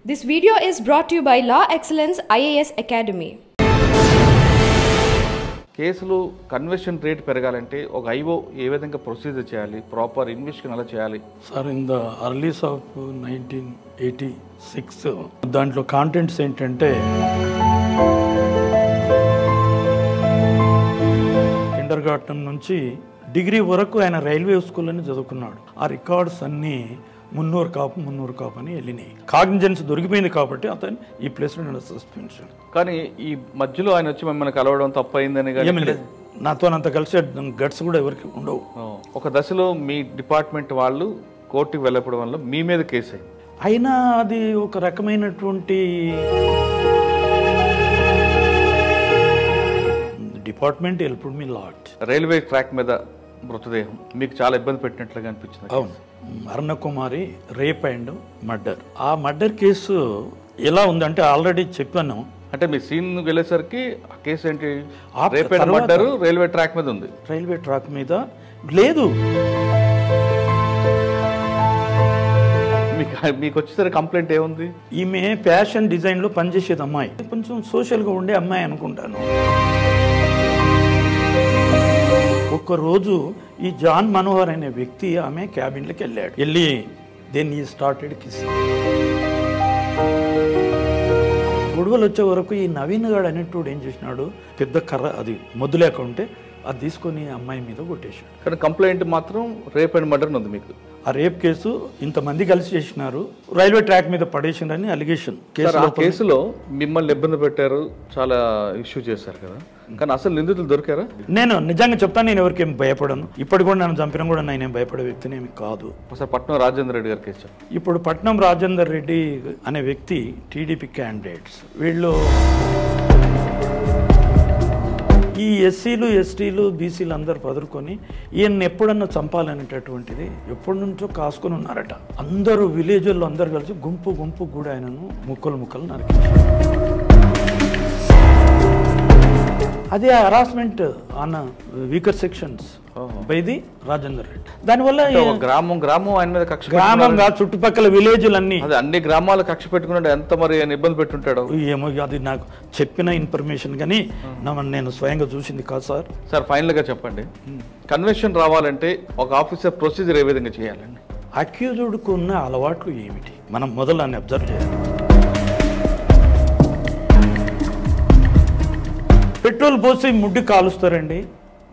This video is brought to you by Law Excellence IAS Academy. కేసులు conversion rate పెరగాలంటే ఒక IO ఏ విధంగా procedure చేయాలి, ప్రాపర్ ఇన్వెస్టిగేషన్ ఎలా చేయాలి? Sir in the earlies of 1986 దాంట్లో కాంటెంట్స్ ఏంటంటే కిండర్ గార్టెన్ నుంచి డిగ్రీ వరకు ఆయన రైల్వే స్కూల్లోనే చదువుకున్నాడు. ఆ రికార్డ్స్ అన్నీ మున్నూరు కాపు అని వెళ్ళినాయి. కాగ్నిజెన్స్ దొరికిపోయింది కాబట్టి అతను ఈ ప్లేస్లో నేను సస్పెన్షన్. కానీ ఈ మధ్యలో ఆయన వచ్చి మిమ్మల్ని కలవడం తప్పైందని ఏమీ లేదు, నాతో అంత కలిసి గట్స్ కూడా ఎవరికి ఉండవు. ఒక దశలో మీ డిపార్ట్మెంట్ వాళ్ళు కోర్టుకు వెళ్ళకపోవడం వల్ల మీ మీద కేసు అయింది. అయినా అది ఒక రకమైనటువంటి department helped me lot. Railway track మీద మృతదేహం మీకు చాలా ఇబ్బంది పెట్టినట్లుగా అనిపించింది. అవును, అరుణకుమారి రేప్ అండ్ మర్డర్. ఆ మర్డర్ కేసు ఎలా ఉందంటే ఆల్రెడీ చెప్పాను. అంటే మీ సీన్ వెళ్ళేసరికి ఆ కేసు ఏంటి? Rape and murder railway track మీద ఉంది. రైల్వే ట్రాక్ మీద లేదు, మీకు వచ్చేసరికి కంప్లైంట్ ఏముంది? ఈమె ఫ్యాషన్ డిజైన్లో పనిచేసేది అమ్మాయి, కొంచెం సోషల్గా ఉండే అమ్మాయి అనుకుంటాను. ఒక్కరోజు ఈ జాన్ మనోహర్ అనే వ్యక్తి ఆమె క్యాబిన్లోకి వెళ్ళి దెన్ ఈ స్టార్టెడ్ కిస్సింగ్. గొడవలు వచ్చే వరకు ఈ నవీన్ గాడు అనేటోడు ఏం చేసినాడు, పెద్ద కర్ర అది మొద్దు లేక ఉంటే అది తీసుకొని అమ్మాయి మీద కొట్టేశాడు. కానీ కంప్లైంట్ మాత్రం రేప్ అండ్ మర్డర్ ఉంది మీకు. ఆ రేప్ కేసు ఇంతమంది కలిసి చేసినారు, రైల్వే ట్రాక్ మీద పడేసిందని అలిగేషన్. కేసులో మిమ్మల్ని ఇబ్బంది పెట్టారు, చాలా ఇష్యూ చేశారు కదా, కానీ అసలు నిందితులు దొరికారా? నేను నిజంగా చెప్తాను, నేను ఎవరికి ఏం భయపడను. ఇప్పటి కూడా నన్ను చంపిన కూడా నేనేం భయపడే వ్యక్తిని ఏమి కాదు. ఒకసారి పట్నం రాజేందర్ రెడ్డి గారి కేసు. ఇప్పుడు పట్నం రాజేందర్ రెడ్డి అనే వ్యక్తి టీడీపీ క్యాండిడేట్స్, వీళ్ళు ఈ ఎస్సీలు ఎస్టీలు బీసీలు అందరు పదురుకొని ఈయన్ని ఎప్పుడన్నా చంపాలనేటటువంటిది ఎప్పటి నుంచో కాసుకొని ఉన్నారట. అందరూ విలేజ్లో అందరు కలిసి గుంపు కూడా ఆయనను ముక్కలు నరికించారు. అదే harassment on weaker sections by the Rajender Reddy. దానివల్ల గ్రామం ఆయన మీద కక్ష, గ్రామంగా చుట్టుపక్కల విలేజ్లన్నీ, అన్ని గ్రామాలు కక్ష పెట్టుకున్నాడు. ఎంత మరి ఆయన ఇబ్బంది పెట్టుంటాడు ఏమో, అది నాకు చెప్పిన ఇన్ఫర్మేషన్ కానీ నేను స్వయంగా చూసింది కాదు సార్. సార్ ఫైనల్ గా చెప్పండి, కన్వెన్షన్ రావాలంటే ఒక ఆఫీసర్ ప్రొసీజర్ ఏ విధంగా చేయాలండి? అక్యూజ్డ్కు ఉన్న అలవాట్లు ఏమిటి మనం మొదలు దాన్ని అబ్జర్వ్ చేయాలి. పెట్రోల్ పోసి ముడ్డి కాలుస్తారండి,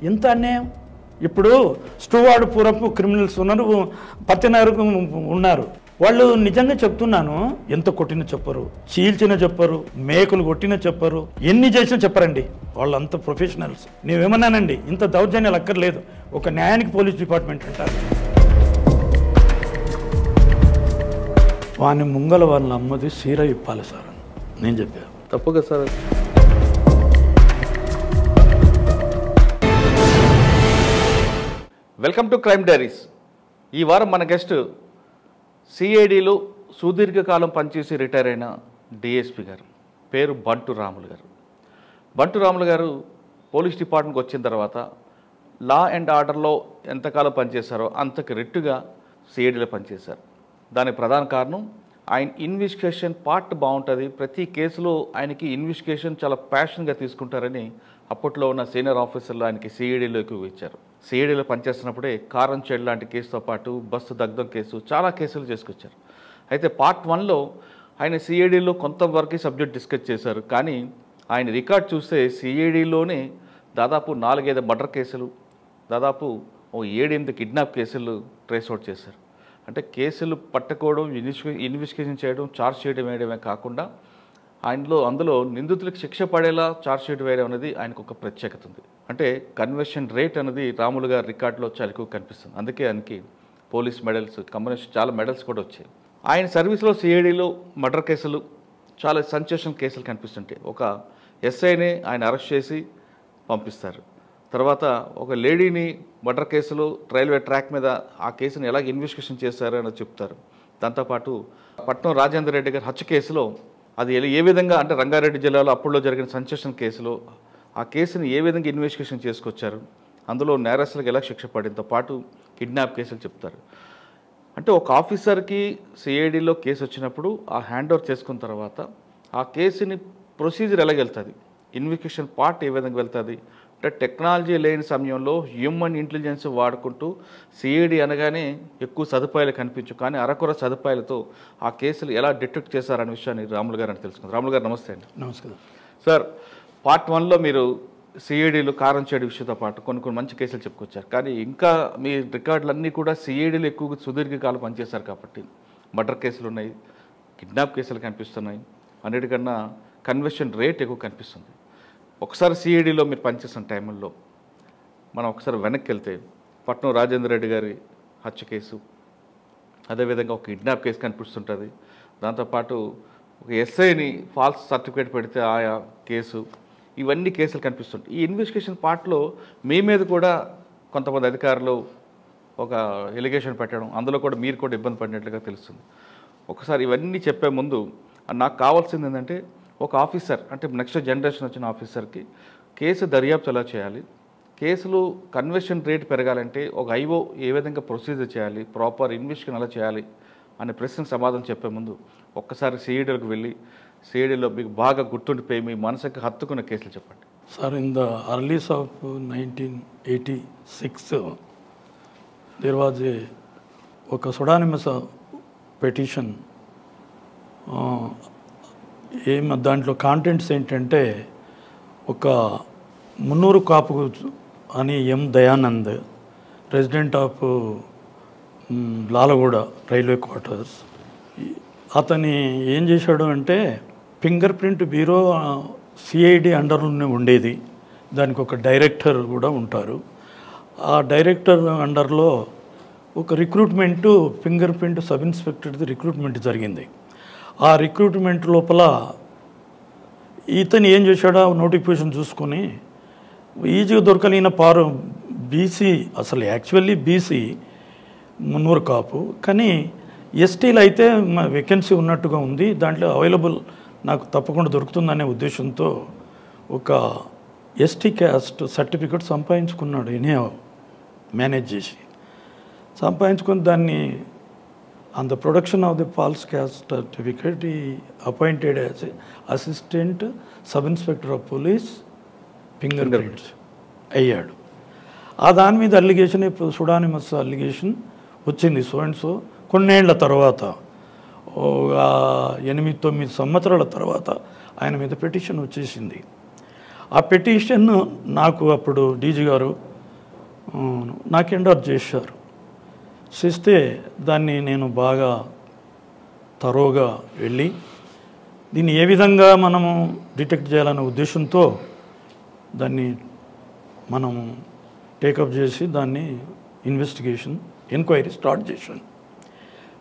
ఎంత అన్యాయం. ఇప్పుడు స్టూవార్డ్ పూరపు క్రిమినల్స్ ఉన్నారు, పత్తినారు ఉన్నారు. వాళ్ళు నిజంగా చెప్తున్నాను, ఎంత కొట్టినా చెప్పరు, చీల్చినా చెప్పరు, మేకులు కొట్టినా చెప్పరు, ఎన్ని చేసినా చెప్పరండి. వాళ్ళంత ప్రొఫెషనల్స్. నేనేమన్నానండి, ఇంత దౌర్జన్యాలు అక్కర్లేదు, ఒక న్యాయానికి పోలీస్ డిపార్ట్మెంట్ అంటారు. వాని ముంగల వాళ్ళ అమ్మది సీర ఇప్పాలి సార్ అని నేను చెప్పాను. తప్పు కదా sir? Welcome to crime diaries. ఈ వారం మన గెస్ట్ సిఐడిలో సుదీర్ఘకాలం పనిచేసి రిటైర్ అయిన డిఎస్పి గారు, పేరు బంటు రాములు గారు. బంటు రాములు గారు పోలీస్ డిపార్ట్మెంట్కి వచ్చిన తర్వాత లా అండ్ ఆర్డర్లో ఎంతకాలం పనిచేశారో అంతకు రెట్టుగా సిఐడిలో పనిచేశారు. దానికి ప్రధాన కారణం ఆయన ఇన్వెస్టిగేషన్ పార్ట్ బాగుంటుంది, ప్రతి కేసులో ఆయనకి ఇన్వెస్టిగేషన్ చాలా ప్యాషన్గా తీసుకుంటారని అప్పట్లో ఉన్న సీనియర్ ఆఫీసర్లు ఆయనకి సిఐడిలోకి ఇచ్చారు. సిఐడిలో పనిచేస్తున్నప్పుడే కారం చెడు లాంటి కేసుతో పాటు బస్సు దగ్ధం కేసు, చాలా కేసులు చేసుకొచ్చారు. అయితే పార్ట్ 1లో ఆయన సిఐడిలో కొంతవరకు సబ్జెక్ట్ డిస్కస్ చేశారు, కానీ ఆయన రికార్డ్ చూస్తే సిఐడిలోనే దాదాపు 4-5 మర్డర్ కేసులు, దాదాపు 7-8 కిడ్నాప్ కేసులు ట్రేస్ అవుట్ చేశారు. అంటే కేసులు పట్టుకోవడం, ఇన్వెస్టిగేషన్ చేయడం, ఛార్జ్ షీట్ వేయడమే కాకుండా అందులో నిందితులకు శిక్ష పడేలా ఛార్జ్ షీట్ వేయడం అనేది ఆయనకు ఒక ప్రత్యేకత ఉంది. అంటే కన్వర్షన్ రేట్ అనేది రాములు గారి రికార్డులో చాలా ఎక్కువ కనిపిస్తుంది. అందుకే ఆయనకి పోలీస్ మెడల్స్, కమ్యూనిస్ట్ చాలా మెడల్స్ కూడా వచ్చాయి. ఆయన సర్వీస్లో సిఐడిలో మర్డర్ కేసులు, చాలా సెన్సేషన్ కేసులు కనిపిస్తుంటాయి. ఒక ఎస్ఐని ఆయన అరెస్ట్ చేసి పంపిస్తారు, తర్వాత ఒక లేడీని మర్డర్ కేసులో రైల్వే ట్రాక్ మీద ఆ కేసుని ఎలాగ ఇన్వెస్టిగేషన్ చేశారు అని చెప్తారు. దాంతోపాటు పట్నం రాజేందర్ రెడ్డి గారి హత్య కేసులో అది ఏ విధంగా, అంటే రంగారెడ్డి జిల్లాలో అప్పుడులో జరిగిన సెన్సేషన్ కేసులో ఆ కేసుని ఏ విధంగా ఇన్వెస్టిగేషన్ చేసుకొచ్చారు, అందులో నేరస్తులకు ఎలా శిక్ష పడింతో పాటు కిడ్నాప్ కేసులు చెప్తారు. అంటే ఒక ఆఫీసర్కి సిఐడిలో కేసు వచ్చినప్పుడు ఆ హ్యాండ్ ఓవర్ చేసుకున్న తర్వాత ఆ కేసుని ప్రొసీజర్ ఎలాగెళ్తుంది, ఇన్వెస్టిగేషన్ పార్ట్ ఏ విధంగా వెళ్తుంది, అంటే టెక్నాలజీ లేని సమయంలో హ్యూమన్ ఇంటెలిజెన్స్ వాడుకుంటూ సిఐడి అనగానే ఎక్కువ సదుపాయాలు కనిపించు, కానీ అరకొర సదుపాయాలతో ఆ కేసులు ఎలా డిటెక్ట్ చేశారనే విషయాన్ని రాములు గారు అని తెలుసుకుంది. రాములు గారు నమస్తే అండి. నమస్కారం సార్. పార్ట్ 1లో మీరు సిఐడిలు కారం చేయడం విషయంతో పాటు కొన్ని మంచి కేసులు చెప్పుకొచ్చారు, కానీ ఇంకా మీ రికార్డులన్నీ కూడా సిఐడిలు ఎక్కువగా సుదీర్ఘకాలం పనిచేశారు కాబట్టి మర్డర్ కేసులు ఉన్నాయి, కిడ్నాప్ కేసులు కనిపిస్తున్నాయి, అన్నిటికన్నా కన్విక్షన్ రేట్ ఎక్కువ కనిపిస్తుంది. ఒకసారి సిఐడిలో మీరు పనిచేసిన టైంలో మనం ఒకసారి వెనక్కి వెళ్తే పట్నం రాజేంద్ర రెడ్డి గారి హత్య కేసు, అదేవిధంగా ఒక కిడ్నాప్ కేసు కనిపిస్తుంటుంది, దాంతోపాటు ఒక ఎస్ఐని ఫాల్స్ సర్టిఫికేట్ పెడితే ఆయా కేసు, ఇవన్నీ కేసులు కనిపిస్తుంటాయి. ఈ ఇన్వెస్టిగేషన్ పార్ట్లో మీ మీద కూడా కొంతమంది అధికారులు ఒక ఎలిగేషన్ పెట్టడం, అందులో కూడా మీరు కూడా ఇబ్బంది పడినట్లుగా తెలుస్తుంది. ఒకసారి ఇవన్నీ చెప్పే ముందు నాకు కావాల్సింది ఏంటంటే ఒక ఆఫీసర్, అంటే నెక్స్ట్ జనరేషన్ వచ్చిన ఆఫీసర్కి కేసు దర్యాప్తు ఎలా చేయాలి, కేసులు కన్విక్షన్ రేట్ పెరగాలంటే ఒక ఐఓ ఏ విధంగా ప్రొసీజర్ చేయాలి, ప్రాపర్ ఇన్వెస్టిగేషన్ ఎలా చేయాలి అనే ప్రశ్నకు సమాధానం చెప్పే ముందు ఒక్కసారి సిఐడిలకు వెళ్ళి సిఐడిలో మీకు బాగా గుర్తుండిపోయి మీ మనసుకి హత్తుకున్న కేసులు చెప్పండి. Sir, in the earlies of 1986 there was ఒక సుడానిమస్ పెటిషన్. దాంట్లో కాంటెంట్స్ ఏంటంటే, ఒక మున్నూరు కాపు అని M Dayanand, resident of Lalaguda railway quarters, అతని ఏం చేశాడు అంటే ఫింగర్ ప్రింట్ బ్యూరో సిఐడి అండర్లోనే ఉండేది, దానికి ఒక డైరెక్టర్ కూడా ఉంటారు. ఆ డైరెక్టర్ అండర్లో ఒక రిక్రూట్మెంటు ఫింగర్ ప్రింట్ సబ్ ఇన్స్పెక్టర్ది రిక్రూట్మెంట్ జరిగింది. ఆ రిక్రూట్మెంట్ లోపల ఇతను ఏం చేశాడో నోటిఫికేషన్ చూసుకొని ఈజీగా దొరకలేని బీసీ, అసలు యాక్చువల్లీ బీసీ మున్నూరు కాపు, కానీ ఎస్టీలు అయితే వేకెన్సీ ఉన్నట్టుగా ఉంది, దాంట్లో అవైలబుల్ నాకు తప్పకుండా దొరుకుతుందనే ఉద్దేశంతో ఒక ఎస్టీ క్యాస్ట్ సర్టిఫికెట్ సంపాదించుకున్నాడు. ఎనీ మేనేజ్ చేసి సంపాదించుకొని దాన్ని on the production of the false caste certificate ఈ appointed as assistant sub inspector of police finger prints అయ్యాడు. ఆ దాని మీద అలిగేషన్, ఇప్పుడు సుడానిమస్ అలిగేషన్ వచ్చింది. సో అండ్ సో కొన్నేళ్ల తర్వాత, 8-9 సంవత్సరాల తర్వాత ఆయన మీద పిటిషన్ వచ్చేసింది. ఆ పిటిషన్ నాకు అప్పుడు డీజీ గారు నాకు ఎండోర్స్ చేశారు. చేస్తే దాన్ని నేను బాగా తరోగా వెళ్ళి దీన్ని ఏ విధంగా మనము డిటెక్ట్ చేయాలనే ఉద్దేశంతో దాన్ని మనము టేకప్ చేసి దాన్ని ఇన్వెస్టిగేషన్ ఎంక్వైరీ స్టార్ట్ చేశాను.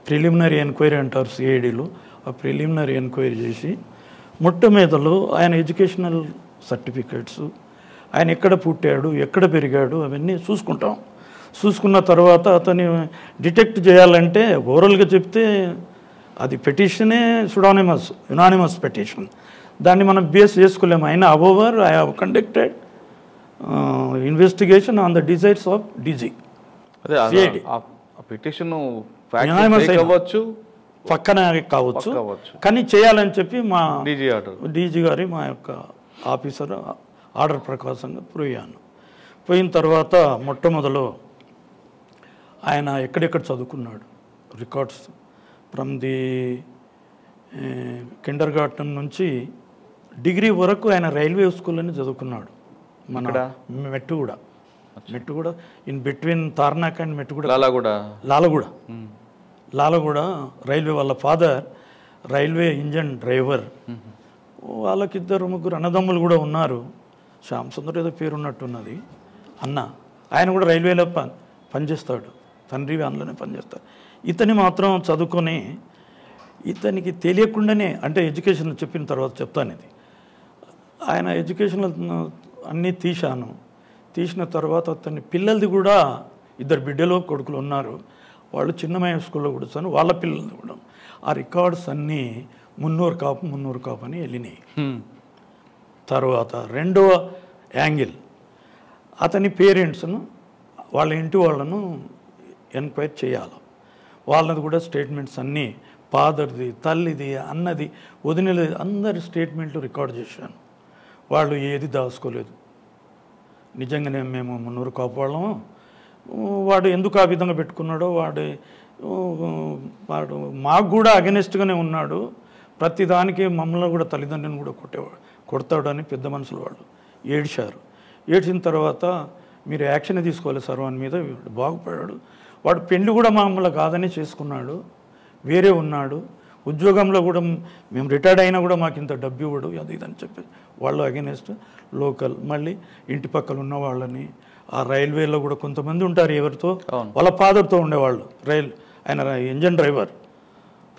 ప్రిలిమినరీ ఎంక్వైరీ అంటారు సిఐడిలో. ఆ ప్రిలిమినరీ ఎంక్వైరీ చేసి మొట్టమొదలు ఆయన ఎడ్యుకేషనల్ సర్టిఫికేట్స్, ఆయన ఎక్కడ పుట్టాడు, ఎక్కడ పెరిగాడు, అవన్నీ చూసుకుంటాం. చూసుకున్న తర్వాత అతన్ని డిటెక్ట్ చేయాలంటే ఓవరాల్గా చెప్తే అది పిటిషనే యునానిమస్ పిటిషన్, దాన్ని మనం బేస్ చేసుకోలేము. అయినా however I have conducted investigation on the desires of DG. అదే పిటిషన్ పక్కన కావచ్చు, కానీ చేయాలని చెప్పి మా డీజీ గారి మా యొక్క ఆఫీసర్ ఆర్డర్ ప్రకారంగా పోయాను. పోయిన తర్వాత మొట్టమొదలు ఆయన ఎక్కడెక్కడ చదువుకున్నాడు రికార్డ్స్ ఫ్రమ్ ది కిండర్ గార్టెన్ నుంచి డిగ్రీ వరకు ఆయన రైల్వే స్కూల్లోనే చదువుకున్నాడు. మన Mettuguda in between Tarnaka and Mettuguda, Lalaguda railway. వాళ్ళ ఫాదర్ రైల్వే ఇంజన్ డ్రైవర్. వాళ్ళకి 2-3 అన్నదమ్ములు కూడా ఉన్నారు. శ్యామ్ సుందర్ ఏదో పేరు ఉన్నట్టున్నది అన్న. ఆయన కూడా రైల్వేలో పనిచేస్తాడు, తండ్రి వ్యాన్లోనే పనిచేస్తాడు. ఇతని మాత్రం చదువుకొని, ఇతనికి తెలియకుండానే, అంటే ఎడ్యుకేషన్ చెప్పిన తర్వాత చెప్తాను ఇది, ఆయన ఎడ్యుకేషన్ అన్నీ తీసిన తర్వాత అతని పిల్లలది కూడా 2 బిడ్డలు కొడుకులు ఉన్నారు. వాళ్ళు చిన్నమయ్య స్కూల్లో కూడా చదువు, వాళ్ళ పిల్లలది కూడా. ఆ రికార్డ్స్ అన్నీ మున్నూరు కాపు అని వెళ్ళినాయి. తర్వాత రెండవ యాంగిల్, అతని పేరెంట్స్ను, వాళ్ళ ఇంటి వాళ్ళను ఎంక్వైరీ చేయాలి. వాళ్ళది కూడా స్టేట్మెంట్స్ అన్నీ ఫాదర్ది, తల్లిది, అన్నది, వదినది అందరి స్టేట్మెంట్లు రికార్డ్ చేశాను. వాళ్ళు ఏది దాచుకోలేదు. నిజంగానే మేము మున్నూరు కాపాళ్ళము, వాడు ఎందుకు ఆ విధంగా పెట్టుకున్నాడో వాడు మాకు కూడా అగెనిస్ట్గానే ఉన్నాడు, ప్రతిదానికి మమ్మల్ని కూడా తల్లిదండ్రులను కూడా కొడతాడని పెద్ద మనుషులు వాళ్ళు ఏడ్చారు. ఏడ్చిన తర్వాత మీరు యాక్షన్ తీసుకోవాలి సార్ వాని మీద, బాగుపడాడు, వాడు పెళ్లి కూడా మమ్మల్ని కాదని చేసుకున్నాడు, వేరే ఉన్నాడు, ఉద్యోగంలో కూడా మేము రిటైర్డ్ అయినా కూడా మాకు ఇంత డబ్బు ఇవ్వడు, అది ఇదని చెప్పి వాళ్ళు అగెనిస్ట్. లోకల్ మళ్ళీ ఇంటి పక్కన ఉన్న వాళ్ళని, ఆ రైల్వేలో కూడా కొంతమంది ఉంటారు ఎవరితో, వాళ్ళ ఫాదర్తో ఉండేవాళ్ళు. ఆయన ఇంజన్ డ్రైవర్,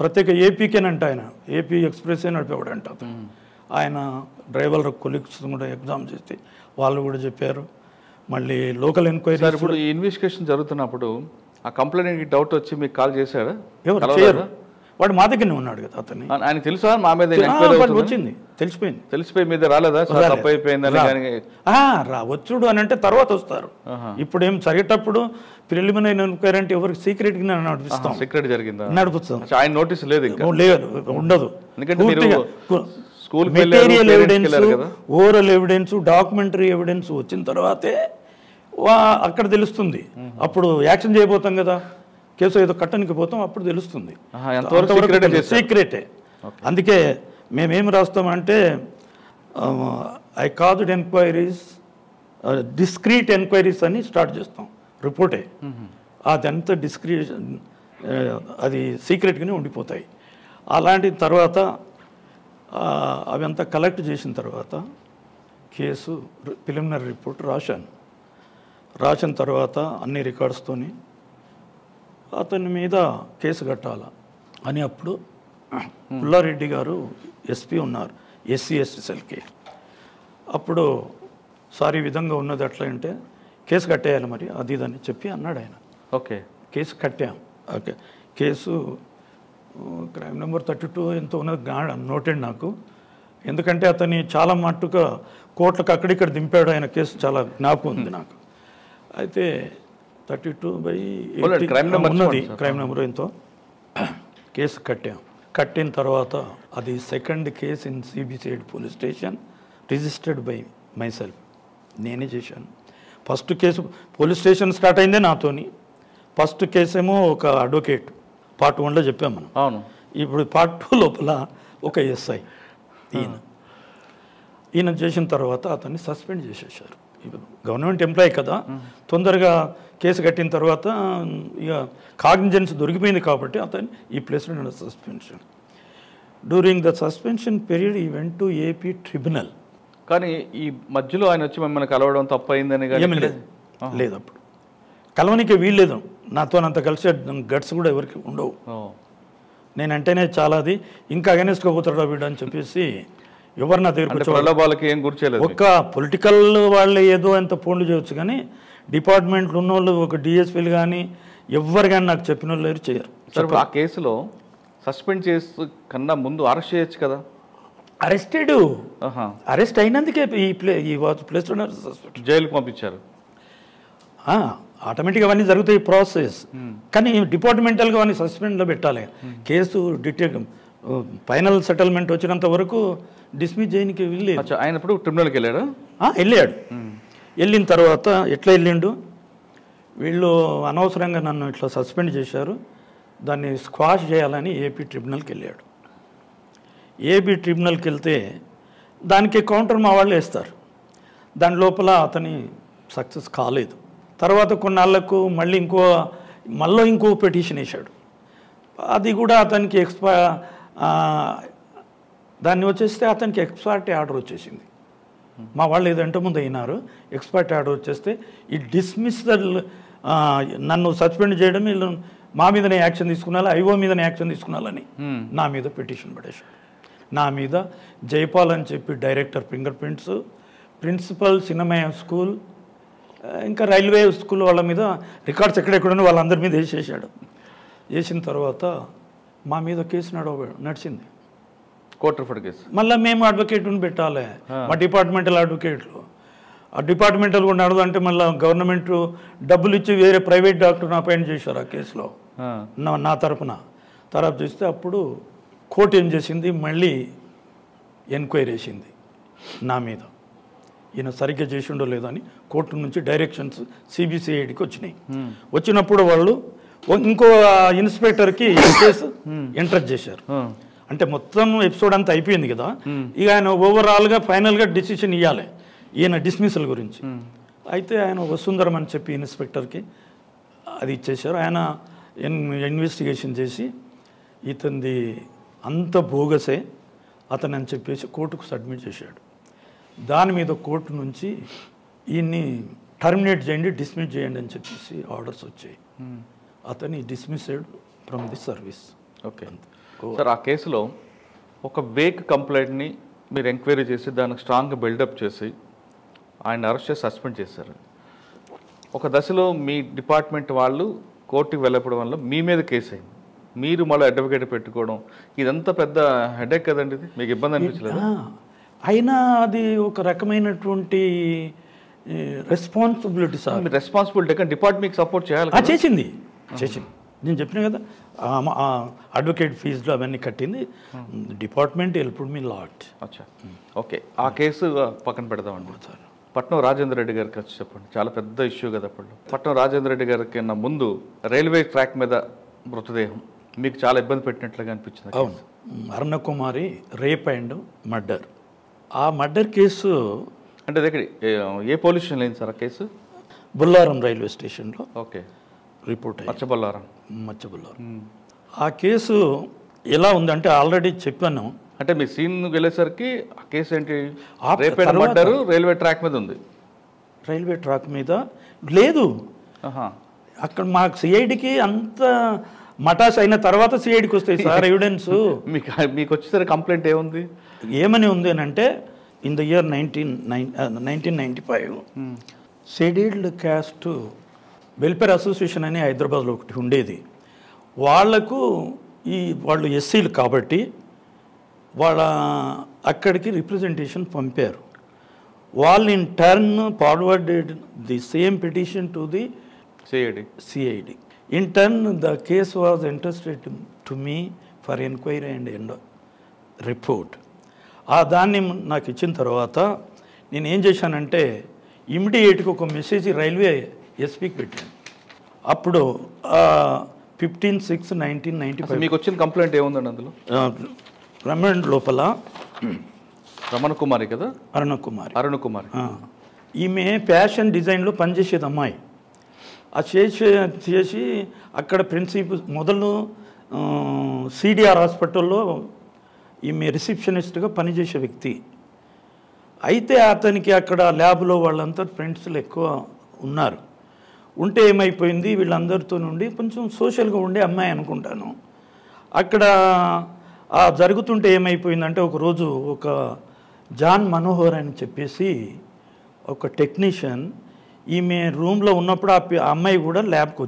ప్రత్యేక ఏపీకేనంట, ఆయన ఏపీ ఎక్స్ప్రెస్ నడిపేవాడంట. ఆయన డ్రైవర్ కొలీగ్స్ కూడా ఎగ్జామ్ చేస్తే వాళ్ళు కూడా చెప్పారు. మళ్ళీ లోకల్ ఎంక్వైరీ. ఇప్పుడు ఈ ఇన్వెస్టిగేషన్ జరుగుతున్నప్పుడు ఆ కంప్లైంట్కి డౌట్ వచ్చి మీకు కాల్ చేశాడా? ఎవరు చేయరు, వాడు మా దగ్గరనే ఉన్నాడు కదా. అతన్ని ఆయన తెలుసా మా మీద వచ్చింది, తెలిసిపోయి మీద రాలేదా తప్పు అయిపోయిందని? వచ్చుడు అని అంటే తర్వాత వస్తారు. ఇప్పుడు ఏం జరిగేటప్పుడు ప్రిలిమినరీ ఎంక్వైరీ అంటే ఎవరికి సీక్రెట్ గా నడిపిస్తాం, సీక్రెట్ జరిగిందా నడిపిస్తాం. ఆయన నోటీస్ లేదు, లేదు, ఉండదు. School material evidence, oral evidence, documentary evidence వచ్చిన తర్వాతే అక్కడ తెలుస్తుంది. అప్పుడు యాక్షన్ చేయబోతాం కదా, కేసు ఏదో కట్టనికి పోతాం, అప్పుడు తెలుస్తుంది. సీక్రెటే. అందుకే మేమేం రాస్తామంటే I caused enquiries, discreet enquiries అని స్టార్ట్ చేస్తాం రిపోర్టే. అదంతా అది సీక్రెట్గానే ఉండిపోతాయి. అలాంటి తర్వాత అవంతా కలెక్ట్ చేసిన తర్వాత కేసు ప్రిలిమినరీ రిపోర్ట్ రాసిన తర్వాత అన్ని రికార్డ్స్తోని అతని మీద కేసు కట్టాల అని అప్పుడు పుల్లారెడ్డి గారు ఎస్పీ ఉన్నారు, SC/ST సెల్కి. అప్పుడు సార్ ఈ విధంగా ఉన్నది అట్లా అంటే కేసు కట్టేయాలి మరి అది ఇదని చెప్పి అన్నాడు ఆయన. ఓకే, కేసు కట్టాం. ఓకే, కేసు క్రైమ్ నెంబర్ 32 ఎంతో ఉన్నది నోటెడ్ నాకు, ఎందుకంటే అతన్ని చాలా మట్టుగా కోర్టులకు అక్కడిక్కడ దింపాడు ఆయన. కేసు చాలా జ్ఞాపకం ఉంది నాకు. అయితే 32/80 ఉన్నది క్రైమ్ నెంబర్ ఎంతో. కేసు కట్టిన తర్వాత అది second case in CB/CID police station, registered by my self, నేనే చేశాను. First case police station start అయిందే నాతోని. ఫస్ట్ కేసు ఏమో ఒక అడ్వకేట్, పార్ట్ 1లో చెప్పాం మనం. అవును. ఇప్పుడు పార్ట్ 2 లోపల ఒక SI ఈయన చేసిన తర్వాత అతన్ని సస్పెండ్ చేసేసారు. గవర్నమెంట్ ఎంప్లాయీ కదా, తొందరగా కేసు కట్టిన తర్వాత ఇక కాగ్నిజెన్స్ దొరికిపోయింది కాబట్టి అతన్ని ఈ ప్లేస్లో suspension. During the suspension period ఈ వెంట్ టు AP ట్రిబ్యునల్. కానీ ఈ మధ్యలో ఆయన వచ్చి మిమ్మల్ని కలవడం తప్పు అయిందని ఏమీ లేదు, అప్పుడు కలవనికి వీల్లేదు. నాతో అంత కలిసి గట్స్ కూడా ఎవరికి ఉండవు. నేనంటేనే చాలా అది ఇంకా అగెనిస్ట్గా పోతాడా వీడు అని చెప్పేసి ఎవరు నా దగ్గర ఏం గుర్చేయలేదు. ఒక్క పొలిటికల్ వాళ్ళు ఏదో ఎంత ఫోన్లు చేయొచ్చు, కానీ డిపార్ట్మెంట్లు ఉన్న వాళ్ళు ఒక DSPలు కానీ ఎవరు కానీ నాకు చెప్పిన వాళ్ళు ఎవరు చేయరు. ఆ కేసులో సస్పెండ్ చేసి కన్నా ముందు అరెస్ట్ చేయొచ్చు కదా. అరెస్ట్ అయినందుకే ఈ ప్లేస్ జైలుకి పంపించారు. ఆటోమేటిక్గా అవన్నీ జరుగుతాయి ప్రాసెస్, కానీ డిపార్ట్మెంటల్గా అవన్నీ సస్పెండ్లో పెట్టాలి. కేసు ఫైనల్ సెటిల్మెంట్ వచ్చినంత వరకు డిస్మిస్ చేయడానికి వెళ్ళలేదు. ఆయన ఇప్పుడు ట్రిబ్యునల్కి వెళ్ళాడు. వెళ్ళిన తర్వాత ఎట్లా వెళ్ళిండు, వీళ్ళు అనవసరంగా నన్ను ఇట్లా సస్పెండ్ చేశారు, దాన్ని స్క్వాష్ చేయాలని AP ట్రిబ్యునల్కి వెళ్ళాడు. AP ట్రిబ్యునల్కి వెళ్తే దానికి కౌంటర్ మా వాళ్ళు వేస్తారు. దాని లోపల అతని సక్సెస్ కాలేదు. తర్వాత కొన్నాళ్ళకు మళ్ళీ ఇంకో పిటిషన్ వేశాడు. అది కూడా అతనికి దాన్ని వచ్చేస్తే అతనికి ఎక్స్పర్టీ ఆర్డర్ వచ్చేసింది. మా వాళ్ళు ఏదంటే ముందు అయినారు, ఎక్స్పర్టీ ఆర్డర్ వచ్చేస్తే ఈ డిస్మిస్సల్ నన్ను సస్పెండ్ చేయడం, వీళ్ళు మా మీదనే యాక్షన్ తీసుకున్నాను, IO మీదనే యాక్షన్ తీసుకున్నాలని నా మీద పిటిషన్ పడేశాడు. నా మీద జైపాల్ అని చెప్పి director finger prints, principal cinema school, ఇంకా రైల్వే స్కూల్ వాళ్ళ మీద రికార్డ్స్ ఎక్కడెక్కడో వాళ్ళందరి మీద వేసేసాడు. వేసిన తర్వాత మా మీద కేసు నడిచింది, కోర్టు రిఫర్డ్ కేసు. మళ్ళీ మేము అడ్వకేట్ని పెట్టాలి, మా డిపార్ట్మెంటల్ అడ్వకేట్లు. ఆ డిపార్ట్మెంటల్ కూడా నడదు అంటే మళ్ళీ గవర్నమెంట్ డబ్బులు ఇచ్చి వేరే ప్రైవేట్ డాక్టర్ని అపాయింట్ చేశారు ఆ కేసులో. నా తరపున చూస్తే అప్పుడు కోర్టు ఏం చేసింది, మళ్ళీ ఎంక్వైరీ వేసింది నా మీద. ఈయన సరిగ్గా చేసిండో లేదో అని కోర్టు నుంచి డైరెక్షన్స్ సిబిసిఐడికి వచ్చినాయి. వచ్చినప్పుడు వాళ్ళు ఇంకో ఇన్స్పెక్టర్కి కేసు ఎంటర్ చేశారు. అంటే మొత్తం ఎపిసోడ్ అంతా అయిపోయింది కదా, ఇక ఆయన ఓవరాల్గా ఫైనల్గా డిసిషన్ ఇవ్వాలి ఈయన డిస్మిసల్ గురించి. అయితే ఆయన వసుంధరం అని చెప్పి ఇన్స్పెక్టర్కి అది ఇచ్చేశారు. ఆయన ఇన్వెస్టిగేషన్ చేసి ఇతనిది అంత బోగసే అతను అని చెప్పేసి కోర్టుకు సబ్మిట్ చేశాడు. దాని మీద కోర్టు నుంచి ఈయన్ని టర్మినేట్ చేయండి, డిస్మిస్ చేయండి అని చెప్పేసి ఆర్డర్స్ వచ్చాయి. అతన్ని dismissed from the service. Okay sir, ఆ కేసులో ఒక వేక్ కంప్లైంట్ని మీరు ఎంక్వైరీ చేసి దానికి స్ట్రాంగ్ బిల్డప్ చేసి ఆయన అరెస్ట్ చేసి సస్పెండ్ చేశారు. ఒక దశలో మీ డిపార్ట్మెంట్ వాళ్ళు కోర్టుకి వెళ్ళకపోవడం వల్ల మీ మీద కేసు అయింది, మీరు మళ్ళీ అడ్వకేట్ పెట్టుకోవడం, ఇదంతా పెద్ద హెడేక్ కదండి. ఇది మీకు ఇబ్బంది అనిపించలేదు? అయినా అది ఒక రకమైనటువంటి రెస్పాన్సిబిలిటీ సార్. రెస్పాన్సిబిలిటీ కానీ డిపార్ట్మెంట్ సపోర్ట్ చేయాలి. చేసింది నేను చెప్పిన కదా, అడ్వకేట్ ఫీజులు అవన్నీ కట్టింది డిపార్ట్మెంట్, హెల్ప్డ్ మీ లాట్. అచ్చా, ఓకే. ఆ కేసు పక్కన పెడదామండి. పట్నం రాజేంద్ర రెడ్డి గారికి వచ్చి చెప్పండి. చాలా పెద్ద ఇష్యూ కదా అప్పుడు. పట్నం రాజేంద్ర రెడ్డి గారికి ముందు రైల్వే ట్రాక్ మీద మృతదేహం మీకు చాలా ఇబ్బంది పెట్టినట్లుగా అనిపించింది. అవును, అరుణకుమారి రేప్ అండ్ మర్డర్. ఆ మర్డర్ కేసు అంటే దగ్గర ఏ పోలీస్ స్టేషన్ లేదు సార్ ఆ కేసు? బుల్లారం రైల్వే స్టేషన్లో. Okay, report Machabollaram. ఆ కేసు ఎలా ఉందంటే ఆల్రెడీ చెప్పాను. అంటే మీ సీన్ వెళ్ళేసరికి ఆ కేసు ఏంటి, rape and murder railway track మీద ఉంది. రైల్వే ట్రాక్ మీద లేదు, అక్కడ మాకు సిఐడికి అంత మటాస్ అయిన తర్వాత సిఐడికి వస్తాయి సార్ ఎవిడెన్స్. మీకు వచ్చేసరికి కంప్లైంట్ ఏముంది, ఏమని ఉంది అని అంటే, in the year 1995 scheduled caste welfare association అని హైదరాబాద్లో ఒకటి ఉండేది. వాళ్ళు ఎస్సీలు కాబట్టి వాళ్ళ అక్కడికి రిప్రజెంటేషన్ పంపారు. వాళ్ళు in turn forwarded the same petition to the CID. In turn the case was interested to me for enquiry and report. దాన్ని నాకు ఇచ్చిన తర్వాత నేను ఏం చేశానంటే ఇమ్మీడియట్గా ఒక మెసేజ్ రైల్వే ఎస్పీకి పెట్టాను. అప్పుడు 15/6/1995 మీకు వచ్చిన కంప్లైంట్ ఏముందండి అందులో? రమణ్ లోపల రమణ కుమారి కదా, అరుణకుమారి. ఈమె ఫ్యాషన్ డిజైన్లో పనిచేసేది అమ్మాయి. చేసి అక్కడ ప్రిన్సిపల్ మొదలు సిడిఆర్ హాస్పిటల్లో ఈమె రిసెప్షనిస్ట్గా పనిచేసే వ్యక్తి. అయితే అతనికి అక్కడ ల్యాబ్లో వాళ్ళంతా ఫ్రెండ్స్లు ఎక్కువ ఉన్నారు. ఉంటే ఏమైపోయింది, వీళ్ళందరితో నుండి కొంచెం సోషల్గా ఉండే అమ్మాయి అనుకుంటాను. అక్కడ జరుగుతుంటే ఏమైపోయిందంటే ఒకరోజు ఒక జాన్ మనోహర్ అని చెప్పేసి ఒక టెక్నీషియన్ ఈమె రూమ్లో ఉన్నప్పుడు ఆ అమ్మాయి కూడా ల్యాబ్కి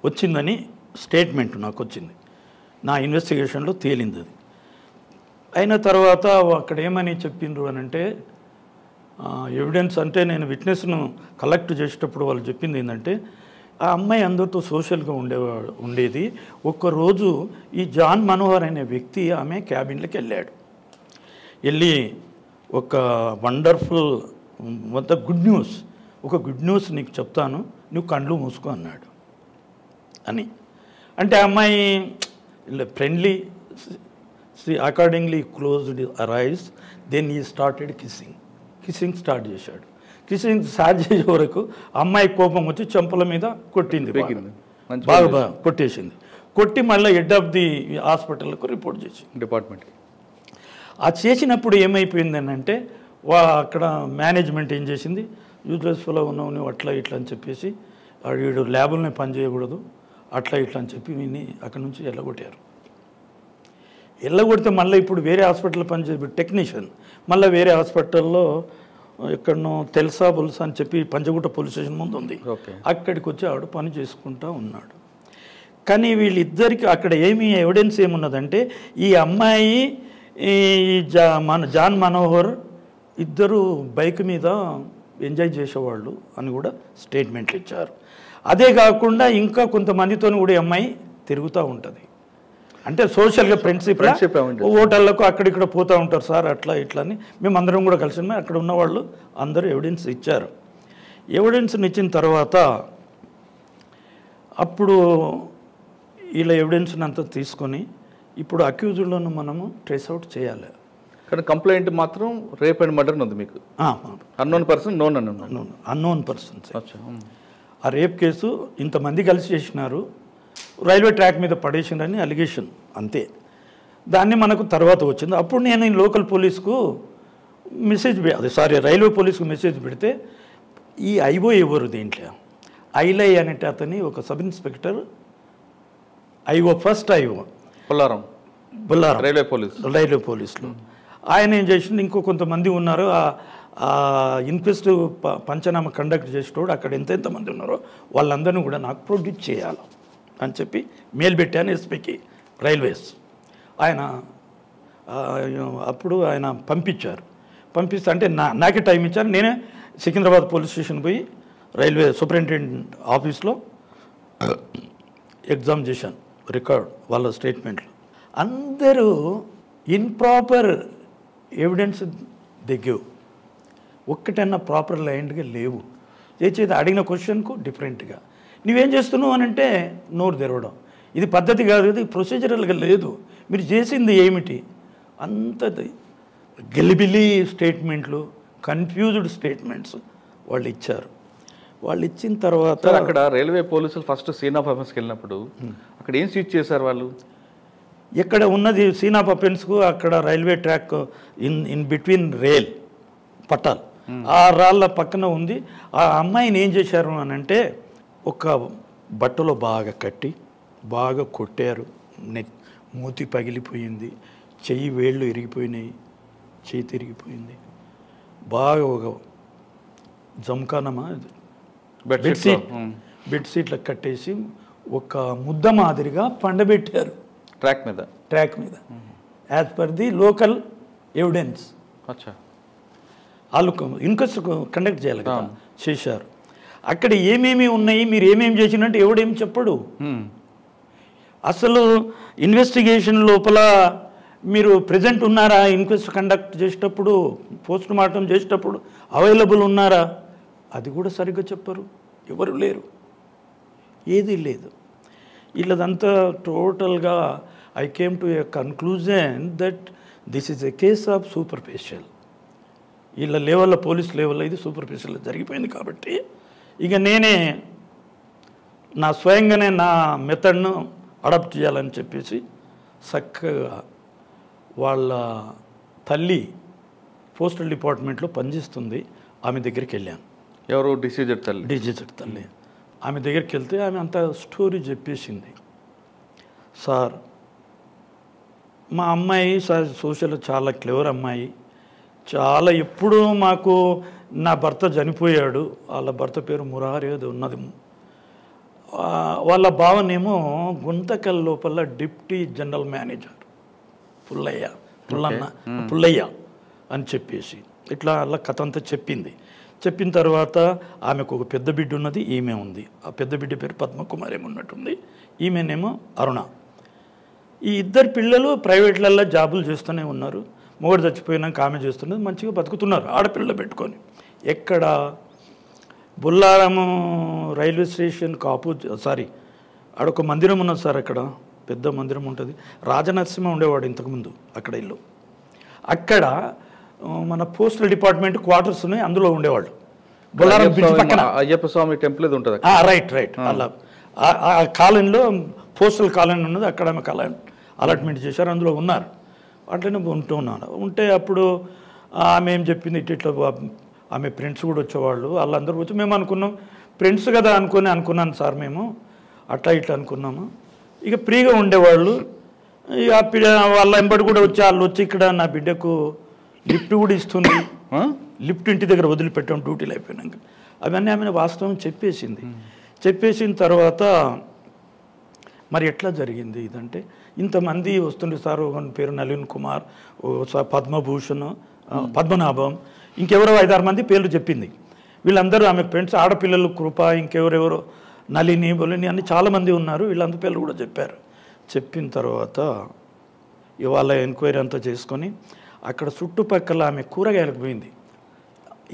వచ్చిందని స్టేట్మెంట్ నాకు వచ్చింది. నా ఇన్వెస్టిగేషన్లో తేలింది అది. అయిన తర్వాత అక్కడ ఏమని చెప్పిండ్రు అని అంటే, ఎవిడెన్స్ అంటే నేను విట్నెస్ను కలెక్ట్ చేసేటప్పుడు వాళ్ళు చెప్పింది ఏంటంటే, ఆ అమ్మాయి అందరితో సోషల్గా ఉండేది. ఒక్కరోజు ఈ జాన్ మనోహర్ అనే వ్యక్తి ఆమె క్యాబిన్లోకి వెళ్ళి ఒక వండర్ఫుల్ గుడ్ న్యూస్ నీకు చెప్తాను, నువ్వు కళ్ళు మూసుకో అన్నాడు అని. అంటే ఆ అమ్మాయి friendly accordingly closed her eyes. Then he started kissing start చేశాడు. కిస్సింగ్ స్టార్ట్ చేసే వరకు అమ్మాయి కోపం వచ్చి చెంపల మీద కొట్టింది, బాగా కొట్టేసింది. కొట్టి మళ్ళీ హెడ్ ఆఫ్ ది హాస్పిటల్కు రిపోర్ట్ చేసింది డిపార్ట్మెంట్. చేసినప్పుడు ఏమైపోయింది అని అంటే, అక్కడ మేనేజ్మెంట్ ఏం చేసింది, యూజ్లెస్ఫుల్గా ఉన్నావు నువ్వు అట్లా ఇట్లా అని చెప్పేసి, వీడు ల్యాబుల్ని పని చేయకూడదు అట్లా ఇట్లా అని చెప్పి వీడిని అక్కడ నుంచి వెళ్ళగొడితే మళ్ళీ ఇప్పుడు వేరే హాస్పిటల్లో పనిచేసే టెక్నీషియన్ మళ్ళీ వేరే హాస్పిటల్లో ఎక్కడనో తెలుసా అని చెప్పి పంచగుట్ట పోలీస్ స్టేషన్ ముందు ఉంది, అక్కడికి వచ్చి ఆవిడ పని చేసుకుంటూ ఉన్నాడు. కానీ వీళ్ళిద్దరికి అక్కడ ఎవిడెన్స్ ఏమున్నదంటే, ఈ అమ్మాయి జాన్ మనోహర్ ఇద్దరు బైక్ మీద ఎంజాయ్ చేసేవాళ్ళు అని కూడా స్టేట్మెంట్లు ఇచ్చారు. అదే కాకుండా ఇంకా కొంతమందితో కూడా అమ్మాయి తిరుగుతూ ఉంటుంది. అంటే సోషల్గా ఫ్రెండ్షిప్ హోటళ్ళకు అక్కడిక్కడ పోతూ ఉంటారు సార్, అట్లా ఇట్లా అని. మేము అందరం కూడా కలిసి అక్కడ ఉన్న వాళ్ళు అందరూ ఎవిడెన్స్ ఇచ్చారు. ఎవిడెన్స్ని ఇచ్చిన తర్వాత అప్పుడు ఇలా ఎవిడెన్స్ని అంతా తీసుకొని ఇప్పుడు అక్యూజ్డ్లను మనము ట్రేస్ అవుట్ చేయాలి. కానీ కంప్లైంట్ మాత్రం రేప్ అండ్ మర్డర్ ఉంది మీకు. Unknown person unknown persons. ఆ రేప్ కేసు ఇంతమంది కలిసి చేసినారు, రైల్వే ట్రాక్ మీద పడేసిందని అలిగేషన్ అంతే. దాన్ని మనకు తర్వాత వచ్చింది. అప్పుడు నేను లోకల్ పోలీస్కు రైల్వే పోలీస్కు మెసేజ్ పెడితే ఈ ఐఓ ఎవరు దీంట్లో ఐలై అనేటి అతని ఒక sub inspector IO, first IO Bollaram railway పోలీసులో ఆయన ఏం చేసిండు, ఇంకో కొంతమంది ఉన్నారు ఇన్క్వెస్ట్ పంచనామా కండక్ట్ చేసేటోడు అక్కడ ఎంతమంది ఉన్నారో వాళ్ళందరినీ కూడా నాకు ప్రొడ్యూస్ చేయాలి అని చెప్పి మెయిల్ పెట్టాను ఎస్పీకి రైల్వేస్. ఆయన అప్పుడు ఆయన పంపిస్తే అంటే నాకే టైం ఇచ్చారు. నేనే సికింద్రాబాద్ పోలీస్ స్టేషన్ పోయి రైల్వే సూపరింటెండెంట్ ఆఫీస్లో ఎగ్జామ్ చేశాను, రికార్డ్ వాళ్ళ స్టేట్మెంట్లు. అందరూ ఇంప్రాపర్ ఎవిడెన్స్ దిగవు, ఒక్కటన్నా ప్రాపర్ లైన్గా లేవు. చేసేది అడిగిన క్వశ్చన్కు డిఫరెంట్గా నువ్వేం చేస్తున్నావు అని అంటే నోరు తెరవడం. ఇది పద్ధతి కాదు, ఇది ప్రొసీజరల్గా లేదు, మీరు చేసింది ఏమిటి, అంత గెలిబిలి స్టేట్మెంట్లు, కన్ఫ్యూజ్డ్ స్టేట్మెంట్స్ వాళ్ళు ఇచ్చారు. వాళ్ళు ఇచ్చిన తర్వాత అక్కడ రైల్వే పోలీసులు ఫస్ట్ సీన్ ఆఫ్ అఫెన్స్కి వెళ్ళినప్పుడు అక్కడ ఏం స్విచ్ చేశారు వాళ్ళు? ఎక్కడ ఉన్నది సీన్ ఆఫ్ అఫెన్స్కు అక్కడ railway track in between rail పట్టాలు ఆ రాళ్ళ పక్కన ఉంది. ఆ అమ్మాయిని ఏం చేశారు అని అంటే ఒక బట్టలో బాగా కట్టి బాగా కొట్టారు, మూతి పగిలిపోయింది, చెయ్యి వేళ్ళు ఇరిగిపోయినాయి, చెయ్యి తిరిగిపోయింది, బాగా ఒక జంకానమా బెడ్షీట్లకు కట్టేసి ఒక ముద్ద మాదిరిగా పండబెట్టారు ట్రాక్ మీద as per the local evidence. వాళ్ళు ఇన్క్వెస్ట్ కండక్ట్ చేయాలి కదా, చేశారు. అక్కడ ఏమేమి ఉన్నాయి, మీరు ఏమేమి చేసినట్టు ఎవడేమి చెప్పడు. అసలు ఇన్వెస్టిగేషన్ లోపల మీరు ప్రెజెంట్ ఉన్నారా, ఇన్క్వెస్ట్ కండక్ట్ చేసేటప్పుడు, పోస్ట్ మార్టం చేసేటప్పుడు అవైలబుల్ ఉన్నారా, అది కూడా సరిగ్గా చెప్పరు, ఎవరు లేరు, ఏది లేదు. వీళ్ళదంతా టోటల్గా I came to A conclusion that this is a case of superficial. వీళ్ళ లెవెల్లో పోలీస్ లెవెల్లో ఇది సూపర్ఫిషియల్ జరిగిపోయింది. కాబట్టి ఇక నేనే స్వయంగానే నా మెథడ్ను అడాప్ట్ చేయాలని చెప్పేసి చక్కగా వాళ్ళ తల్లి పోస్టల్ డిపార్ట్మెంట్లో పనిచేస్తుంది, ఆమె దగ్గరికి వెళ్ళాను. ఎవరు? డిసీజెడ్ తల్లి. ఆమె దగ్గరికి వెళ్తే ఆమె అంత స్టోరీ చెప్పేసింది. సార్ మా అమ్మాయి సోషల్ చాలా క్లెవర్ అమ్మాయి, చాలా ఎప్పుడూ మాకు నా భర్త చనిపోయాడు, వాళ్ళ భర్త పేరు మురారి అది ఉన్నది, వాళ్ళ భావనేమో గుంతకల్ లోపల డిప్టీ జనరల్ మేనేజర్ పుల్లయ్య అని చెప్పేసి ఇట్లా అలా కథ అంతా చెప్పింది. చెప్పిన తర్వాత ఆమెకు ఒక పెద్ద బిడ్డ ఉన్నది, ఈమె ఉంది. ఆ పెద్ద బిడ్డ పేరు పద్మకుమారి ఉన్నట్టుంది, ఈమెనేమో అరుణ. ఈ ఇద్దరు పిల్లలు ప్రైవేట్లలో జాబులు చేస్తూనే ఉన్నారు. మొగడు చచ్చిపోయినాక ఆమె చేస్తున్నది, మంచిగా బతుకుతున్నారు ఆడపిల్లలు పెట్టుకొని. ఎక్కడ? బుల్లారము రైల్వే స్టేషన్కి ఆడొక మందిరం ఉన్నది సార్, అక్కడ పెద్ద మందిరం ఉంటుంది. రాజనరసింహ ఉండేవాడు ఇంతకుముందు అక్కడ ఇల్లు. అక్కడ మన పోస్టల్ డిపార్ట్మెంట్ క్వార్టర్స్ ఉన్నాయి, అందులో ఉండేవాళ్ళు. బొల్లారం బ్రిడ్జ్ పక్కన అయ్యప్ప స్వామి టెంపుల్ ఉంటుంది. రైట్ అలా ఆ కాలనీలో పోస్టల్ కాలనీ ఉన్నది, అక్కడ ఆమె కాలనీ అలాట్మెంట్ చేశారు, అందులో ఉన్నారు. అట్లనే ఉంటే అప్పుడు ఆమె ఏం చెప్పింది, ఇట్లా ఆమె ఫ్రెండ్స్ కూడా వచ్చేవాళ్ళు, వాళ్ళందరూ వచ్చి మేము అనుకున్నాం ఫ్రెండ్స్ కదా అనుకున్నాను సార్, మేము అట్లా ఇట్లా అనుకున్నాము. ఇక ఫ్రీగా ఉండేవాళ్ళు. ఇక వాళ్ళ వెంబడి కూడా వచ్చి వాళ్ళు వచ్చి ఇక్కడ నా బిడ్డకు లిఫ్ట్ కూడా ఇస్తుంది, లిఫ్ట్ ఇంటి దగ్గర వదిలిపెట్టాం డ్యూటీలు అయిపోయినాక. అవన్నీ ఆమె వాస్తవం చెప్పేసింది. చెప్పేసిన తర్వాత మరి ఎట్లా జరిగింది ఇదంటే, ఇంతమంది వస్తుండే సార్, ఒక పేరు నలిన్ కుమార్, పద్మభూషణ్, పద్మనాభం, ఇంకెవరో 5-6 మంది పేర్లు చెప్పింది. వీళ్ళందరూ ఆమె ఫ్రెండ్స్, ఆడపిల్లలు కృప, ఇంకెవరెవరో నళిని బొలిని అని చాలామంది ఉన్నారు. వీళ్ళందరి పేర్లు కూడా చెప్పారు. చెప్పిన తర్వాత ఇవాళ ఎంక్వైరీ అంతా చేసుకొని అక్కడ చుట్టుపక్కల ఆమె కూరగాయలకు పోయింది.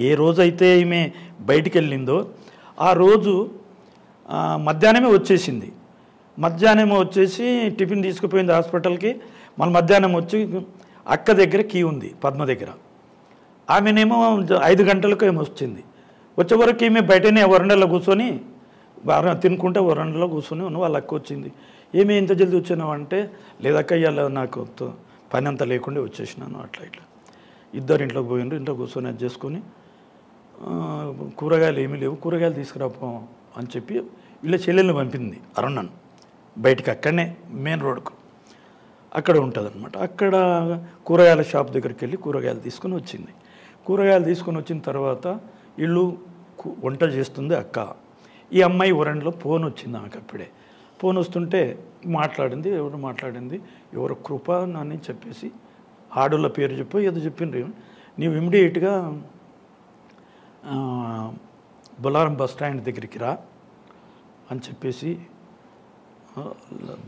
ఏ రోజైతే ఈమె బయటికి వెళ్ళిందో ఆ రోజు మధ్యాహ్నమే వచ్చేసింది. మధ్యాహ్నం వచ్చేసి టిఫిన్ తీసుకుపోయింది హాస్పిటల్కి. మళ్ళీ మధ్యాహ్నం వచ్చి అక్క దగ్గర కీ ఉంది, పద్మ దగ్గర. ఆమెనేమో 5 గంటలకు ఏమో వచ్చింది. వచ్చే వరకు ఈమె బయటనే వరండాలో కూర్చొని తినుకుంటే వరండాలో కూర్చొని ఉన్న వాళ్ళ అక్క వచ్చింది. ఏమి ఇంత జల్దీ వచ్చాను అంటే, లేదక్క ఇవాళ నాకు పని అంతా లేకుండా వచ్చేసినాను, అట్లా ఇట్లా. ఇద్దరు ఇంట్లోకి పోయిండ్రు. ఇంట్లో కూర్చొని అది చేసుకొని కూరగాయలు ఏమీ లేవు, కూరగాయలు తీసుకురాపో అని చెప్పి వీళ్ళ చెల్లెల్ని పంపింది అరుణన్ బయటికి. అక్కడనే మెయిన్ రోడ్కు అక్కడ ఉంటుంది అనమాట. అక్కడ కూరగాయల షాప్ దగ్గరికి వెళ్ళి కూరగాయలు తీసుకొని వచ్చింది. కూరగాయలు తీసుకొని వచ్చిన తర్వాత వీళ్ళు వంట చేస్తుంది అక్క. ఈ అమ్మాయి వరండలో ఫోన్ వచ్చింది ఆమెకు. అప్పుడే ఫోన్ వస్తుంటే మాట్లాడింది. ఎవరు కృప అని చెప్పేసి ఆడోళ్ళ పేరు చెప్పి ఏదో చెప్పిండ్రు. నీవు ఇమ్మీడియట్గా బొల్లారం బస్ స్టాండ్ దగ్గరికి రా అని చెప్పేసి,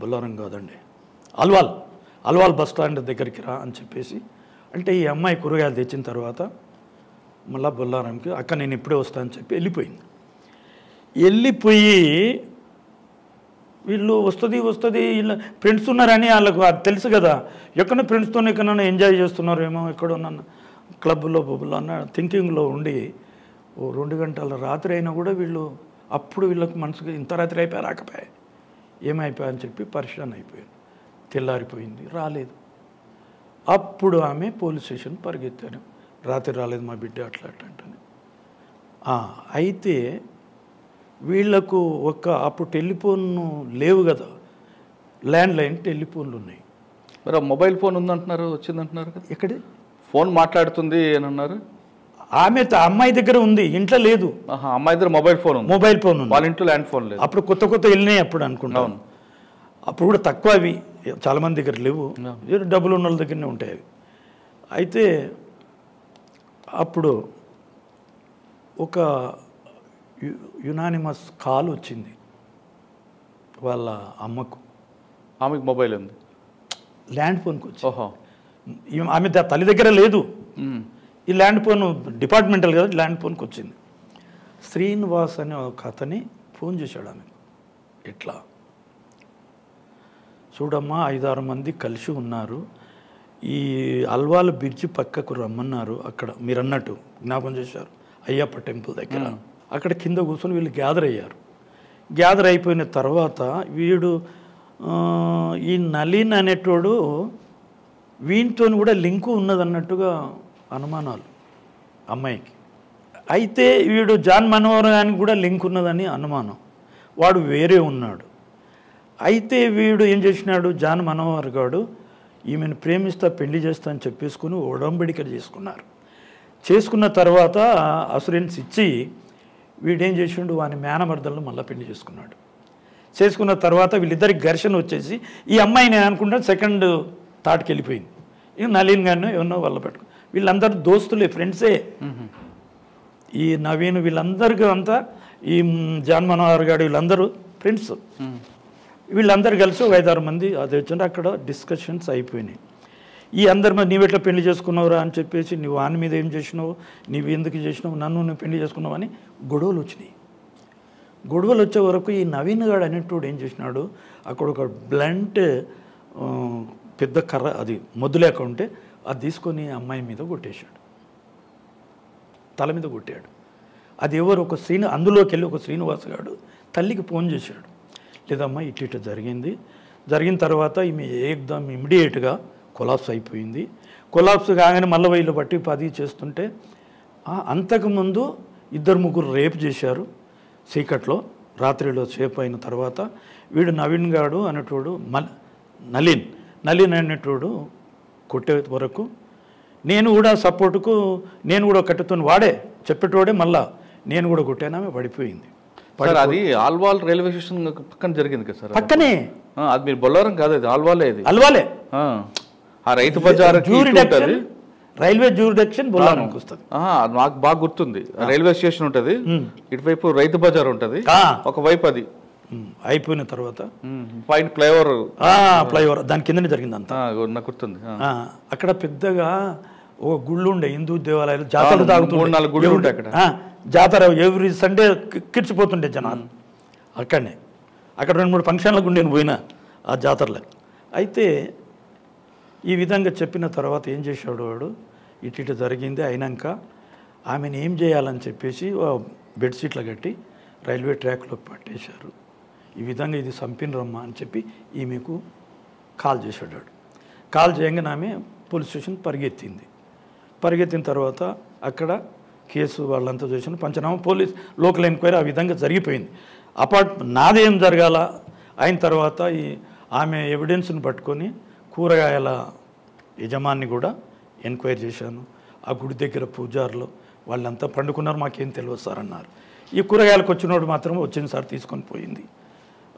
బొల్లారం కాదండి, అల్వాల్ బస్ స్టాండ్ దగ్గరికి రా అని చెప్పేసి అంటే, ఈ అమ్మాయి కూరగాయలు తెచ్చిన తర్వాత మళ్ళీ బొల్లారంకి అక్క నేను ఇప్పుడే వస్తా అని చెప్పి వెళ్ళిపోయింది. వెళ్ళిపోయి వీళ్ళు వస్తుంది వీళ్ళ ఫ్రెండ్స్ ఉన్నారని వాళ్ళకు అది తెలుసు కదా, ఎక్కడ ఫ్రెండ్స్తో ఎక్కడన్నా ఎంజాయ్ చేస్తున్నారేమో, ఎక్కడున్నా క్లబ్లో బొబ్బులో అన్న థింకింగ్లో ఉండి 2 గంటల రాత్రి అయినా కూడా వీళ్ళు అప్పుడు వీళ్ళకి మనసుకి ఇంత రాత్రి అయిపోయా రాకపోయా ఏమైపోయా అని చెప్పి పరిశాన్ అయిపోయారు. తెల్లారిపోయింది, రాలేదు. అప్పుడు ఆమె పోలీస్ స్టేషన్ పరిగెత్తారు. రాత్రి రాలేదు మా బిడ్డ అట్లా అంటే. అయితే వీళ్లకు అప్పుడు టెలిఫోన్ లేవు కదా, ల్యాండ్లైన్ టెలిఫోన్లు ఉన్నాయి. మరి మొబైల్ ఫోన్ ఉందంటున్నారు, వచ్చిందంటున్నారు కదా. ఎక్కడి ఫోన్ మాట్లాడుతుంది అని అన్నారు. ఆమె అమ్మాయి దగ్గర ఉంది, ఇంట్లో లేదు. అమ్మాయి దగ్గర మొబైల్ ఫోన్ ఉంది. వాళ్ళ ఇంట్లో ల్యాండ్ ఫోన్ లేదు. అప్పుడు కొత్త వెళ్ళినాయి అప్పుడు అనుకుంటాను. అప్పుడు కూడా తక్కువ, అవి చాలామంది దగ్గర లేవు, డబ్బులు ఉన్న వాళ్ళ దగ్గరనే ఉంటాయి అవి. అయితే అప్పుడు ఒక యునానిమస్ కాల్ వచ్చింది వాళ్ళ అమ్మకు. ఆమెకు మొబైల్ ఉంది, ల్యాండ్ ఫోన్కి వచ్చి. ఆమె తల్లి దగ్గర లేదు. ఈ ల్యాండ్ ఫోన్ డిపార్ట్మెంటల్ కదా, ల్యాండ్ ఫోన్కి వచ్చింది. శ్రీనివాస్ అనే ఒక అతని ఫోన్ చేశాడు ఆమెకు. ఎట్లా చూడమ్మా, 5-6 మంది కలిసి ఉన్నారు, ఈ అల్వాల్ బ్రిడ్జి పక్కకు రమ్మన్నారు. అక్కడ మీరు అన్నట్టు జ్ఞాపకం చేశారు, అయ్యప్ప టెంపుల్ దగ్గర. అక్కడ కింద కూర్చొని వీళ్ళు గ్యాదర్ అయ్యారు. గ్యాదర్ అయిపోయిన తర్వాత వీడు ఈ నళిన్ అనేటోడు వీనితో కూడా లింకు ఉన్నదన్నట్టుగా అనుమానాలు అమ్మాయికి. అయితే వీడు జాన్ మనోహర్ గారికి కూడా లింక్ ఉన్నదని అనుమానం. వాడు వేరే ఉన్నాడు. అయితే వీడు ఏం చేసినాడు, జాన్ మనోహర్ గారు ఈమెను ప్రేమిస్తా పెళ్లి చేస్తా అని చెప్పేసుకుని ఒడంబడిక చేసుకున్నారు. చేసుకున్న తర్వాత అసురెన్స్ ఇచ్చి వీడేం చేసిండు, వాని మేనమర్దలను మళ్ళీ పెళ్లి చేసుకున్నాడు. చేసుకున్న తర్వాత వీళ్ళిద్దరికి ఘర్షణ వచ్చేసి ఈ అమ్మాయి నేను అనుకుంటా సెకండ్ థాట్కి వెళ్ళిపోయింది. ఇక నళిన్ గారిని ఏమన్నా వాళ్ళ పెట్టుకు, వీళ్ళందరూ దోస్తులే, ఫ్రెండ్సే. ఈ నవీన్ వీళ్ళందరికీ అంతా, ఈ జాన్ మనోహర్ గారు వీళ్ళందరూ ఫ్రెండ్స్. వీళ్ళందరూ కలిసి 5-6 మంది అది వచ్చింటే అక్కడ డిస్కషన్స్ అయిపోయినాయి. ఈ అందరి మీద నీవెట్లా పెళ్లి చేసుకున్నావురా అని చెప్పేసి, నువ్వు వాని మీద ఏం చేసినావు, నీవు ఎందుకు చేసినావు, నువ్వు పెళ్లి చేసుకున్నావు అని గొడవలు వచ్చినాయి. గొడవలు వచ్చే వరకు ఈ నవీన్ గాడు అనేటోడు ఏం చేసినాడు, అక్కడ ఒక బ్లంట్ పెద్ద కర్ర, అది మొద్దు లేక ఉంటే అది తీసుకొని అమ్మాయి మీద కొట్టేశాడు, తల మీద కొట్టాడు. అది ఎవరు, ఒక అందులోకి వెళ్ళి ఒక శ్రీనివాస్ గాడు తల్లికి ఫోన్ చేశాడు, లేదమ్మా ఇటు జరిగింది. జరిగిన తర్వాత ఈమె ఏకదమ్ ఇమ్మీడియట్గా కొలాప్స్ అయిపోయింది. కొలాప్స్ కాగానే మళ్ళీ వీళ్ళు బట్టి 10 చేస్తుంటే, అంతకుముందు 2-3 రేపు చేశారు చీకట్లో, రాత్రిలో సేపు అయిన తర్వాత వీడు నవీన్ గాడు అనేటోడు నళిన్ అనేటోడు కొట్టే వరకు నేను కూడా సపోర్టుకు, నేను కూడా కట్టుతాను, వాడే చెప్పేటోడే మళ్ళా నేను కూడా కొట్టాను. పడిపోయింది. అది ఆల్వాల్ రైల్వే స్టేషన్ పక్కన జరిగింది కదా సార్, పక్కనే. అది మీరు బొల్లారం కాదు, అది ఆల్వాలే. అల్వాలే ఆ రైతు బజార్ రైల్వే జ్యూరిడిక్షన్ బొల్లారానికి వస్తుంది. నాకు బాగా గుర్తుంది. రైల్వే స్టేషన్ ఉంటుంది, ఇటువైపు రైతు బజార్ ఉంటుంది, ఒకవైపు అది అయిపోయిన తర్వాత పైన ఫ్లైఓవర్ దాని కిందనే జరిగింది అంతా నాకు గుర్తుంది. అక్కడ పెద్దగా ఒక గుళ్ళు ఉండే, హిందూ దేవాలయాలు, జాతరలు తాగుతుండే అక్కడ. జాతర ఎవ్రీ సండే కిర్చిపోతుండే జనాలు అక్కడనే. అక్కడ 2-3 ఫంక్షన్లకు ఉండే పోయినా ఆ జాతరలో. అయితే ఈ విధంగా చెప్పిన తర్వాత ఏం చేశాడు వాడు, ఇటు జరిగింది అయినాక ఆమెను ఏం చేయాలని చెప్పేసి బెడ్షీట్లు కట్టి రైల్వే ట్రాక్లో పట్టేశారు. ఈ విధంగా ఇది చంపినరమ్మా అని చెప్పి ఈమెకు కాల్ చేశాడు. కాల్ చేయగానే ఆమె పోలీస్ స్టేషన్ పరిగెత్తిన తర్వాత అక్కడ కేసు వాళ్ళంతా చేసిన పంచనామా, పోలీస్ లోకల్ ఎంక్వైరీ ఆ విధంగా జరిగిపోయింది. నాదేం జరగాల అయిన తర్వాత ఆమె ఎవిడెన్స్ని పట్టుకొని కూరగాయల యజమాని కూడా ఎంక్వైరీ చేశాను. ఆ గుడి దగ్గర పూజారులు వాళ్ళంతా పండుకున్నారు, మాకేం తెలియదు సార్ అన్నారు. ఈ కూరగాయలకు వచ్చినోడు మాత్రం వచ్చింది సార్, తీసుకొని పోయింది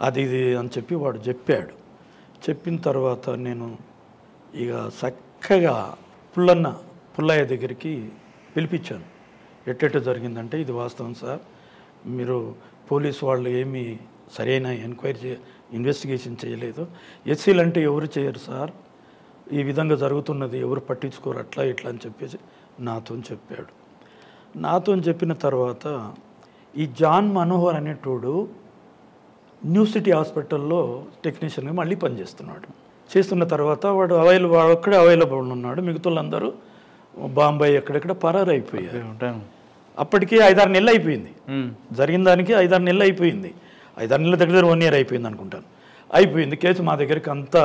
అది ఇది అని చెప్పి వాడు చెప్పాడు. చెప్పిన తర్వాత నేను ఇక చక్కగా పుల్లయ్య దగ్గరికి పిలిపించాను. ఎట్టెట్ట జరిగిందంటే, ఇది వాస్తవం సార్, మీరు పోలీసు వాళ్ళు ఏమీ సరైన ఇన్వెస్టిగేషన్ చేయలేదు, ఎస్సీలు అంటే ఎవరు చేయరు సార్, ఈ విధంగా జరుగుతున్నది ఎవరు పట్టించుకోరు, అట్లా ఇట్లా అని చెప్పేసి నాతో చెప్పాడు. నాతో చెప్పిన తర్వాత ఈ జాన్ మనోహర్ అనేటోడు న్యూ సిటీ హాస్పిటల్లో టెక్నీషియన్గా మళ్ళీ పనిచేస్తున్నాడు. చేస్తున్న తర్వాత వాడు ఒక్కడే అవైలబుల్ ఉన్నాడు, మిగతా వాళ్ళందరూ బాంబాయి ఎక్కడెక్కడ పరారైపోయారు. అప్పటికి 5-6 నెలలు అయిపోయింది, జరిగిన దానికి 5-6 నెలలు అయిపోయింది. 5-6 నెలల దగ్గర 1 year అయిపోయింది అనుకుంటాను. అయిపోయింది కేసు. మా దగ్గరికి అంతా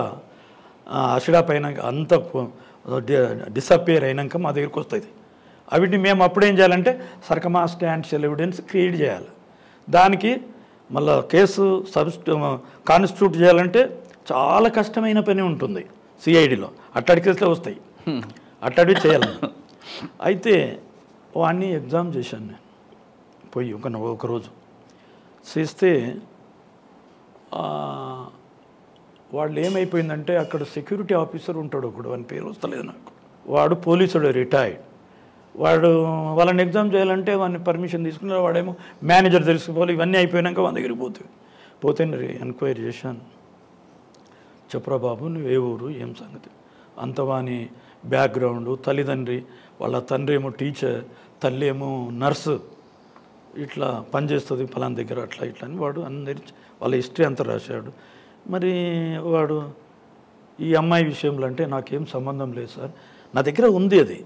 అషడాప్ అయినాక అంతా డిసప్పేర్ అయినాక మా దగ్గరికి వస్తుంది. అవిటిని మేము అప్పుడేం చేయాలంటే సర్కమాస్టాన్షియల్ ఎవిడెన్స్ క్రియేట్ చేయాలి. దానికి మళ్ళీ కేసు కాన్స్టిట్యూట్ చేయాలంటే చాలా కష్టమైన పని ఉంటుంది. సిఐడిలో అట్టడి కేసులో వస్తాయి, అట్టడి చేయాలి. అయితే వాడిని ఎగ్జామ్ చేశాను నేను పోయి ఒకరోజు చేస్తే వాళ్ళు ఏమైపోయిందంటే, అక్కడ సెక్యూరిటీ ఆఫీసర్ ఉంటాడు ఒకడు, వాని పేరు వస్తలేదు నాకు, వాడు పోలీసుడు రిటైర్డ్. వాళ్ళని ఎగ్జామ్ చేయాలంటే వాడిని పర్మిషన్ తీసుకున్నారు, వాడేమో మేనేజర్ తెలుసుకోవాలి. ఇవన్నీ అయిపోయాక వాళ్ళ దగ్గరికి పోతే ఎంక్వైరీ చేశాను. చెప్పురా బాబు, నువ్వు ఏ ఊరు, ఏం సంగతి, అంత వాని బ్యాక్గ్రౌండ్, తల్లిదండ్రి, వాళ్ళ తండ్రి ఏమో టీచర్, తల్లి ఏమో నర్సు, ఇట్లా పనిచేస్తుంది ఫలానా దగ్గర, అట్లా ఇట్లా అని వాడు అందరి వాళ్ళ హిస్టరీ అంతా రాశాడు. మరి వాడు ఈ అమ్మాయి విషయంలో అంటే నాకేం సంబంధం లేదు సార్, నా దగ్గర ఉంది అది,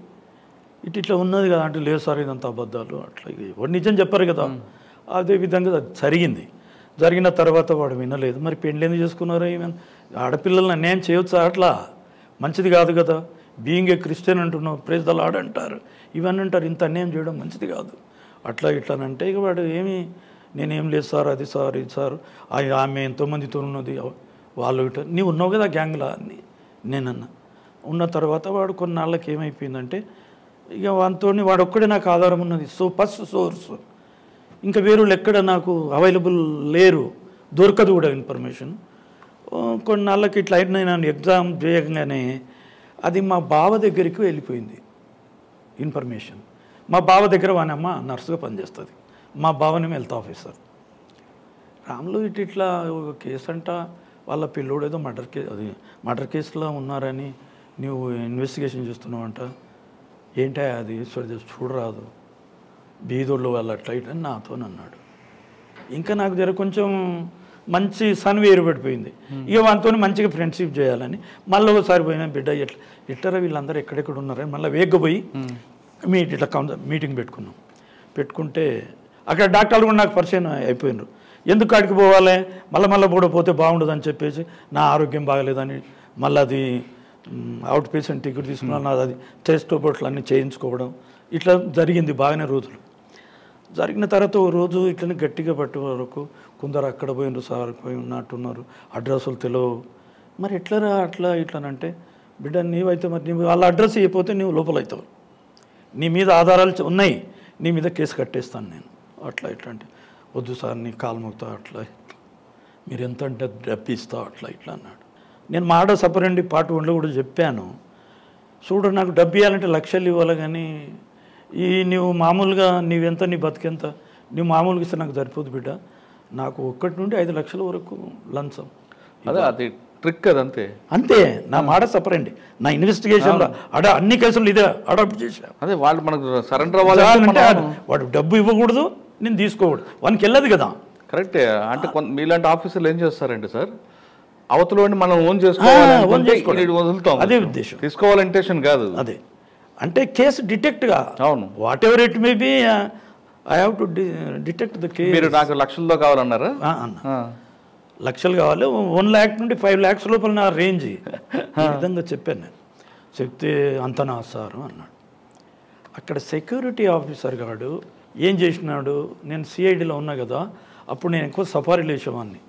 ఇట్లా ఉన్నది కదా అంటే, లేదు సార్ ఇదంతా అబద్ధాలు, అట్లా వాడు నిజం చెప్పారు కదా. అదే విధంగా జరిగింది. జరిగిన తర్వాత వాడు వినలేదు. మరి పెళ్ళి ఎందుకు చేసుకున్నారు, ఈమెన్ ఆడపిల్లల్ని అన్యాయం చేయొచ్చా, అట్లా మంచిది కాదు కదా, బీయింగ్ ఏ క్రిస్టియన్ అంటున్నావు, ప్రైజ్ ద లార్డ్ అంటారు, ఇవన్నీ అంటారు, ఇంత అన్యాయం చేయడం మంచిది కాదు, అట్లా ఇట్లానంటే ఇక వాడు నేనేం లేదు సార్, అది సార్, ఇది సార్, ఆమె ఎంతోమందితో ఉన్నది, వాళ్ళు ఇట్లా, నీవు ఉన్నావు కదా గ్యాంగ్లా అని నేనన్నా. ఉన్న తర్వాత వాడు కొన్నాళ్ళకి ఏమైపోయిందంటే, ఇక వాడు ఒక్కడే నాకు ఆధారం ఉన్నది, ఫస్ట్ సోర్స్, ఇంకా వేరే ఎక్కడ నాకు అవైలబుల్ లేరు, దొరకదు కూడా ఇన్ఫర్మేషన్. కొన్నాళ్ళకి ఇట్లా నేను ఎగ్జామ్ చేయగానే అది మా బావ దగ్గరికి వెళ్ళిపోయింది ఇన్ఫర్మేషన్. మా బావ దగ్గర వానమ్మ నర్సుగా పనిచేస్తుంది, మా బావనేమో హెల్త్ ఆఫీసర్. రాములు ఇట్లా ఒక కేసు అంట, వాళ్ళ పిల్లోడు ఏదో మర్డర్ కేసులో ఉన్నారని నువ్వు ఇన్వెస్టిగేషన్ చేస్తున్నావు అంట, ఏంటా అది చూడరాదు, బీదోళ్ళు వాళ్ళు అట్లా ఇట్లా నాతో అన్నాడు. ఇంకా నాకు జర కొంచెం మంచి సన్వి ఏర్పడిపోయింది. ఇక వాళ్ళతో మంచిగా ఫ్రెండ్షిప్ చేయాలని మళ్ళీ ఒకసారి పోయినా, బిడ్డ ఇట్లా వీళ్ళందరూ ఎక్కడెక్కడ ఉన్నారని మళ్ళీ వేగపోయి ఇట్లా మీటింగ్ పెట్టుకుంటే అక్కడ డాక్టర్లు కూడా నాకు పరిచయం అయిపోయినారు. ఎందుకు అడిగి పోవాలి, మళ్ళీ కూడా పోతే బాగుండదు అని చెప్పేసి, నా ఆరోగ్యం బాగలేదని మళ్ళీ అది అవుట్ పేషెంట్ టికెట్ తీసుకున్నాను, అది టెస్ట్ రిపోర్ట్లు అన్నీ చేయించుకోవడం ఇట్లా జరిగింది. బాగానే రోజులు జరిగిన తర్వాత ఓ రోజు ఇట్లనే గట్టిగా పట్టే వరకు కొందరు అక్కడ పోయినారు, సార్ పోయి ఉన్నట్టున్నారు, అడ్రస్లు తెలియవు, మరి ఎట్లరా అట్లా ఇట్లానంటే, బిడ్డ నీవైతే మరి నీవు వాళ్ళ అడ్రస్ ఇవ్వకపోతే నీవు లోపల అవుతావు, నీ మీద ఆధారాలు ఉన్నాయి, నీ మీద కేసు కట్టేస్తాను నేను, అట్లా ఇట్లా అంటే, వద్దు సార్ నీ కాలు మొక్తా, అట్లా మీరు ఎంత అంటే డబ్బు ఇస్తా, అట్లా ఇట్లా అన్నాడు. నేను మాట సపరండి పార్ట్ 1లో కూడా చెప్పాను, చూడు నాకు డబ్బు ఇవ్వాలంటే లక్షలు ఇవ్వాలి, కానీ నువ్వు మామూలుగా నీవెంత, నీ బతికెంత, నువ్వు మామూలుగా ఇస్తే నాకు సరిపోదు బిడ్డ, నాకు 1 నుండి 5 లక్షల వరకు లంచం. అదే అది ట్రిక్ అదంతే. అంతే, నా మాట సపరండి. నా ఇన్వెస్టిగేషన్లో అన్ని కేసులు ఇదే అడాప్ట్ చేశాను. అదే వాళ్ళు మనకు సరెండర్ అవ్వాలంటే వాడు డబ్బు ఇవ్వకూడదు, నేను తీసుకోకూడదు, వానికి వెళ్ళదు కదా. కరెక్టే. అంటే మీలాంటి ఆఫీసర్లు ఏం చేస్తారంటే సార్, అవతలని మనం ఓన్ చేసుకోవాలి, వదులుతాం. అదే ఉద్దేశం, తీసుకోవాలి ఇంటెన్షన్ కాదు. అదే అంటే కేసు డిటెక్ట్గా, అవును, what ever it may be, I have to detect the case. మీరు నాకు లక్షల్లో కావాలన్నారా? అన్న లక్షలు కావాలి, 1 lakh నుండి 5 lakhs లోపల నా రేంజ్, ఈ విధంగా చెప్పాను. నేను చెప్తే అంతనా సార్ అన్నాడు. అక్కడ సెక్యూరిటీ ఆఫీసర్ గాడు ఏం చేసినాడు, నేను సిఐడిలో ఉన్నా కదా, అప్పుడు నేను ఎక్కువ సఫారీలు వేసేవాడిని,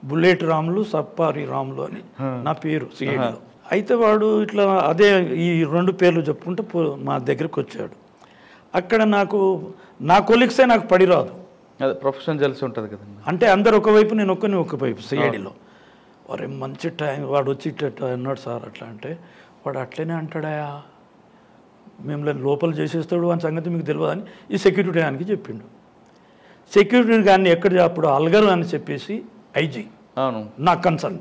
బుల్లెట్ రాములు, సఫారీ రాములు అని నా పేరు సిఐడిలో. అయితే వాడు ఇట్లా అదే ఈ 2 పేర్లు చెప్పుకుంటూ మా దగ్గరికి వచ్చాడు. అక్కడ నాకు నా కొలీగ్సే నాకు పడి రాదు, అదే ప్రొఫెషన్ తెలిసి ఉంటుంది కదండి. అంటే అందరు ఒకవైపు, నేను ఒకవైపు సిఐడిలో. వారే మంచి టైం, వాడు వచ్చి ఇట్లా అన్నాడు సార్ అట్లా అంటే, వాడు అట్లనే అంటాడా, మిమ్మల్ని లోపల చేసేస్తాడు అని సంగతి మీకు తెలియదు అని ఈ సెక్యూరిటీ ఆయనకి చెప్పిండు. సెక్యూరిటీ కానీ ఎక్కడ అప్పుడు అల్గర్ అని చెప్పేసి ఐజీ, అవును, నాకు కన్సర్న్,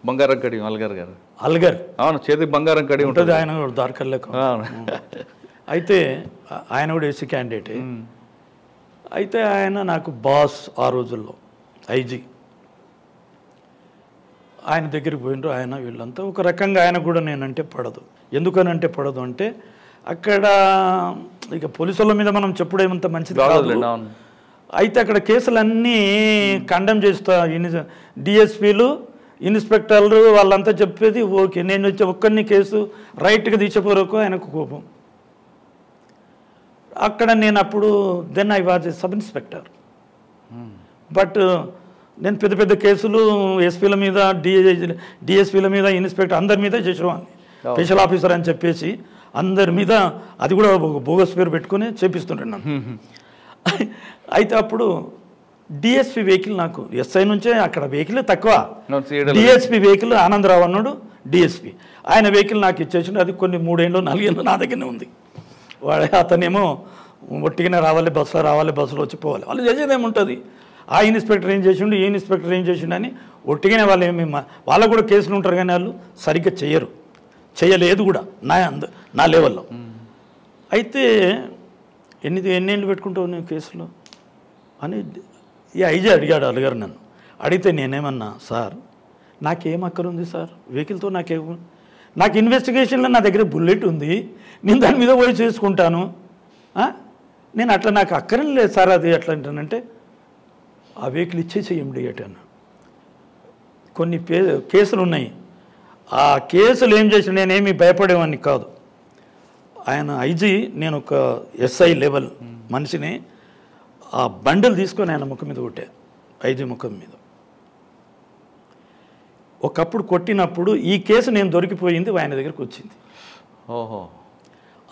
బంగారం కడి అల్గర్ గారు, అల్గర్, అవును, చేతికి బంగారం కడి ఉంటుంది ఆయన దారికల్లేక. అయితే ఆయన కూడా ఎస్సీ క్యాండిడేటే. అయితే ఆయన నాకు బాస్ ఆ రోజుల్లో, ఐజీ. ఆయన దగ్గరికి పోయినరు ఆయన, వీళ్ళంతా ఒక రకంగా ఆయన కూడా నేనంటే పడదు. ఎందుకనంటే పడదు అంటే, అక్కడ ఇక పోలీసుల మీద మనం చెప్పుడేమంత మంచిది కాదు. అయితే అక్కడ కేసులన్నీ కండెమ్ చేస్తా, డిఎస్పీలు, ఇన్స్పెక్టర్లు వాళ్ళంతా చెప్పేది ఓకే, నేను వచ్చి ఒక్కరిని కేసు రైట్గా తీసేపోరకు ఆయనకు కోపం. అక్కడ నేను అప్పుడు then I was sub inspector, but నేను పెద్ద పెద్ద కేసులు ఎస్పీల మీద, డిఎస్పీల మీద, ఇన్స్పెక్టర్ అందరి మీద చేసేవాడిని. స్పెషల్ ఆఫీసర్ అని చెప్పేసి అందరి మీద, అది కూడా బోగస్ పేరు పెట్టుకుని చేపిస్తుంటాను. అయితే అప్పుడు డిఎస్పీ వెహికల్, నాకు ఎస్ఐ నుంచే అక్కడ వెహికల్ తక్కువ, డిఎస్పీ వెహికల్ ఆనందరావు అన్నాడు డిఎస్పీ, ఆయన వెహికల్ నాకు ఇచ్చేసిండు. అది కొన్ని 3 ఏళ్ళు 4 ఏళ్ళు నా దగ్గరనే ఉంది. అతనేమో ఒట్టిగానే రావాలి, బస్సులో రావాలి, బస్సులో వచ్చి పోవాలి, వాళ్ళు చేసేది ఏముంటుంది, ఆ ఇన్స్పెక్టర్ ఏం చేసిండు, ఈ ఇన్స్పెక్టర్ ఏం చేసిండు అని ఒట్టిగానే వాళ్ళు వాళ్ళకు కూడా కేసులు ఉంటారు, కానీ వాళ్ళు సరిగ్గా చేయలేదు కూడా నా లెవెల్లో. అయితే ఎన్నేళ్ళు పెట్టుకుంటావు నేను కేసులో అని ఈ ఐజీ అడిగాడు, అడిగారు నన్ను. అడిగితే నేనేమన్నా, సార్ నాకేం అక్కరుంది సార్ వెహికల్తో, నాకు ఇన్వెస్టిగేషన్లో నా దగ్గర బుల్లెట్ ఉంది, నేను దాని మీద పోయి చేసుకుంటాను, నేను అట్లా నాకు అక్కరం లేదు సార్, అది ఎట్లా అంటానంటే, ఆ వెహికల్ ఇచ్చేసి ఇమ్మీడియట్ అన్న. కొన్ని కేసులు ఉన్నాయి, ఆ కేసులు ఏం చేసి నేనేమి భయపడేవాడిని కాదు. ఆయన ఐజీ, నేను ఒక ఎస్ఐ లెవెల్ మనిషిని, ఆ బండలు తీసుకొని ఆయన ముఖం మీద కొట్టా, ఐజీ ముఖం మీద. ఒకప్పుడు కొట్టినప్పుడు ఈ కేసు నేను దొరికిపోయింది, ఆయన దగ్గరికి వచ్చింది. ఓహో,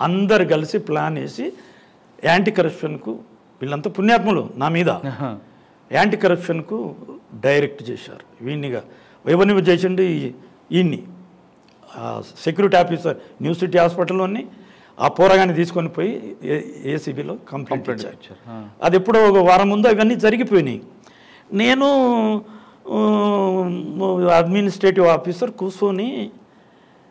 అందరు కలిసి ప్లాన్ వేసి యాంటీ కరప్షన్కు, వీళ్ళంతా పుణ్యాత్ములు నా మీద, యాంటీ కరప్షన్కు డైరెక్ట్ చేశారు. వీణ్ణిగా ఎవరిని చేసిండు, ఈయన్ని సెక్యూరిటీ ఆఫీసర్ న్యూ సిటీ హాస్పిటల్లోని ఆ పోరగాన్ని తీసుకొని పోయి ఏసీబీలో కంప్లైంట్ ఇచ్చారు. అది ఎప్పుడో ఒక వారం ముందు అవన్నీ జరిగిపోయినాయి. నేను అడ్మినిస్ట్రేటివ్ ఆఫీసర్ కూర్చొని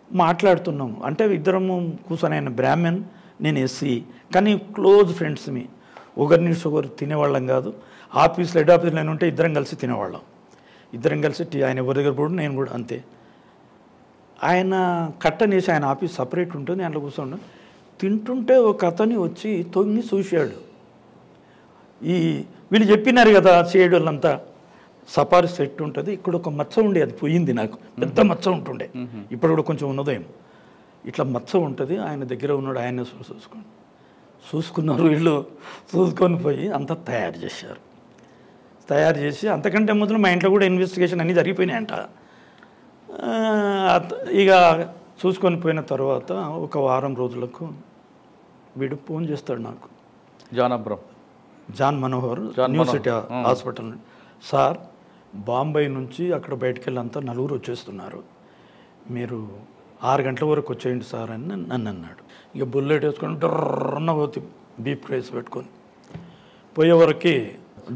మాట్లాడుతున్నాము, అంటే ఇద్దరము కూర్చొని, ఆయన బ్రాహ్మణ్, నేను ఎస్సీ, కానీ క్లోజ్ ఫ్రెండ్స్ మీ, ఒకరిని ఒకరు తినేవాళ్ళం కాదు. ఆఫీస్లో హెడ్ ఆఫీస్లో నేను ఉంటే ఇద్దరం కలిసి తినేవాళ్ళం, ఇద్దరం కలిసి ఆయన ఎవరి దగ్గర పోడు, నేను కూడా అంతే. ఆయన కట్టనేసి ఆయన ఆఫీస్ సపరేట్ ఉంటుంది, అందులో కూర్చోండి. తింటుంటే ఒక అతని వచ్చి తొంగి చూశాడు. వీళ్ళు చెప్పినారు కదా సిఐడి వాళ్ళంతా, సఫారీ సెట్ ఉంటుంది, ఇక్కడ ఒక మచ్చ ఉండే, అది పోయింది, నాకు పెద్ద మచ్చ ఉంటుండే, ఇప్పుడు కూడా కొంచెం ఉన్నదేమో, ఇట్లా మచ్చ ఉంటుంది, ఆయన దగ్గర ఉన్నాడు, ఆయన చూసుకున్నారు. వీళ్ళు చూసుకొని పోయి అంతా తయారు చేశారు. తయారు చేసి అంతకంటే మొదలు మా ఇంట్లో కూడా ఇన్వెస్టిగేషన్ అన్నీ జరిగిపోయినాయంట. ఇక చూసుకొని పోయిన తర్వాత ఒక వారం రోజులకు వీడు ఫోన్ చేస్తాడు నాకు, John Manohar, new city hospital. Sir, Bombay నుంచి అక్కడ బయటకు వెళ్ళంతా 4 వచ్చేస్తున్నారు, మీరు 6 గంటల వరకు వచ్చేయండి సార్ అని నన్ను అన్నాడు. ఇక బుల్లెట్ వేసుకొని డర్రన్న పోతే బీప్ ప్రైస్ పెట్టుకొని పోయే వరకు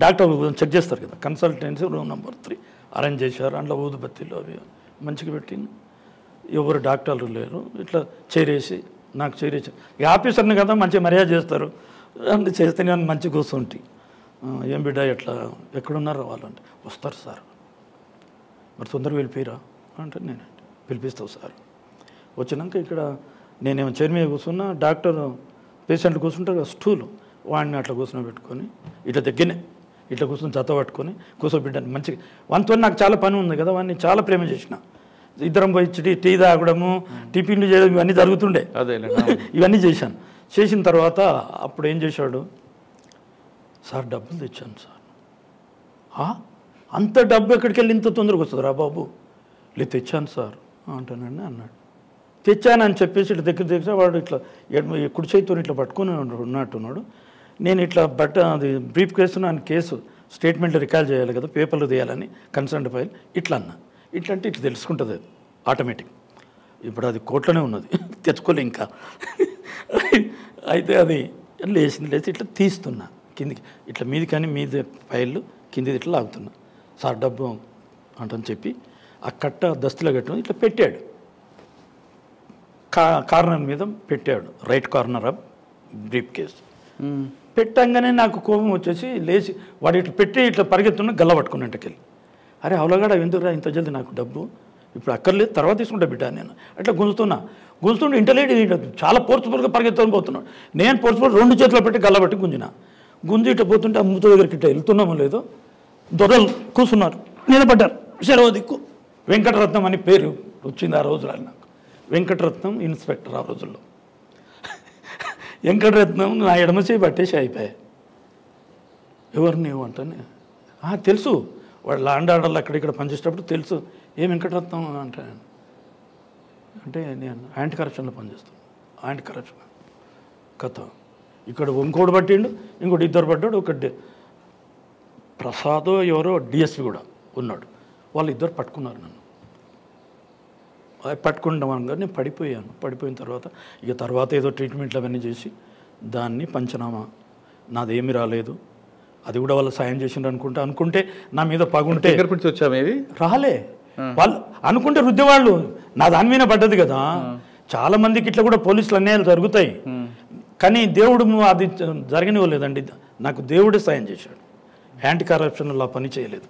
డాక్టర్ చెక్ చేస్తారు కదా, కన్సల్టెన్సీ రూమ్ నెంబర్ 3 అరేంజ్ చేశారు. అందులో ఊదుబత్తీలు అవి మంచిగా పెట్టింది. ఎవరు డాక్టర్లు లేరు. ఇట్లా చేరేసి నాకు చేరేసి ఇక ఆఫీసర్ని కదా మంచిగా మర్యాద చేస్తారు. అంటే చేస్తే నేను మంచిగా కూర్చుంటే ఏం బిడ్డ ఎట్లా ఎక్కడున్నారో వాళ్ళంటే వస్తారు సార్, మరి తొందరగా వెళ్ళిపోయిరా అంటే నేను పిలిపిస్తావు సార్. వచ్చినాక ఇక్కడ నేనేమో చైర్ మీద కూర్చున్నా, డాక్టర్ పేషెంట్లు కూర్చుంటారు కదా స్టూలు, వాడిని అట్లా కూర్చొని పెట్టుకొని ఇట్లా దగ్గరనే ఇట్లా కూర్చొని జత పట్టుకొని కూర్చోబెట్టాను మంచిగా. వానితో నాకు చాలా పని ఉంది కదా, వాడిని చాలా ప్రేమ చేసిన. ఇద్దరం పోయి టీ తాగడము, టిఫిన్లు చేయడం ఇవన్నీ జరుగుతుండే. ఇవన్నీ చేశాను. చేసిన తర్వాత అప్పుడు ఏం చేశాడు, సార్ డబ్బులు తెచ్చాను సార్. అంత డబ్బు ఎక్కడికి వెళ్ళి ఇంత తొందరగా వస్తుంది రా బాబు? లేదు తెచ్చాను సార్ అంటానండి అన్నాడు. తెచ్చానని చెప్పేసి ఇట్లా దగ్గర వాడు ఇట్లా కుడి చేతితో ఇట్లా పట్టుకుని ఉన్నట్టున్నాడు. నేను ఇట్లా అది బ్రీఫ్ కేసు ఆయన కేసు స్టేట్మెంట్లు రికార్డ్ చేయాలి కదా, పేపర్లు తీయాలని కన్సర్న్ ఫైల్ ఇట్లా అన్నా. ఇట్లా అంటే ఇట్లా తెలుసుకుంటుంది అది ఆటోమేటిక్. ఇప్పుడు అది కోర్టులోనే ఉన్నది, తెచ్చుకోలే ఇంకా. అయితే అది లేచి ఇట్లా తీస్తున్నా కిందికి, ఇట్లా మీది కానీ మీది ఫైళ్ళు కింది ఇట్లా లాగుతున్నా. సార్ డబ్బు అంటని చెప్పి ఆ కట్ట దస్తులో కట్టడం ఇట్లా పెట్టాడు, కార్నర్ మీద పెట్టాడు, right corner of brief case. పెట్టంగానే నాకు కోపం వచ్చేసి లేచి వాడు ఇట్లా పెట్టి ఇట్లా పరిగెత్తున్నా గల్ల పట్టుకున్నట్టుకెళ్ళి, అరే అవలగాడ ఎందుకురా ఇంత జల్ది నాకు డబ్బు ఇప్పుడు అక్కర్లేదు తర్వాత తీసుకుంటా బిడ్డ నేను అట్లా గుంజుతుంటే ఇంటలేడు చాలా ఫోర్స్ఫుల్గా పరిగెత్తుకొని పోతున్నాడు. నేను ఫోర్స్ఫుల్ 2 చేతులు పెట్టి గల్ల పట్టి గుంజి ఇట్లా పోతుంటే ఆ మూత దగ్గరికి ఇట్లా వెళ్తున్నామో లేదో దొరలు కూర్చున్నారు, నిలబడ్డారు. సెలవు దిక్కు వెంకటరత్నం అని పేరు వచ్చింది ఆ రోజులో నాకు. వెంకటరత్నం ఇన్స్పెక్టర్ ఆ రోజుల్లో. వెంకటరత్నం నా ఎడమ చేయి పట్టేసి అయిపోయాయి. ఎవరు నీవు అంటానే తెలుసు, వాడు ల్యాండ్ ఆర్డర్లు అక్కడిక్కడ పనిచేసేటప్పుడు తెలుసు. ఏం వెంకటరత్నం అంటే నేను యాంటీ కరప్షన్లో పనిచేస్తాను. యాంటీ కరప్షన్ కథ ఇక్కడ ఇంకోటి పట్టిండు, ఇంకోటి 2 పడ్డాడు. ఒకటి ప్రసాదో ఎవరో డిఎస్పి కూడా ఉన్నాడు. వాళ్ళు 2 పట్టుకున్నారు నన్ను. పట్టుకుంటామనగా నేను పడిపోయిన తర్వాత ఏదో ట్రీట్మెంట్లు అవన్నీ చేసి దాన్ని పంచనామా నాదేమీ రాలేదు, అది కూడా వాళ్ళు సాయం చేసిండ్రు అనుకుంటే నా మీద పగుంటే వచ్చామేవి రాలే. వాళ్ళు అనుకుంటే రుద్దేవాళ్ళు నా దాని మీద పడ్డది కదా. చాలా మందికి ఇట్లా కూడా పోలీసులు అన్యాయాలు జరుగుతాయి, కానీ దేవుడు అది జరగనివ్వలేదండి. నాకు దేవుడే సాయం చేశాడు. యాంటీ కరప్షన్లో ఆ పని చేయలేదు.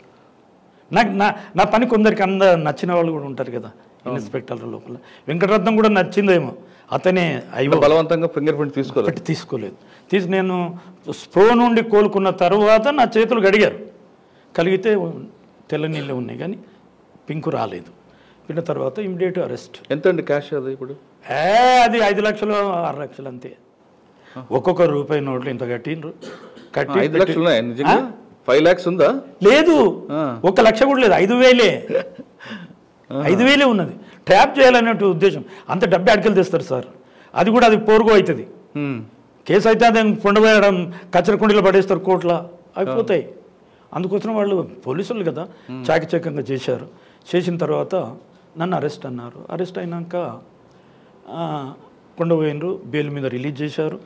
నాకు నా పని కొందరికి నచ్చిన వాళ్ళు కూడా ఉంటారు కదా ఇన్స్పెక్టర్ల లోపల. వెంకటరత్నం కూడా నచ్చిందేమో, అతనే బలవంతంగా ఫింగర్ ప్రింట్ తీసుకోలేదు. నేను స్ప్రో నుండి కోలుకున్న తర్వాత నా చేతులు కలిగితే తెల్ల నీళ్ళే ఉన్నాయి కానీ పింకు రాలేదు. పిన్న తర్వాత ఇమ్మీడియట్ అరెస్ట్. ఎంత అండి క్యాష్ అది ఇప్పుడు? అది 5 లక్షలు 6 లక్షలు అంతే. ఒక్కొక్క రూపాయి నోట్లు ఇంత కట్టి 5 లక్షలు 5 lakhs ఉందా? లేదు, 1 లక్ష కూడా లేదు, 5,000 ఉన్నది. ట్రాప్ చేయాలన్నట్టు ఉద్దేశం. అంత డబ్బు అడికలు తెస్తారు సార్. అది కూడా అది పోరుగో అవుతుంది. కేసు అయితే అది పొండవేయడం కచ్చరకుండీలో పడేస్తారు, కోర్టులో అయిపోతాయి. అందుకోసం వాళ్ళు పోలీసులు కదా చాకచక్యంగా చేశారు. చేసిన తర్వాత నన్ను అరెస్ట్ అన్నారు. అరెస్ట్ అయినాక కొండపోయినరు, బెయిల్ మీద రిలీజ్ చేశారు.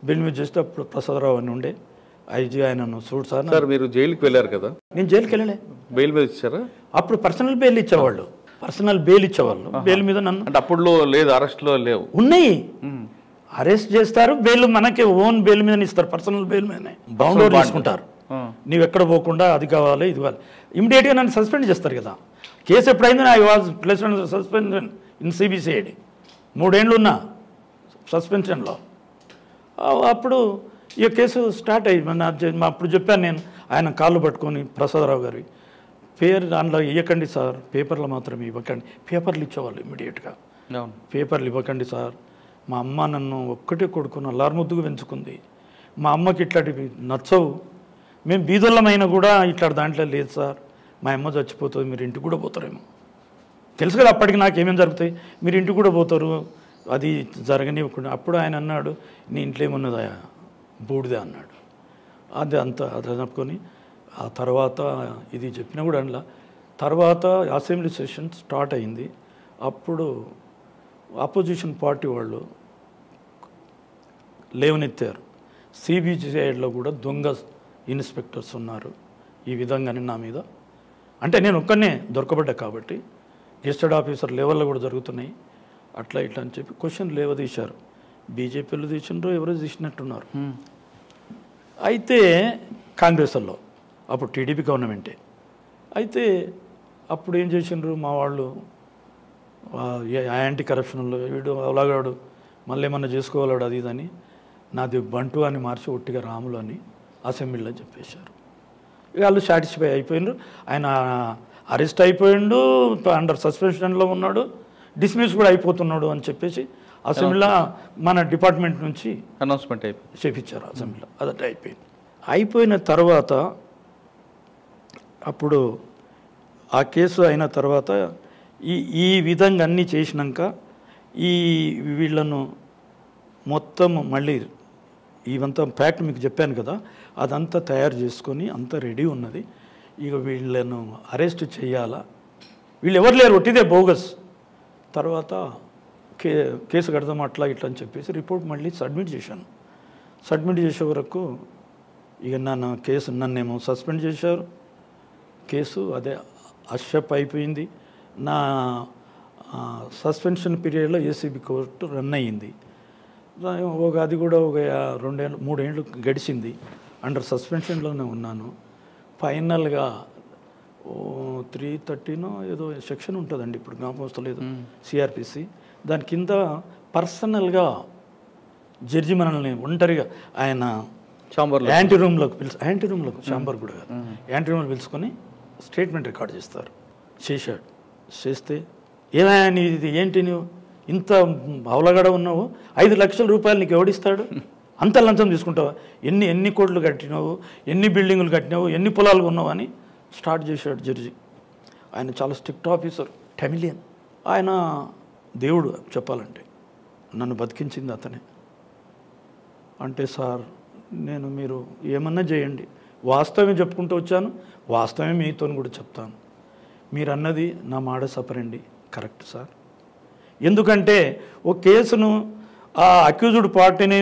బెయిల్ మీద చేస్తే అప్పుడు ప్రసాదరావు అని ఉండే ఐజీ, ఆయనను చూడు సార్ మీరు జైలుకి వెళ్ళారు కదా. నేను జైలుకి వెళ్ళలే, బెయిల్ మీద ఇచ్చారా? అప్పుడు పర్సనల్ బెయిల్ ఇచ్చేవాళ్ళు. బెయిల్ మీద నన్ను అంటే అప్పుడు లేదు, అరెస్ట్లో లేవు, ఉన్నాయి. అరెస్ట్ చేస్తారు, బెయిల్ మనకి ఓన్ బెయిల్ మీద ఇస్తారు, పర్సనల్ బెయిల్ మీదనే బౌండరీ తీసుకుంటారు. నీవు ఎక్కడ పోకుండా అది కావాలి ఇది కావాలి. ఇమీడియట్గా నన్ను సస్పెండ్ చేస్తారు కదా. కేసు ఎప్పుడైంది I was placed suspension in CBCID. 3 ఏళ్ళు ఉన్నా సస్పెన్షన్లో. అప్పుడు ఈ కేసు స్టార్ట్ అయ్యి అప్పుడు చెప్పాను నేను, ఆయన కాళ్ళు పట్టుకొని ప్రసాదరావు గారి పేరు దాంట్లో ఇవ్వకండి సార్, పేపర్లు మాత్రమే ఇవ్వకండి. పేపర్లు ఇచ్చేవాళ్ళు ఇమ్మీడియట్గా. పేపర్లు ఇవ్వకండి సార్, మా అమ్మ నన్ను ఒక్కటే కొడుకుని అల్లారుముద్దుగా పెంచుకుంది, మా అమ్మకి ఇట్లాంటివి నచ్చవు, మేము బీదోళ్ళమైనా కూడా ఇట్లాంటి దాంట్లో లేదు సార్, మా అమ్మ చచ్చిపోతుంది, మీరు ఇంటికి కూడా పోతారేమో, తెలుసు కదా అప్పటికి నాకు ఏమేమి జరుగుతాయి, మీరు ఇంటికి కూడా పోతారు, అది జరగనివ్వకుండా. అప్పుడు ఆయన అన్నాడు, నీ ఇంట్లో ఏమన్నదా బూడిదే అన్నాడు. అది అనుకొని ఆ తర్వాత ఇది చెప్పినా కూడా అందులో తర్వాత అసెంబ్లీ సెషన్ స్టార్ట్ అయింది. అప్పుడు ఆపోజిషన్ పార్టీ వాళ్ళు లేవనెత్తారు, సిబిసిఐడిలో కూడా దొంగ ఇన్స్పెక్టర్స్ ఉన్నారు ఈ విధంగానే నా మీద. అంటే నేను ఒక్కనే దొరకబడ్డా కాబట్టి గెస్టెడ్ ఆఫీసర్ లెవెల్లో కూడా జరుగుతున్నాయి అట్లా ఇట్లా అని చెప్పి క్వశ్చన్ లేవదీశారు. బీజేపీలు తీసిండ్రో ఎవరో తీసినట్టున్నారు. అయితే కాంగ్రెస్ వాళ్ళు అప్పుడు టీడీపీ గవర్నమెంటే. అయితే అప్పుడు ఏం చేసిండ్రు మా వాళ్ళు, యాంటీ కరప్షన్లో వీడు అలాగాడు మళ్ళీ ఏమన్నా చేసుకోగలడు అది ఇదని నాది బంటు అని మార్చి ఒట్టిగా రాములు అని అసెంబ్లీలో చెప్పేశారు. ఇక వాళ్ళు సాటిస్ఫై అయిపోయినారు. ఆయన అరెస్ట్ అయిపోయిండు, అండర్ సస్పెన్షన్లో ఉన్నాడు, డిస్మిస్ కూడా అయిపోతున్నాడు అని చెప్పేసి అసెంబ్లీలో మన డిపార్ట్మెంట్ నుంచి అనౌన్స్మెంట్ చేపించారు అసెంబ్లీలో. అదట అయిపోయింది. అయిపోయిన తర్వాత అప్పుడు ఆ కేసు అయిన తర్వాత ఈ విధంగా అన్నీ చేసినాక వీళ్ళను మొత్తం మళ్ళీ ఇవంతా ఫ్యాక్ట్ మీకు చెప్పాను కదా, అదంతా తయారు చేసుకొని అంతా రెడీ ఉన్నది. ఇక వీళ్ళను అరెస్ట్ చేయాలా, వీళ్ళు ఎవరు లేరు, ఒట్టిదే బోగస్. తర్వాత కేసు కడదాం అట్లా ఇట్లా అని చెప్పేసి రిపోర్ట్ మళ్ళీ సబ్మిట్ చేశాను. సబ్మిట్ చేసే వరకు ఇక నన్నేమో సస్పెండ్ చేశారు. కేసు అదే అషప్ అయిపోయింది. నా సస్పెన్షన్ పీరియడ్లో ఏసీబీ కోర్టు రన్ అయ్యింది. అది కూడా ఒక 2-3 ఏళ్ళు గడిచింది. అండర్ సస్పెన్షన్లోనే ఉన్నాను. ఫైనల్గా 330 ఏదో సెక్షన్ ఉంటుందండి, ఇప్పుడు జ్ఞాపకం వస్తలేదు, సిఆర్పిసి. దాని కింద పర్సనల్గా జడ్జి మనల్ని ఒంటరిగా ఆయన యాంటీ రూమ్లోకి ఛాంబర్ కూడా యాంటీ రూమ్లో పిలుచుకొని స్టేట్మెంట్ రికార్డ్ చేస్తారు. చేశాడు. చేస్తే ఏమైనా ఇది ఏంటి, నువ్వు ఇంత అవలగడ ఉన్నావు, 5 లక్షల రూపాయలు నీకు ఎవడిస్తాడు, అంత లంచం తీసుకుంటావా, ఎన్ని కోట్లు కట్టినావు, ఎన్ని బిల్డింగులు కట్టినావు, ఎన్ని పొలాలు ఉన్నావు అని స్టార్ట్ చేశాడు జడ్జి. ఆయన చాలా స్ట్రిక్ట్ ఆఫీసర్, టెమిలియన్. ఆయన దేవుడు చెప్పాలంటే, నన్ను బతికించింది అతనే. అంటే సార్ మీరు ఏమన్నా చేయండి, వాస్తవమే చెప్పుకుంటూ వచ్చాను, వాస్తవమే మీతో కూడా చెప్తాను, మీరు అన్నది నా మాట సపరండి కరెక్ట్ సార్. ఎందుకంటే ఓ కేసును ఆ అక్యూజ్డ్ పార్టీని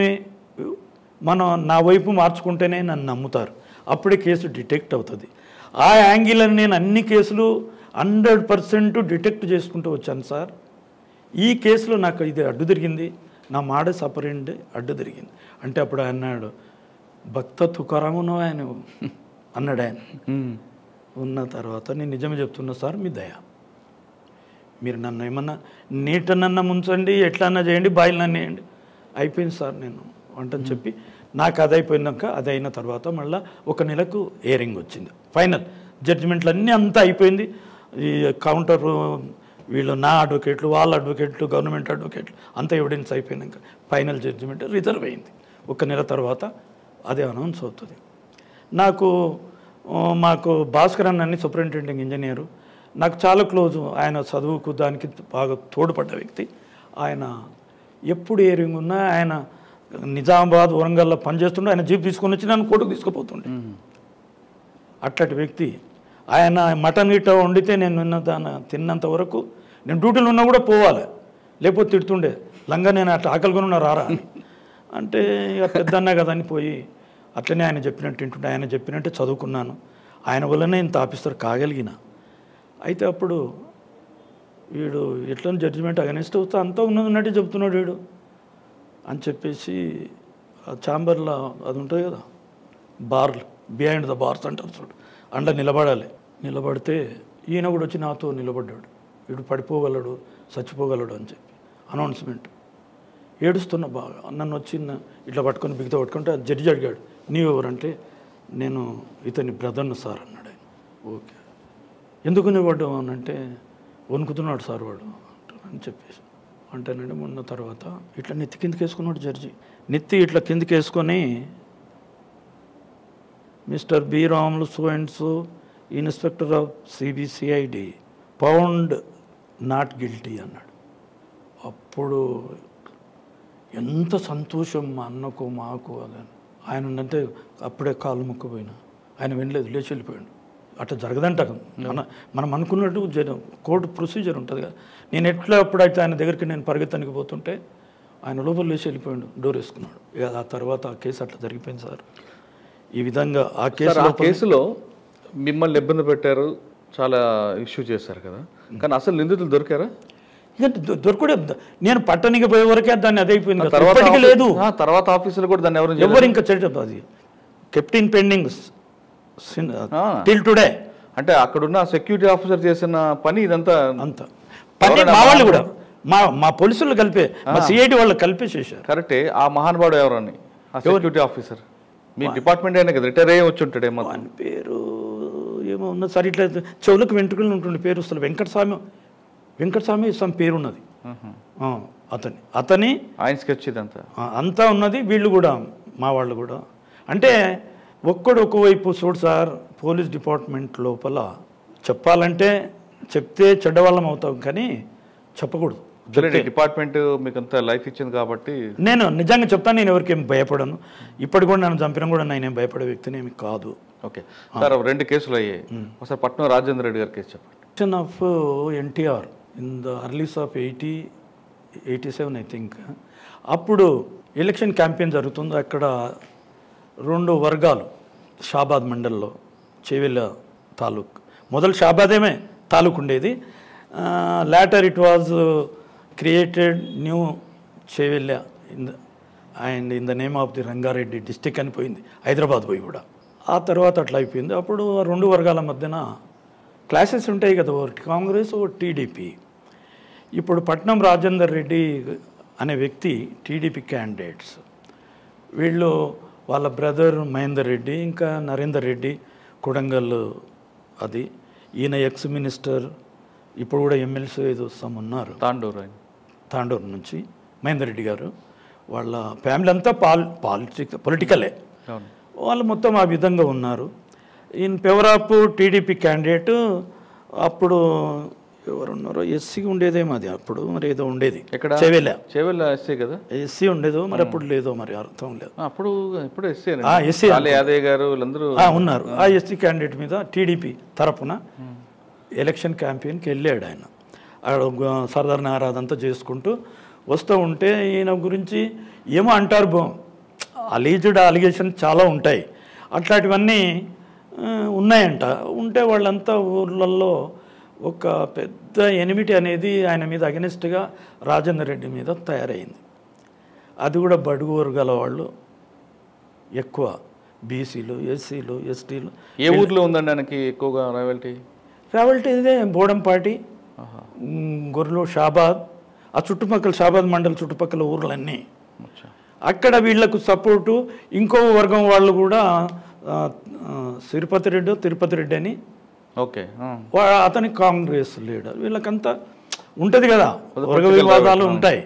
నా వైపు మార్చుకుంటేనే నన్ను నమ్ముతారు, అప్పుడే కేసు డిటెక్ట్ అవుతుంది. ఆ యాంగిల్ అని నేను అన్ని కేసులు 100% డిటెక్ట్ చేసుకుంటూ వచ్చాను సార్. ఈ కేసులో నాకు ఇది అడ్డు తిరిగింది, నా మాట సపరండి అడ్డు తిరిగింది. అంటే అప్పుడు ఆయన అన్నాడు, భక్త తుకారామును ఆయన అన్నాడు. ఆయన ఉన్న తర్వాత నేను నిజమే చెప్తున్నా సార్, మీ దయ, మీరు నన్ను ఏమన్నా నీటనన్నా ముంచండి, ఎట్లన్నా చేయండి, బాయిల్ నన్ను వేయండి, అయిపోయింది సార్ నేను అంటని చెప్పి నాకు అది అయిపోయినాక, అది అయిన తర్వాత మళ్ళీ 1 నెలకు హియరింగ్ వచ్చింది. ఫైనల్ జడ్జిమెంట్లు అన్నీ అంతా అయిపోయింది. ఈ కౌంటర్ వీళ్ళు నా అడ్వకేట్లు, వాళ్ళ అడ్వకేట్లు, గవర్నమెంట్ అడ్వకేట్లు అంతా ఎవిడెన్స్ అయిపోయినాక ఫైనల్ జడ్జిమెంట్ రిజర్వ్ అయింది. 1 నెల తర్వాత అదే అనౌన్స్ అవుతుంది. మాకు భాస్కర్ అన్న సూపరింటెండెంట్ ఇంజనీరు, నాకు చాలా క్లోజు. ఆయన చదువుకు దానికి బాగా తోడ్పడ్డ వ్యక్తి. ఆయన ఎప్పుడు హియరింగ్ ఉన్నా ఆయన నిజామాబాద్, వరంగల్లో పనిచేస్తుండే, ఆయన జీప్ తీసుకొని వచ్చి నన్ను కోర్టుకు తీసుకుపోతుండే. అట్లాంటి వ్యక్తి ఆయన. మటన్ గిట్ట వండితే నేను తిన్నంత వరకు నేను డ్యూటీలో ఉన్నా కూడా పోవాలి, లేకపోతే తిడుతుండే, లంగా నేను అట్లా ఆకలిగా ఉన్నా రారా అని. అంటే ఇక పెద్దన్నా కదా అని పోయి అట్లనే ఆయన చెప్పినట్టు తింటుంటే, ఆయన చెప్పినట్టే చదువుకున్నాను, ఆయన వల్లనే ఇంత ఆఫీసర్ కాగలిగిన. అయితే అప్పుడు వీడు ఎట్లా జడ్జిమెంట్ అగెనిస్ట్ అవుతా అంతా ఉన్నట్టు చెప్తున్నాడు వీడు అని చెప్పేసి ఆ ఛాంబర్లో అది ఉంటుంది కదా, బార్లు, బిహైండ్ ద బార్స్ అంటారు చూడు, అండ నిలబడాలి. నిలబడితే ఈయన కూడా వచ్చి నాతో నిలబడ్డాడు, వీడు పడిపోగలడు, చచ్చిపోగలడు అని చెప్పి అనౌన్స్మెంట్. ఏడుస్తున్న బాగా నన్ను వచ్చి ఇట్లా పట్టుకొని బిగితో పట్టుకుంటే జడ్జి అడిగాడు, నీవెవరంటే నేను ఇతని బ్రదర్ను సార్ అన్నాడు ఆయన. ఓకే, ఎందుకు నిలబడ్డావు అని అంటే, వణుకుతున్నాడు సార్ వాడు అని చెప్పేసి. అంటేనండి మొన్న తర్వాత ఇట్లా నెత్తి కిందకి వేసుకున్నాడు జడ్జి. నెత్తి ఇట్లా కిందకి వేసుకొని, mister B Ramulu so and so, inspector of CBCID, found not guilty అన్నాడు. అప్పుడు ఎంత సంతోషం మా అన్నకు మాకు. అదని ఆయన అంటే అప్పుడే కాళ్ళు మొక్కపోయినా ఆయన వినలేదు, లేచి వెళ్ళిపోయాడు. అట్లా జరగదంట. మనం అనుకున్నట్టు కోర్టు ప్రొసీజర్ ఉంటుంది కదా. నేను ఎట్లా ఎప్పుడైతే ఆయన దగ్గరికి నేను పరిగెత్తనికి పోతుంటే ఆయన లోపల లేచి వెళ్ళిపోయాడు, డోర్ వేసుకున్నాడు. ఇక ఆ తర్వాత ఆ కేసు అట్లా జరిగిపోయింది సార్. ఈ విధంగా ఆ కేసులో మిమ్మల్ని ఇబ్బంది పెట్టారు, చాలా ఇష్యూ చేశారు కదా, కానీ అసలు నిందితులు దొరికారా? ఇక దొరకడే. నేను పట్టణానికి పోయే వరకే దాన్ని అదైపోయింది, ఇప్పటికీ లేదు. తర్వాత ఆఫీసులు కూడా దాన్ని ఎవరు ఇంకా చేయడం, అది కెప్టెన్ పెండింగ్ టిల్ టుడే. అంటే అక్కడున్న సెక్యూరిటీ ఆఫీసర్ చేసిన పని ఇదంతా అంత పని మా వాళ్ళు కూడా మా పోలీసులు కలిపే, మా సిఐడి వాళ్ళు కలిపే చేశారు. కరెక్టే. ఆ మహానుభావుడు ఎవరని ఆ సెక్యూరిటీ ఆఫీసర్ మీ డిపార్ట్మెంట్ అయినా కదా, రిటైర్ అయ్యి వచ్చి ఉంటాడేమో. ఆయన పేరు ఏమో ఉన్నది సార్, ఇట్లా చెవులకు వెంట్రుకలు ఉంటుండే పేరు వస్తుంది, వెంకటస్వామి సమ్ పేరు ఉన్నది. అతని ఆయన స్కెచ్ ఇదంతా అంతా ఉన్నది. వీళ్ళు కూడా మా వాళ్ళు కూడా అంటే ఒకవైపు చూడు సార్, పోలీస్ డిపార్ట్మెంట్ లోపల చెప్పాలంటే చెప్తే చెడ్డవాళ్ళం అవుతాం, కానీ చెప్పకూడదు. డిపార్ట్మెంట్ మీకు అంత లైఫ్ ఇచ్చింది కాబట్టి నేను నిజంగా చెప్తాను, నేను ఎవరికి ఏం భయపడను. ఇప్పటి కూడా నన్ను చంపినా కూడా నేనేం భయపడే వ్యక్తిని ఏమి కాదు. ఓకే సార్, 2 కేసులు అయ్యాయి. ఒకసారి పట్నం రాజేంద్ర రెడ్డి గారి కేసు చెప్పండి. Of NTR in the earlies of 87 I think. అప్పుడు ఎలక్షన్ క్యాంపెయిన్ జరుగుతుంది. అక్కడ 2 వర్గాలు షాబాద్ మండల్లో, చేవెళ్ళ తాలూక్. మొదలు షాబాదేమే తాలూక్ ఉండేది. later it was created new Chevella and in the name of the Rangareddy district అని పోయింది, హైదరాబాద్ పోయి కూడా. ఆ తర్వాత అట్లా అయిపోయింది. అప్పుడు 2 వర్గాల మధ్యన క్లాసెస్ ఉంటాయి కదా, ఒకటి కాంగ్రెస్, ఒకటి టీడీపీ. ఇప్పుడు పట్నం రాజేందర్ రెడ్డి అనే వ్యక్తి టీడీపీ క్యాండిడేట్స్. వీళ్ళు వాళ్ళ బ్రదర్ మహేందర్ రెడ్డి, ఇంకా నరేందర్ రెడ్డి కొడంగల్, అది ఈయన ఎక్స్ మినిస్టర్, ఇప్పుడు కూడా ఎమ్మెల్సీ ఏదో ఉన్నారు తాండూరు నుంచి మహేందర్ రెడ్డి గారు. వాళ్ళ ఫ్యామిలీ అంతా పొలిటికలే, వాళ్ళు మొత్తం ఆ విధంగా ఉన్నారు. ఈయన పెవరాపు టీడీపీ క్యాండిడేట్. అప్పుడు ఎవరున్నారో ఎస్సీ ఉండేదేమో, అది అప్పుడు మరి ఏదో ఉండేది, చేవెళ్ళ ఎస్సీ కదా, ఎస్సీ ఉండేదో మరి, అప్పుడు లేదో మరి, అర్థం లేదు. ఇప్పుడు ఎస్సీ యాదయ్య గారు ఉన్నారు. ఆ ఎస్సీ క్యాండిడేట్ మీద టీడీపీ తరపున ఎలక్షన్ క్యాంపెయిన్కి వెళ్ళాడు ఆయన. సర్దార్ నారాజ్ అంతా చేసుకుంటూ వస్తూ ఉంటే ఈయన గురించి ఏమో అంటారు, అలిగేషన్ చాలా ఉంటాయి, అట్లాంటివన్నీ ఉన్నాయంట. ఉంటే వాళ్ళంతా ఊర్లలో ఒక పెద్ద ఎనిమిటీ అనేది ఆయన మీద అగెనిస్ట్గా రాజేందర్ రెడ్డి మీద తయారైంది. అది కూడా బడుగు వర్గాల వాళ్ళు ఎక్కువ, బీసీలు, ఎస్సీలు, ఎస్టీలు. ఏ ఊర్లో ఉందండి ఆయనకి ఎక్కువగా రాయల్టీ? ఇదే బోడంపాటి, గొర్రెలు, షాబాద్, ఆ చుట్టుపక్కల షాబాద్ మండలి చుట్టుపక్కల ఊర్లన్నీ. అక్కడ వీళ్లకు సపోర్టు ఇంకో వర్గం వాళ్ళు కూడా, తిరుపతి రెడ్డి అని, ఓకే, అతని కాంగ్రెస్ లీడర్. వీళ్ళకంతా ఉంటుంది కదా, వర్గ వివాదాలు ఉంటాయి,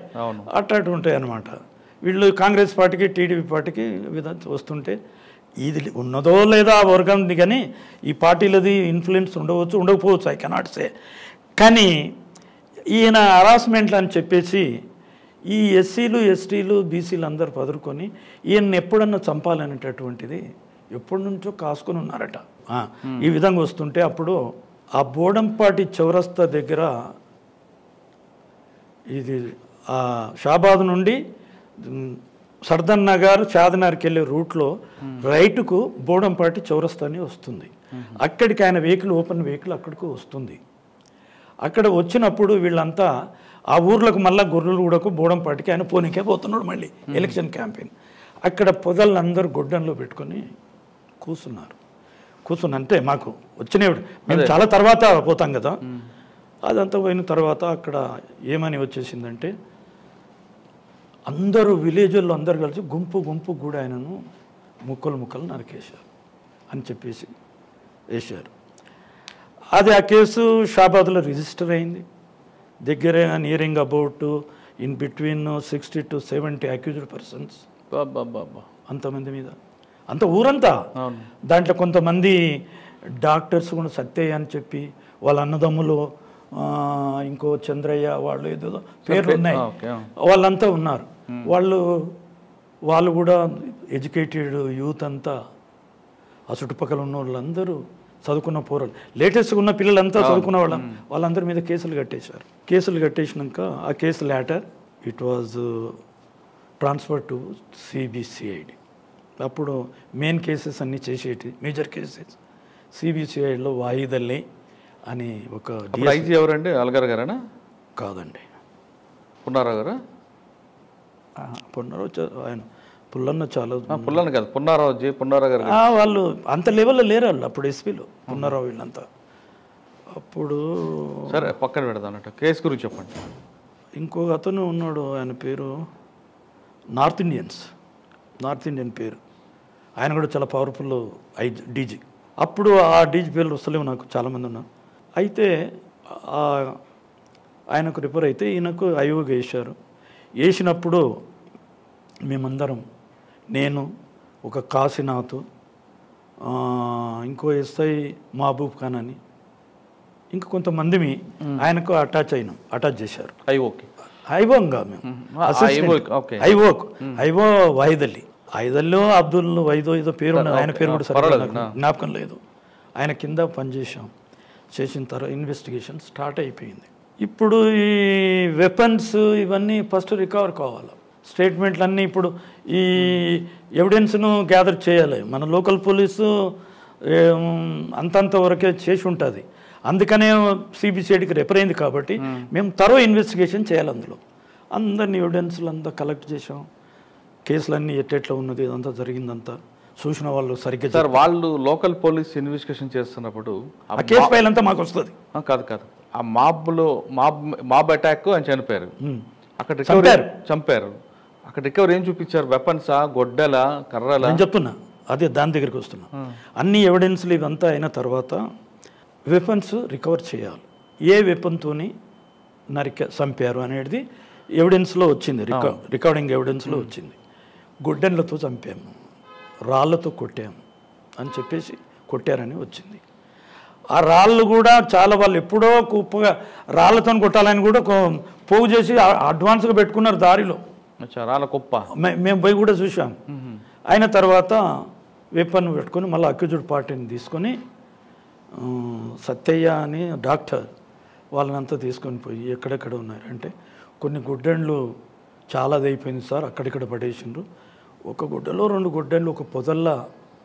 అట్లాంటి ఉంటాయి అన్నమాట. వీళ్ళు కాంగ్రెస్ పార్టీకి టీడీపీ పార్టీకి వస్తుంటే ఇది ఉన్నదో లేదా ఆ వర్గంది, కానీ ఈ పార్టీలది ఇన్ఫ్లుయెన్స్ ఉండకపోవచ్చు, ఐ కెనాట్ సే. కానీ ఈయన హరాస్మెంట్లు అని చెప్పేసి ఈ ఎస్సీలు, ఎస్టీలు, బీసీలు అందరు పదురుకొని ఈయన్ని ఎప్పుడన్నా చంపాలనేటటువంటిది ఎప్పటి నుంచో కాసుకొని ఉన్నారట. ఈ విధంగా వస్తుంటే అప్పుడు ఆ బోడంపాటి చౌరస్తా దగ్గర, ఇది ఆ షాబాద్ నుండి సర్దార్ నగర్, చాదనార్కి వెళ్ళే రూట్లో రైటుకు బోడంపాటి చౌరస్తా అని వస్తుంది. అక్కడికి ఆయన వెహికల్, ఓపెన్ వెహికల్ అక్కడికి వస్తుంది. అక్కడ వచ్చినప్పుడు వీళ్ళంతా ఆ ఊర్లకు మళ్ళీ గొర్రెలగూడకు, బోడంపాటికి ఆయన పోనీకే పోతున్నాడు మళ్ళీ ఎలక్షన్ క్యాంపెయిన్. అక్కడ పొదలందరూ గొడ్డంలో పెట్టుకొని కూర్చుని అంటే మాకు వచ్చినప్పుడు మేము చాలా తర్వాత పోతాం కదా, అదంతా పోయిన తర్వాత అక్కడ ఏమని వచ్చేసిందంటే, అందరూ విలేజ్లో అందరు కలిసి గుంపు కూడా ఆయనను ముక్కలు నరికేశారు అని చెప్పేసి వేశారు. అది ఆ కేసు షాబాద్లో రిజిస్టర్ అయింది. దగ్గర nearing about in between 60 to 70 accused persons, అంతమంది మీద, అంత ఊరంతా. దాంట్లో కొంతమంది డాక్టర్స్ కూడా సత్యయ్య అని చెప్పి, వాళ్ళ అన్నదమ్ములు, ఇంకో చంద్రయ్య, వాళ్ళు ఏదో పేర్లు ఉన్నాయి, వాళ్ళంతా ఉన్నారు. వాళ్ళు కూడా ఎడ్యుకేటెడ్ యూత్ అంతా, ఆ చుట్టుపక్కల ఉన్న వాళ్ళందరూ చదువుకున్న పోరాలు లేటెస్ట్గా ఉన్న పిల్లలంతా చదువుకున్న వాళ్ళందరి మీద కేసులు కట్టేశారు. కేసులు కట్టేసినాక ఆ case later it was transfer to CBCID. అప్పుడు మెయిన్ కేసెస్ అన్నీ చేసేటి మేజర్ కేసెస్ సిబిసిఐడిలో వాయిదల్లి అని ఒక ఐజీ ఎవరండి? అల్గార్ గారేనా? కాదండి, పున్నారావు గారా? పున్నారావు ఆయన పుల్లన్న చాలా పుల్లన్న కాదు, పున్నారావు గారు. వాళ్ళు అంత లెవెల్లో లేరు వాళ్ళు అప్పుడు ఎస్పీలో పున్నారావు వీళ్ళంతా. అప్పుడు సరే పక్కన పెడదాం అన్నట్టు. కేసు గురించి చెప్పండి. ఇంకొక అతను ఉన్నాడు, ఆయన పేరు నార్త్ ఇండియన్ పేరు. ఆయన కూడా చాలా పవర్ఫుల్ డీజీ. అప్పుడు ఆ డీజీ పేర్లు వస్తలేవు నాకు, చాలామంది ఉన్నారు. అయితే ఆయనకు రిపేర్ అయితే ఈయనకు ఐఓగా వేశారు. వేసినప్పుడు మేమందరం, నేను, ఒక కాశీనాథ్, ఇంకో ఎస్ఐ మహబూబ్ ఖాన్ అని ఇంకా కొంతమంది ఆయనకు అటాచ్ చేశారు. ఐఓగా మేము ఐఓ ఐదల్లో అబ్దుల్ ఏదో పేరు ఉన్నది, ఆయన పేరు కూడా సరిగ్గా జ్ఞాపకం లేదు. ఆయన కింద పనిచేసాం. చేసిన తర్వాత ఇన్వెస్టిగేషన్ స్టార్ట్ అయిపోయింది. ఇప్పుడు ఈ వెపన్స్ ఇవన్నీ ఫస్ట్ రికవర్ కావాలి. స్టేట్మెంట్లు అన్నీ ఇప్పుడు ఈ ఎవిడెన్స్ను గ్యాదర్ చేయాలి. మన లోకల్ పోలీసు అంతంత వరకే చేసి ఉంటుంది. అందుకనే సిబిసిఐడికి రెఫర్ అయింది కాబట్టి మేము తరో ఇన్వెస్టిగేషన్ చేయాలి. అందులో అందరినీ ఎవిడెన్స్లు అంతా కలెక్ట్ చేసాం. కేసులన్నీ ఎట్లా ఉన్నది ఇదంతా జరిగిందంతా చూసిన వాళ్ళు సరిగ్గా. సార్ వాళ్ళు లోకల్ పోలీస్ ఇన్వెస్టిగేషన్ చేస్తున్నప్పుడు ఆ కేసు ఫైల్ అంతా మాకు వస్తుంది. కాదు ఆ మాబ్ అటాక్ అని చనిపోయారు, అక్కడ చంపారు. అక్కడ రికవర్ ఏం చూపించారు? వెపన్సా, గొడ్డల, కర్రల? నేను చెప్తున్నా, అదే దాని దగ్గరికి వస్తున్నా. అన్ని ఎవిడెన్స్లు ఇవంతా అయిన తర్వాత వెపన్స్ రికవర్ చేయాలి. ఏ వెపన్తోని చంపారు అనేది ఎవిడెన్స్లో వచ్చింది, రికార్డింగ్ ఎవిడెన్స్లో వచ్చింది. గొడ్డెన్లతో చంపాము, రాళ్లతో కొట్టాము అని చెప్పేసి కొట్టారని వచ్చింది. ఆ రాళ్ళు కూడా చాలా వాళ్ళు ఎప్పుడో కుప్పగా రాళ్లతో కొట్టాలని కూడా పోగు చేసి అడ్వాన్స్గా పెట్టుకున్నారు దారిలో. మేము పోయి కూడా చూసాం. అయిన తర్వాత వెపన్ పెట్టుకొని మళ్ళీ అక్యూజ్డ్ పార్టీని తీసుకొని సత్యయ్య అని డాక్టర్ వాళ్ళనంతా తీసుకొని పోయి ఎక్కడెక్కడ ఉన్నారంటే కొన్ని గుడ్డెండ్లు చాలాది అయిపోయింది సార్, అక్కడిక్కడ పడేసిండ్రు, ఒక గుడ్డలో 2 గుడ్డెండ్లు ఒక పొదల్లా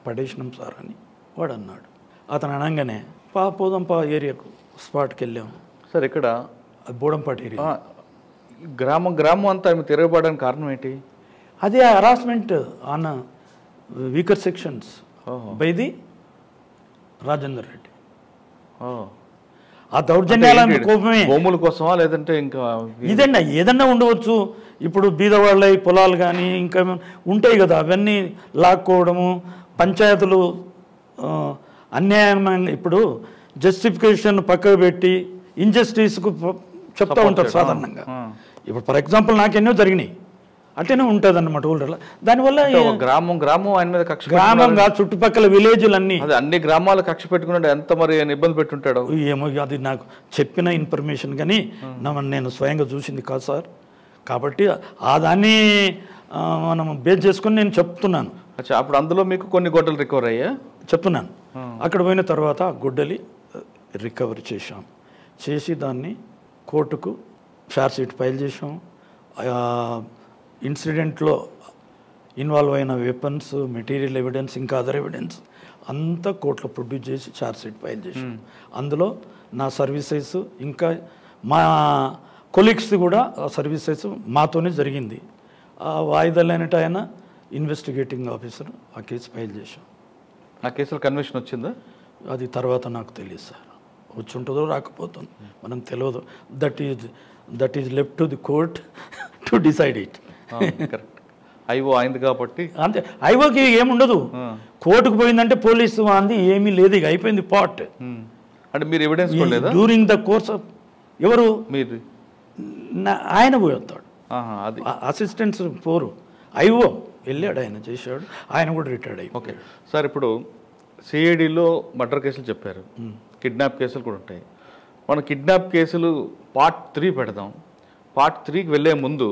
పడేసినాం సార్ అని వాడు అన్నాడు. అతను అనగానే పోదాం ఏరియాకు స్పాట్కి వెళ్ళాము సార్. ఇక్కడ బోడంపాటి ఏరియా గ్రామం అంతా తిరగబడడానికి కారణం ఏంటి? అదే harassment on weaker sections by the Rajender Reddy. ఆ దౌర్జన్యాల కోపమే. భూముల కోసమా లేదంటే ఇంకా ఏదన్నా ఉండవచ్చు. ఇప్పుడు బీదవాళ్ళ పొలాలు కానీ ఇంకా ఉంటాయి కదా, అవన్నీ లాక్కోవడము, పంచాయతీలు అన్యాయమైన ఇప్పుడు జస్టిఫికేషన్ పక్కకు పెట్టి ఇంజస్టిస్కు చెప్తూ ఉంటారు సాధారణంగా. ఇప్పుడు ఫర్ ఎగ్జాంపుల్ నాకెన్నో జరిగినాయి, అట్లనే ఉంటుంది అన్నమాట ఊళ్ళో. దానివల్ల గ్రామం ఆయన మీద కక్ష, గ్రామంగా చుట్టుపక్కల విలేజ్లన్నీ అన్ని గ్రామాలు కక్ష పెట్టుకున్నాడు. ఎంత మరి ఇబ్బంది పెట్టుంటాడు ఏమో, అది నాకు చెప్పిన ఇన్ఫర్మేషన్ కానీ నేను స్వయంగా చూసింది కాదు సార్. కాబట్టి ఆ దాన్ని మనం బేస్ చేసుకుని నేను చెప్తున్నాను. అప్పుడు అందులో మీకు కొన్ని గొడ్డలు రికవర్ అయ్యా చెప్తున్నాను. అక్కడ పోయిన తర్వాత గొడ్డలి రికవర్ చేసి దాన్ని కోర్టుకు ఛార్జ్షీట్ ఫైల్ చేసాం. ఇన్సిడెంట్లో ఇన్వాల్వ్ అయిన వెపన్స్, మెటీరియల్ ఎవిడెన్స్, ఇంకా అదర్ ఎవిడెన్స్ అంతా కోర్టులో ప్రొడ్యూస్ చేసి ఛార్జ్షీట్ ఫైల్ చేసాం. అందులో నా సర్వీసెస్ ఇంకా మా కొలీగ్స్ కూడా ఆ సర్వీసెస్ మాతోనే జరిగింది. ఆ వాయిదాలైనట్టు ఆయన ఇన్వెస్టిగేటింగ్ ఆఫీసర్ ఆ కేసు ఫైల్ చేసాం. ఆ కేసులో కన్విక్షన్ వచ్చిందా? అది తర్వాత నాకు తెలియదు సార్, వచ్చి ఉంటుందో రాకపోతుంది మనం తెలియదు. That is left to the court to decide it. Correct. IO అయింది కాబట్టి అంతే. ఐఓకి ఏముండదు, కోర్టుకు పోయిందంటే పోలీసు అంది ఏమీ లేదు, ఇక అయిపోయింది పార్ట్. అంటే మీరు evidence during the course of ఎవరు మీరు ఆయన పోతాడు, అసిస్టెంట్స్ పోరు, ఐఓ వెళ్ళాడు, ఆయన చేశాడు, ఆయన కూడా రిటైర్డ్ అయ్యి. ఓకే సార్, ఇప్పుడు సిఐడిలో మర్డర్ కేసులు చెప్పారు, కిడ్నాప్ కేసులు కూడా ఉంటాయి. మనం కిడ్నాప్ కేసులు పార్ట్ 3 పెడదాం. పార్ట్ 3కి వెళ్ళే ముందు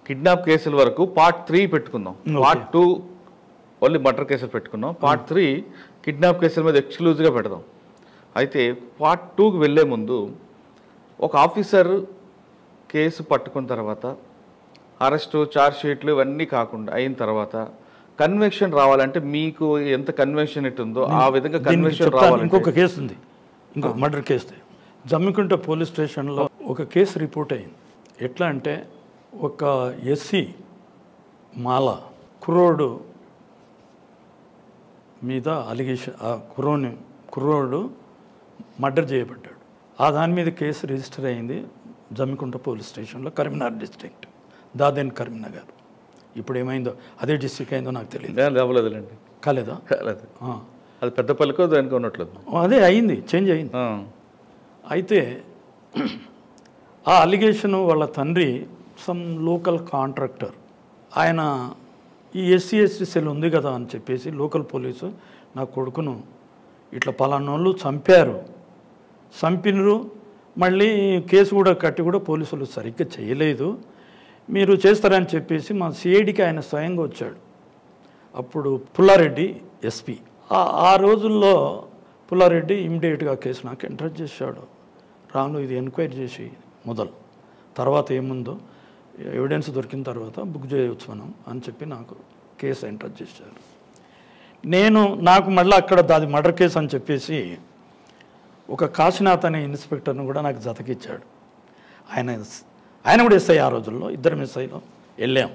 కిడ్నాప్ కేసుల వరకు పార్ట్ 3 పెట్టుకుందాం. పార్ట్ 2 ఓన్లీ మర్డర్ కేసులు పెట్టుకున్నాం. పార్ట్ 3 కిడ్నాప్ కేసుల మీద ఎక్స్క్లూజివ్గా పెడదాం. అయితే పార్ట్ 2కి వెళ్ళే ముందు ఒక ఆఫీసర్ కేసు పట్టుకున్న తర్వాత అరెస్టు ఛార్జ్ షీట్లు ఇవన్నీ కాకుండా అయిన తర్వాత కన్వెక్షన్ రావాలంటే మీకు ఎంత కన్వెన్షన్ ఉందో ఆ విధంగా కన్వెక్షన్ రావాలి. ఇంకొక కేసు ఉంది, ఇంకొక మర్డర్ కేసు. జమ్మికుంట పోలీస్ స్టేషన్లో ఒక కేసు రిపోర్ట్ అయింది. ఎట్లా అంటే ఒక ఎస్సీ మాల కుర్రోడు మీద అలిగేషన్, ఆ కుర్రోడు మర్డర్ చేయబడ్డాడు. ఆ దాని మీద కేసు రిజిస్టర్ అయింది జమ్మికుంట పోలీస్ స్టేషన్లో, కరీంనగర్ డిస్ట్రిక్ట్, దాదేన్ కరీంనగర్. ఇప్పుడు ఏమైందో అదే డిస్ట్రిక్ట్ అయిందో నాకు తెలియదు. అవ్వలేదులేండి. కాలేదా? కాలేదు. అది పెద్దపల్లికో దానికి ఉన్నట్లేదు. అదే అయింది, చేంజ్ అయింది. అయితే ఆ అలిగేషను వాళ్ళ తండ్రి సమ్ లోకల్ కాంట్రాక్టర్, ఆయన ఈ ఎస్సీ సెల్ ఉంది కదా అని చెప్పేసి లోకల్ పోలీసు నా కొడుకును ఇట్లా పలానోళ్ళు చంపినరు, మళ్ళీ కేసు కూడా కట్టి కూడా పోలీసులు సరిగ్గా చేయలేదు, మీరు చేస్తారని చెప్పేసి మా సిఐడికి ఆయన స్వయంగా వచ్చాడు. అప్పుడు పుల్లారెడ్డి ఎస్పీ. ఆ రోజుల్లో పుల్లారెడ్డి ఇమ్మీడియట్గా కేసు నాకు ఎంటర్ చేశాడు. రాను ఇది ఎంక్వైరీ చేసి మొదలు, తర్వాత ఏముందో ఎవిడెన్స్ దొరికిన తర్వాత బుక్ చేయవచ్చు మనం అని చెప్పి నాకు కేసు ఎంటర్ చేశారు. నాకు మళ్ళీ అక్కడ అది మర్డర్ కేసు అని చెప్పేసి ఒక కాశీనాథ్ అనే ఇన్స్పెక్టర్ను కూడా నాకు జతకిచ్చాడు. ఆయన కూడా ఎస్ఐ. ఆ రోజుల్లో ఇద్దరం ఎస్ఐలో వెళ్ళాం.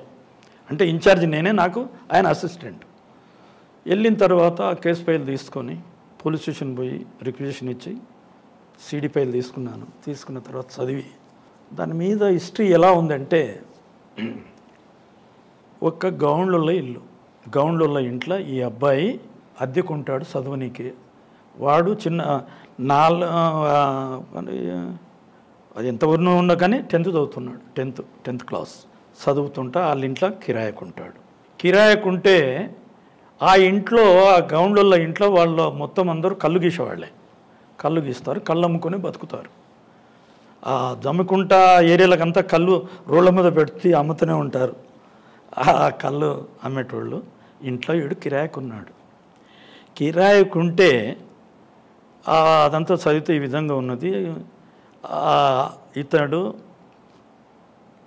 అంటే ఇన్ఛార్జ్ నేనే, నాకు ఆయన అసిస్టెంట్. వెళ్ళిన తర్వాత కేసు ఫైల్ తీసుకొని పోలీస్ స్టేషన్ పోయి రిక్వెజిషన్ ఇచ్చి సీడీ ఫైల్ తీసుకున్నాను. తీసుకున్న తర్వాత చదివి దాని మీద హిస్టరీ ఎలా ఉందంటే, ఒక గౌండ్లలో ఇల్లు, గౌండ్లలో ఇంట్లో ఈ అబ్బాయి అద్దెకుంటాడు చదవనీకి. వాడు చిన్న అది ఎంతవరకు ఉన్నా కానీ 10th చదువుతున్నాడు, 10th క్లాస్ చదువుతుంటా. వాళ్ళ ఇంట్లో కిరాయకుంటే ఆ ఇంట్లో, ఆ గౌండ్ల ఇంట్లో వాళ్ళ మొత్తం అందరూ కళ్ళు గీసేవాళ్ళే. కళ్ళు గీస్తారు, కళ్ళు అమ్ముకొని బతుకుతారు. ఆ జమ్మికుంట ఏరియాలకంతా కళ్ళు రోడ్ల మీద పెట్టి అమ్ముతూనే ఉంటారు. ఆ కళ్ళు అమ్మేటోళ్ళు. ఇంట్లో వీడు కిరాయకుంటే అదంతా చదివితే ఈ విధంగా ఉన్నది. ఇతడు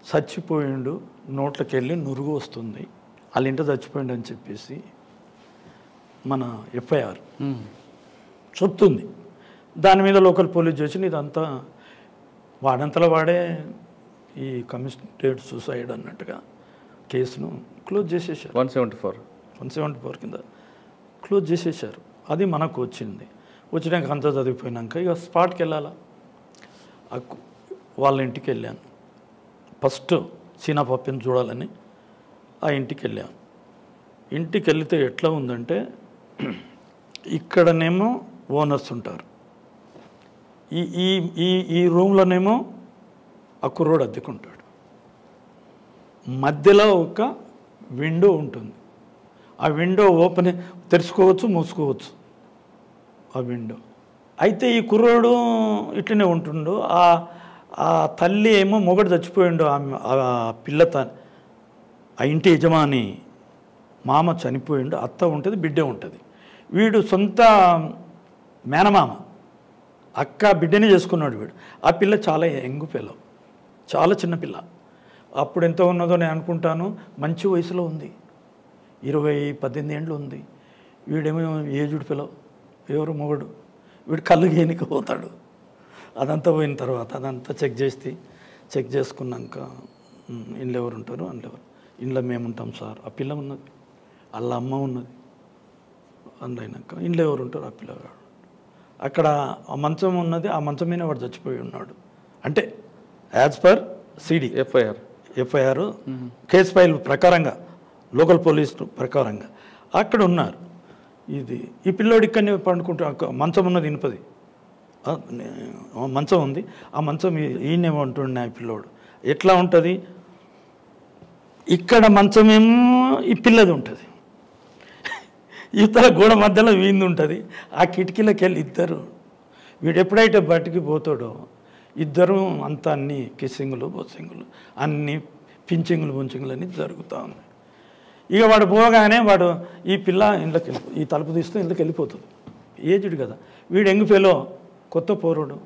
చచ్చిపోయిండు, నోట్లోకి వెళ్ళి నురుగు వస్తుంది, వాళ్ళ ఇంట చచ్చిపోయిండు అని చెప్పేసి మన ఎఫ్ఐఆర్ చెప్తుంది. దాని మీద లోకల్ పోలీస్ స్టేషన్ ఇదంతా వాడంతలో వాడే ఈ కమిషనరేట్ సూసైడ్ అన్నట్టుగా కేసును క్లోజ్ చేసేసారు. 174 కింద క్లోజ్ చేసేసారు. అది మనకు వచ్చినాక అంతా చదివిపోయినాక ఇక స్పాట్కి వెళ్ళాలా. వాళ్ళ ఇంటికి వెళ్ళాను. ఫస్ట్ సీనా పప్పిని చూడాలని ఆ ఇంటికి వెళ్ళాను. ఇంటికి వెళితే ఎట్లా ఉందంటే, ఇక్కడనేమో ఓనర్స్ ఉంటారు, ఈ రూమ్లోనేమో ఆ కుర్రోడు అద్దెకుంటాడు. మధ్యలో ఒక విండో ఉంటుంది. ఆ విండో తెరుచుకోవచ్చు, మూసుకోవచ్చు ఆ విండో. అయితే ఈ కుర్రోడు ఇట్లనే ఉంటుండు. ఆ తల్లి ఏమో మొగడు చచ్చిపోయిండు, ఆ ఆ ఇంటి యజమాని మామ చనిపోయిండు, అత్త ఉంటుంది, బిడ్డ ఉంటుంది. వీడు సొంత మేనమామ, అక్క బిడ్డనే చేసుకున్నాడు వీడు. ఆ పిల్ల చాలా యంగ్ పిల్ల, చాలా చిన్న పిల్ల. అప్పుడు ఎంత ఉన్నదో నేను అనుకుంటాను, మంచి వయసులో ఉంది, 18 ఏళ్ళు ఉంది. వీడేమో ఏజ్డ్ పిల్ల, ఎవరు మొగడు. వీడు కళ్ళు గేనికి పోతాడు. అదంతా పోయిన తర్వాత అదంతా చెక్ చేసుకున్నాక ఇంట్లో ఎవరు ఉంటారు, ఇంట్లో మేము ఉంటాం సార్. ఆ పిల్ల ఉన్నది, వాళ్ళ అమ్మ ఉన్నది. అందులోనాక ఇంట్లో ఎవరు ఉంటారు, ఆ పిల్లగాడు. అక్కడ ఆ మంచం ఉన్నది, ఆ మంచం మీద వాడు చచ్చిపోయి ఉన్నాడు. అంటే as per CD FIR case file ప్రకారంగా, లోకల్ పోలీస్ ప్రకారంగా అక్కడ ఉన్నారు. ఈ పిల్లోడు ఇక్కడనే పండుకుంటా, మంచం ఉన్నది ఇనుపది మంచం ఉంది. ఆ మంచం ఈయనేమంటుండే ఆ పిల్లోడు. ఎట్లా ఉంటుంది, ఇక్కడ మంచమేమో ఈ పిల్లది ఉంటుంది, ఇతర గోడ మధ్యలో వీంది ఉంటుంది. ఆ కిటికీలోకి వెళ్ళి ఇద్దరు, వీడు ఎప్పుడైతే బయటికి పోతాడో ఇద్దరు అంతా అన్ని కిస్సింగులు బొస్సింగులు అన్నీ పించింగులు బొంచింగులు అన్నీ జరుగుతూ ఉన్నాయి. ఇక వాడు పోగానే వాడు ఈ పిల్ల ఇంట్లోకి ఈ తలుపు తీస్తూ ఇంట్లోకి వెళ్ళిపోతుంది. ఏజ్డ్ కదా వీడు, యంగ్ ఫెలో కొత్త పోరుడు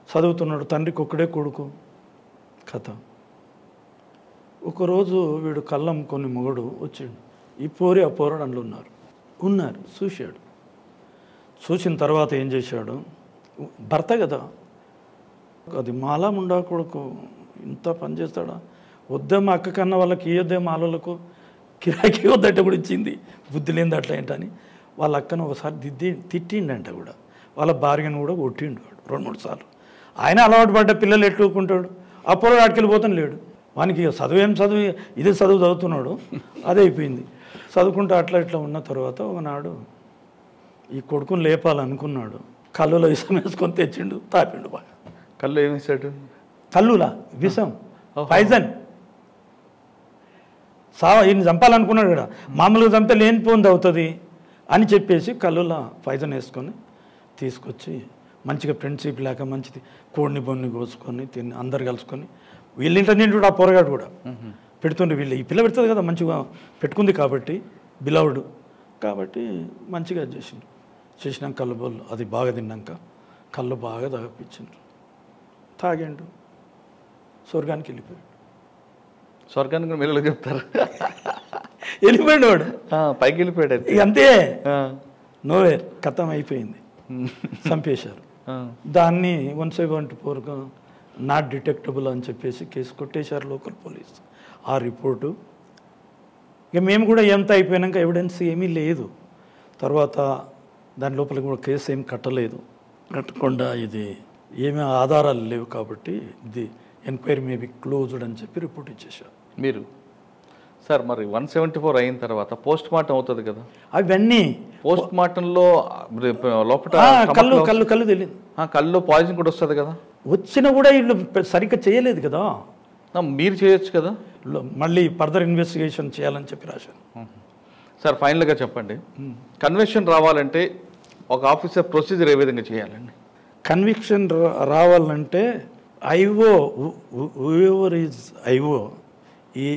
చదువుతున్నాడు, తండ్రికి ఒక్కడే కొడుకు కథ. ఒకరోజు వీడు కళ్ళం కొన్ని మొగడు వచ్చిండు, ఈ పోరి ఆ పోరాడు అందులో ఉన్నారు చూశాడు. చూసిన తర్వాత ఏం చేశాడు, భర్త కదా అది మాలా ముండా కొడుకు ఇంత పని చేస్తాడా, వద్దే మా అక్క కన్నా వాళ్ళకి ఇయ్యొద్దే మాలకు కిరాకీ వద్దట కూడా ఇచ్చింది, బుద్ధి లేని అట్లా ఏంటని వాళ్ళ అక్కను ఒకసారి తిట్టిండంట కూడా, వాళ్ళ భార్యను కూడా కొట్టిండు వాడు 2-3 సార్లు. ఆయన అలవాటు పడ్డ పిల్లలు ఎట్లుకుంటాడు, అప్పుడు ఆడికెళ్ళిపోతాను లేడు, వానికి చదువు ఇదే చదువు చదువుతున్నాడు, అదే అయిపోయింది. చదువుకుంటూ అట్లా ఇట్లా ఉన్న తర్వాత ఒకనాడు ఈ కొడుకుని లేపాలనుకున్నాడు, కళ్ళులో విషం వేసుకొని తెచ్చిండు, తాపిండు బాగా. కళ్ళు ఏం వేసాడు? కళ్ళులా విషం, పాయిజన్. ఈయన చంపాలనుకున్నాడు కదా, మామూలుగా చంపితే లేనిపోంది అవుతుంది అని చెప్పేసి కళ్ళులా పాయిజన్ వేసుకొని తీసుకొచ్చి మంచిగా ఫ్రెండ్షిప్ లేక మంచిది కోడిని బొన్ని కోసుకొని తిని అందరు కలుసుకొని వీళ్ళింట నిండు ఆ పొరగాడు కూడా పెడుతుండే. వీళ్ళు ఈ పిల్ల పెడుతుంది కదా మంచిగా పెట్టుకుంది కాబట్టి బిలవుడు కాబట్టి మంచిగా చేసినాక కళ్ళు బొల్లు అది బాగా తిన్నాక కళ్ళు బాగా తాగిపించిండ్రు, తాగాడు, స్వర్గానికి వెళ్ళిపోయాడు. స్వర్గానికి మీరు చెప్తారు, వెళ్ళిపోయాడు వాడు, పైకి వెళ్ళిపోయాడు. ఇక అంతే, నోవేర్ కథం అయిపోయింది, చంపేశారు. దాన్ని 174 నాట్ డిటెక్టబుల్ అని చెప్పేసి కేసు కొట్టేశారు లోకల్ పోలీసు. ఆ రిపోర్టు ఇక మేము కూడా ఎంత అయిపోయాక ఎవిడెన్స్ ఏమీ లేదు, తర్వాత దాని లోపల కూడా కేసు ఏం కట్టకుండా ఇది ఏమీ ఆధారాలు లేవు కాబట్టి ఇది ఎంక్వైరీ మేబీ క్లోజ్డ్ అని చెప్పి రిపోర్ట్ ఇచ్చేశారు. మీరు సార్ మరి 174 అయిన తర్వాత పోస్ట్ మార్టం అవుతుంది కదా, అవన్నీ పోస్ట్ మార్టంలో లోపల కళ్ళు తెలియదు, కళ్ళు పాయిజన్ కూడా వస్తుంది కదా, వచ్చినా కూడా వీళ్ళు సరిగ్గా చేయలేదు కదా, మీరు చేయొచ్చు కదా, మళ్ళీ ఫర్దర్ ఇన్వెస్టిగేషన్ చేయాలని చెప్పి రాశాను. సార్ ఫైనల్గా చెప్పండి, కన్విక్షన్ రావాలంటే ఒక ఆఫీసర్ ప్రొసీజర్ ఏ విధంగా చేయాలండి? కన్విక్షన్ రావాలంటే ఐఓ హూఎవర్ ఈజ్ ఐఓ ఈ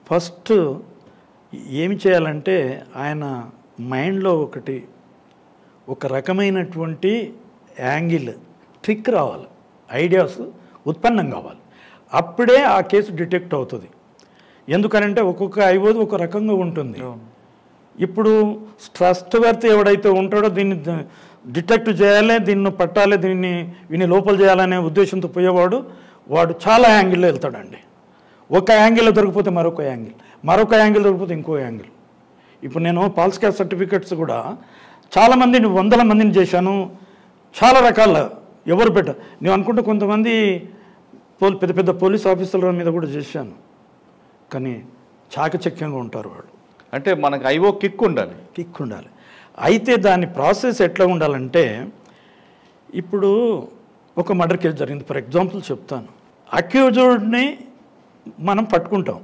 ఫస్ట్ ఏమి చేయాలంటే ఆయన మైండ్లో ఒక రకమైనటువంటి యాంగిల్ ట్రిక్ రావాలి, ఐడియాస్ ఉత్పన్నం కావాలి, అప్పుడే ఆ కేసు డిటెక్ట్ అవుతుంది. ఎందుకనంటే ఒక్కొక్క ఐఓది ఒక రకంగా ఉంటుంది. ఇప్పుడు ట్రస్ట్ వర్త్ ఎవడైతే ఉంటాడో దీన్ని డిటెక్ట్ చేయాలి, దీన్ని పట్టాలి, వీని లోపల చేయాలనే ఉద్దేశంతో పోయేవాడు చాలా యాంగిల్లో వెళ్తాడండి. ఒక యాంగిల్లో దొరికిపోతే మరొక యాంగిల్ దొరికిపోతే ఇంకో యాంగిల్. ఇప్పుడు నేను పాల్స్ క్యాస్ట్ సర్టిఫికెట్స్ కూడా చాలామందిని 100 మందిని చేశాను, చాలా రకాల ఎవరు నేను అనుకుంటే కొంతమంది పెద్ద పెద్ద పోలీస్ ఆఫీసర్ల మీద కూడా చేశాను, కానీ చాకచక్యంగా ఉంటారు వాళ్ళు. అంటే మనకు ఐఓ కిక్ ఉండాలి. అయితే దాని ప్రాసెస్ ఎట్లా ఉండాలంటే, ఇప్పుడు ఒక మర్డర్ కేసు జరిగింది, ఫర్ ఎగ్జాంపుల్ చెప్తాను. అక్యూజ్డ్ని మనం పట్టుకుంటాం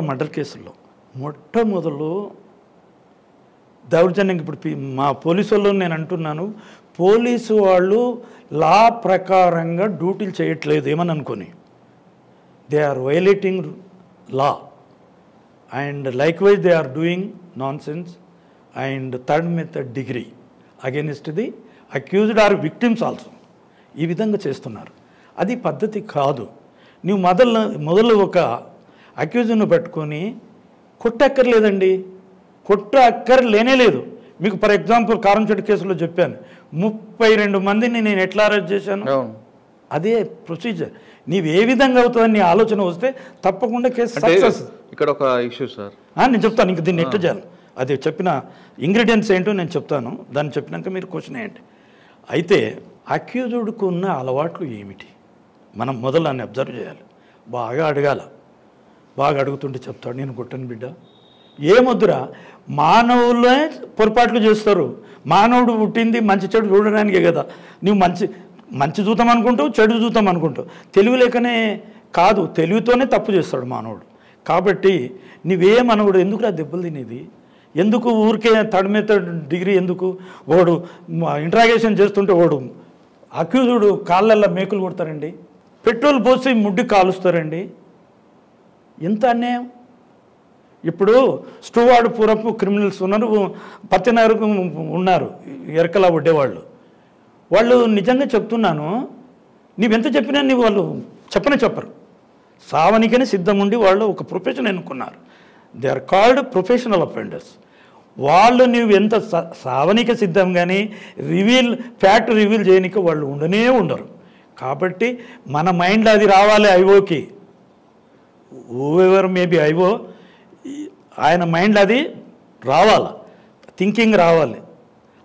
మర్డర్ కేసుల్లో. మొట్టమొదలు దౌర్జన్యం, ఇప్పుడు మా పోలీసు వాళ్ళు నేను అంటున్నాను, పోలీసు వాళ్ళు లా ప్రకారంగా డ్యూటీలు చేయట్లేదు ఏమని అనుకొని, they are violating law and likewise they are doing nonsense and third method degree against the accused or victims also. ఈ విధంగా చేస్తున్నారు, అది పద్ధతి కాదు. నువ్వు మొదలు ఒక అక్యూజ్ను పెట్టుకొని కొట్టక్కర్లేదండి, లేనే లేదు. మీకు ఫర్ ఎగ్జాంపుల్ కారంచెట్టు కేసులో చెప్పాను, 32 మందిని నేను ఎట్లా అరెస్ట్ చేశాను, అదే ప్రొసీజర్. నీవు ఏ విధంగా అవుతుందని నీ ఆలోచన వస్తే తప్పకుండా కేసు సక్సెస్. ఇక్కడ ఒక ఇష్యూ సార్, నేను చెప్తాను, ఇంక దీన్ని ఎట్లా చేయాలి అది చెప్పిన ఇంగ్రీడియంట్స్ ఏంటో నేను చెప్తాను, దాన్ని చెప్పినాక మీరు క్వశ్చన్ వేయండి. అయితే అక్యూజ్డ్కు ఉన్న అలవాట్లు ఏమిటి, మనం మొదలు దాన్ని అబ్జర్వ్ చేయాలి, బాగా అడగాల. బాగా అడుగుతుంటే చెప్తాడు, నేను కొట్టను బిడ్డ, ఏమొద్దురా, మానవులే పొరపాట్లు చేస్తారు, మానవుడు పుట్టింది మంచి చెడు చూడడానికే కదా, నువ్వు మంచి చూద్దాం అనుకుంటావు, చెడు చూద్దాం అనుకుంటావు, తెలివి లేకనే కాదు, తెలివితోనే తప్పు చేస్తాడు మానవుడు. కాబట్టి నువ్వే మనవుడు ఎందుకు దెబ్బలు తినేది, ఎందుకు ఊరికే థర్డ్ మెథడ్ డిగ్రీ ఎందుకు, వాడు ఇంట్రాగేషన్ చేస్తుంటే వాడు అక్యూజుడు కాళ్ళల్లో మేకులు కొడతారండి, పెట్రోల్ పోసి ముడ్డి కాలుస్తారండి, ఎంత అన్యాయం. ఇప్పుడు స్టూవార్డ్ పూరపు క్రిమినల్స్ ఉన్నారు, పత్తినగరకు ఉన్నారు, ఎరకలా వడ్డేవాళ్ళు, వాళ్ళు నిజంగా చెప్తున్నాను, నీవెంత చెప్పినా నీవు వాళ్ళు చెప్పరు. సావనికనే సిద్ధం ఉండి వాళ్ళు ఒక ప్రొఫెషన్ ఎన్నుకున్నారు. They are called professional offenders. వాళ్ళు నువ్వు ఎంత సావనిక సిద్ధం కానీ ఫ్యాక్ట్ రివీల్ చేయనిక వాళ్ళు ఉండరు. కాబట్టి మన మైండ్లో అది రావాలి. ఐఓకి ఓవెవర్ మేబీ ఐఓ ఆయన మైండ్లో అది రావాలి, థింకింగ్ రావాలి.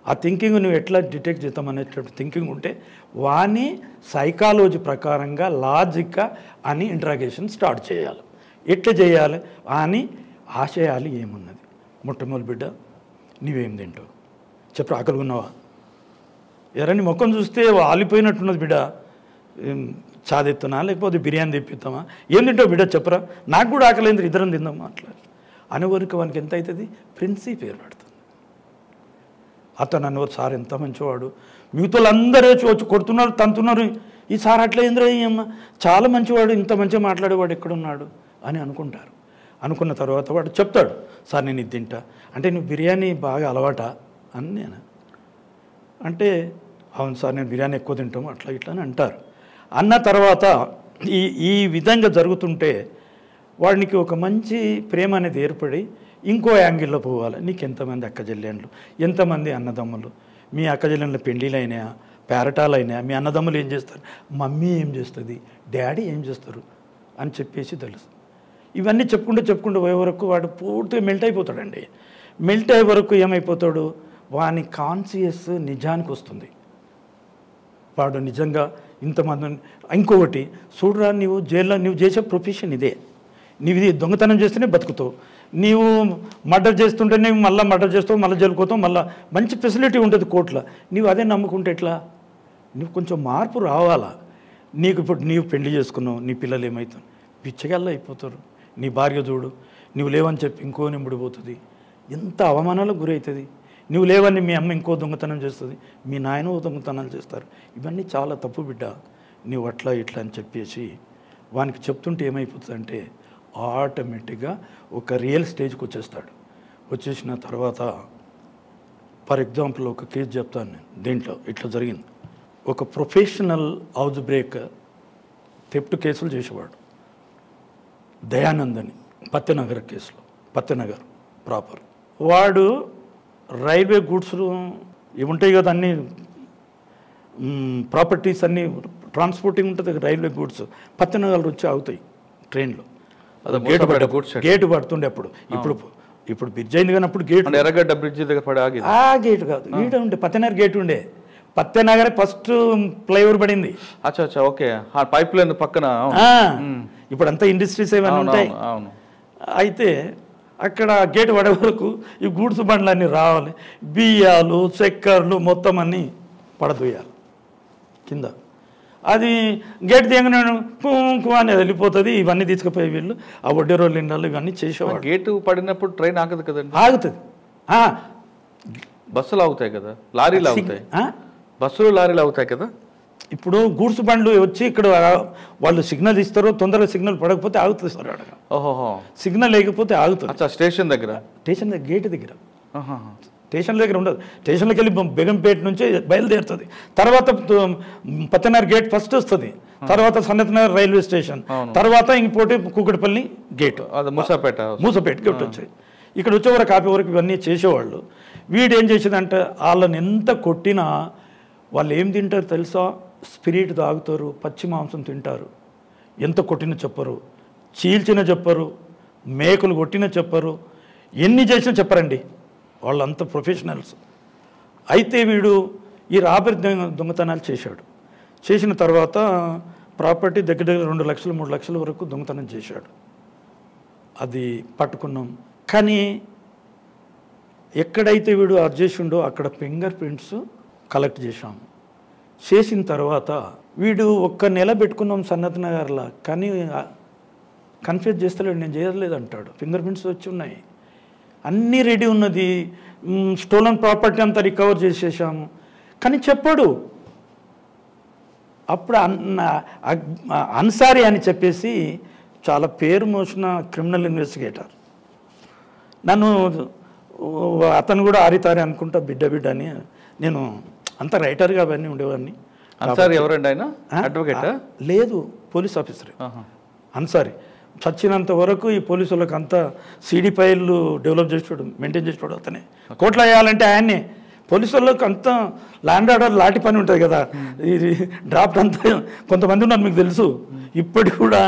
ఆ థింకింగ్ నువ్వు ఎట్లా డిటెక్ట్ చేద్దాం అనేటువంటి థింకింగ్ ఉంటే వాని సైకాలజీ ప్రకారంగా లాజిక్గా అని ఇంట్రాగేషన్ స్టార్ట్ చేయాలి. ఎట్లా చేయాలి అని ఆశయాలు ఏమున్నది. మొట్టమొదటి బిడ్డ నీవేం తింటావు చెప్పు, ఆకలి ఉన్నావా? ఎవరని ముఖం చూస్తే ఆలిపోయినట్టున్నది బిడ్డ, చాదెత్తునా లేకపోతే బిర్యానీ తెప్పిద్దామా, ఏం తింటావు బిడ్డ చెప్పరా, నాకు కూడా ఆకలింది, ఇద్దరం తిందామా అట్లా అనేవరకు వానికి ఎంత అవుతుంది, ప్రిన్సిప్ ఏర్పడుతుంది. అతను అనేవారు సార్ ఎంత మంచివాడు, మిగతా అందరూ వచ్చి కొడుతున్నారు తంతున్నారు, ఈ సార్ అట్లా ఏంద్రా అమ్మ చాలా మంచివాడు, ఇంత మంచిగా మాట్లాడేవాడు ఎక్కడున్నాడు అని అనుకుంటారు. అనుకున్న తర్వాత వాడు చెప్తాడు, సార్ నేను ఇది తింటా అంటే నువ్వు బిర్యానీ బాగా అలవాటా అని నేను అంటే, అవును సార్ నేను బిర్యానీ ఎక్కువ తింటాము అట్లా ఇట్లా అని అంటారు. అన్న తర్వాత ఈ విధంగా జరుగుతుంటే వాడికి ఒక మంచి ప్రేమ అనేది ఏర్పడి ఇంకో యాంగిల్లో పోవాలి. నీకు ఎంతమంది అక్కచెల్లెండ్లు, ఎంతమంది అన్నదమ్ములు, మీ అక్కచెల్లెండ్ల పెళ్ళిళ్ళు అయినాయా, పేరటాలు అయినాయా, మీ అన్నదమ్ములు ఏం చేస్తారు, మమ్మీ ఏం చేస్తుంది, డాడీ ఏం చేస్తారు అని చెప్పేసి తెలుసు. ఇవన్నీ చెప్పుకుంటూ పోయే వరకు వాడు పూర్తిగా మెల్ట్ అయిపోతాడండి. మెల్ట్ అయ్యే వరకు ఏమైపోతాడు, వాని కాన్షియస్ నిజానికి వస్తుంది. వాడు నిజంగా ఇంతమంది. ఇంకొకటి చూడరా, నీవు జైల్లో నువ్వు చేసే ప్రొఫెషన్ ఇదే, నీవు ఇది దొంగతనం చేస్తేనే బతుకుతావు, నీవు మర్డర్ చేస్తుంటే నువ్వు మళ్ళీ మర్డర్ చేస్తావు, మళ్ళీ జైలుకోతావు, మళ్ళీ మంచి ఫెసిలిటీ ఉంటుంది కోర్టులో, నీవు అదే నమ్ముకుంటే ఎట్లా? నువ్వు కొంచెం మార్పు రావాలా. నీకు ఇప్పుడు నీవు పెళ్లి చేసుకున్నావు, నీ పిల్లలు ఏమవుతావు, పిచ్చగల్లా అయిపోతారు. నీ భార్య చూడు, నువ్వు లేవని చెప్పి ఇంకో నింబడిపోతుంది, ఎంత అవమానాలకు గురవుతుంది. నువ్వు లేవని మీ అమ్మ ఇంకో దొంగతనం చేస్తుంది, మీ నాయన దొంగతనాలు చేస్తారు. ఇవన్నీ చాలా తప్పు బిడ్డ, నువ్వు అట్లా ఇట్లా అని చెప్పేసి వానికి చెప్తుంటే ఏమైపోతుందంటే ఆటోమేటిక్గా ఒక రియల్ స్టేజ్కి వచ్చేస్తాడు. వచ్చేసిన తర్వాత ఫర్ ఎగ్జాంపుల్ ఒక కేసు చెప్తాను నేను, దీంట్లో ఇట్లా జరిగింది. ఒక ప్రొఫెషనల్ హౌస్ బ్రేక్ థెఫ్ట్ కేసులు చేసేవాడు, దయానంద్ అని, పత్తినగర్ కేసులో, పత్తినగర్ ప్రాపర్. వాడు రైల్వే గూడ్స్లు ఇవి ఉంటాయి కదా, అన్నీ ప్రాపర్టీస్ అన్నీ ట్రాన్స్పోర్టింగ్ ఉంటుంది, రైల్వే గూడ్స్ పత్తినగర్ వచ్చి ఆగుతాయి ట్రైన్లో. గేటు పడుతుండే అప్పుడు, ఇప్పుడు బ్రిడ్జ్ అయింది కానీ అప్పుడు గేట్, ఎర్రగడ్డ బ్రిడ్జ్ దగ్గర పడి ఆగి, ఆ గేట్ కాదు ఈడ ఉండే పత్తినగర్ గేట్ ఉండే, పత్తినగర్ ఫస్ట్ ఫ్లైఓవర్ పడింది. అచ్చా ఓకే, పైప్ లైన్ పక్కన. ఇప్పుడు అంతా ఇండస్ట్రీస్ ఏమైనా ఉంటాయి. అయితే అక్కడ గేట్ పడే వరకు ఈ గూడ్స్ బండ్లన్నీ రావాలి, బియ్యాలు చక్కెరలు మొత్తం అన్నీ పడదోయాలి కింద. అది గేట్ దిగనే కుంకు అనేది వెళ్ళిపోతుంది. ఇవన్నీ తీసుకుపోయి వీళ్ళు ఆ వడ్డీ రోడ్లు ఇండాలు ఇవన్నీ చేసేవాడు. గేటు పడినప్పుడు ట్రైన్ ఆగదు కదండి? ఆగుతుంది, బస్సులు ఆగుతాయి కదా, లారీలు ఆగుతాయి, బస్సులు లారీలు అవుతాయి కదా. ఇప్పుడు గూడ్స్ బండ్లు వచ్చి ఇక్కడ వాళ్ళు సిగ్నల్ ఇస్తారు, తొందరగా సిగ్నల్ పడకపోతే ఆగుతుంది సార్ అడగ. ఓహో, సిగ్నల్ లేకపోతే ఆగుతుంది. స్టేషన్ దగ్గర, స్టేషన్ దగ్గర గేట్ దగ్గర, స్టేషన్ దగ్గర ఉండదు. స్టేషన్లోకి వెళ్ళి బేగంపేట నుంచి బయలుదేరుతుంది. తర్వాత పత్తనగర్ గేట్ ఫస్ట్ వస్తుంది, తర్వాత సన్నత్నగర్ రైల్వే స్టేషన్, తర్వాత ఇంకోటి కూకట్పల్లి గేట్, మూసపేట గేట్ వచ్చాయి. ఇక్కడ వచ్చే వరకు ఆపే వరకు ఇవన్నీ చేసేవాళ్ళు. వీడు ఏం చేసేదంటే వాళ్ళని ఎంత కొట్టినా వాళ్ళు ఏం తింటారు తెలుసా, స్పిరిట్ తాగుతారు, పచ్చి మాంసం తింటారు. ఎంత కొట్టినా చెప్పరు, చీల్చినా చెప్పరు, మేకలు కొట్టినా చెప్పరు, ఎన్ని చేసినా చెప్పరండి. వాళ్ళంతా ప్రొఫెషనల్స్. అయితే వీడు ఈ రాబరీ దొంగతనాలు చేశాడు. చేసిన తర్వాత ప్రాపర్టీ దగ్గర 2 లక్షలు 3 లక్షల వరకు దొంగతనం చేశాడు. అది పట్టుకున్నాం. కానీ ఎక్కడైతే వీడు అరెస్ట్ చేసిండో అక్కడ ఫింగర్ ప్రింట్స్ కలెక్ట్ చేశాము. చేసిన తర్వాత వీడు 1 నెల పెట్టుకున్నాం సన్నత్ నగర్లో, కానీ కన్ఫ్యూజ్ చేస్తలేడు, నేను చేయలేదు అంటాడు. ఫింగర్ ప్రింట్స్ వచ్చి ఉన్నాయి, అన్నీ రెడీ ఉన్నది, స్టోలన్ ప్రాపర్టీ అంతా రికవర్ చేసేసాము, కానీ చెప్పాడు. అప్పుడు అన్సారీ అని చెప్పేసి చాలా పేరు మోసిన క్రిమినల్ ఇన్వెస్టిగేటర్, నన్ను అతను కూడా ఆరితారి అనుకుంటా బిడ్డ అని నేను అంత రైటర్గా అవన్నీ ఉండేవాడిని. అన్సారీ ఎవరండి ఆయన? అడ్వకేటా? లేదు, పోలీస్ ఆఫీసర్ అన్సారీ. చచ్చినంత వరకు ఈ పోలీసులకు అంతా సీడీ ఫైళ్ళు డెవలప్ చేసేవాడు, మెయింటైన్ చేసేవాడు అతనే. కోర్టులో వేయాలంటే ఆయన్నే. పోలీసులకు అంతా ల్యాండ్ ఆర్డర్ లాంటి పని ఉంటుంది కదా, ఇది డ్రాఫ్ట్ అంతా కొంతమంది ఉన్నారు మీకు తెలుసు. ఇప్పటికి కూడా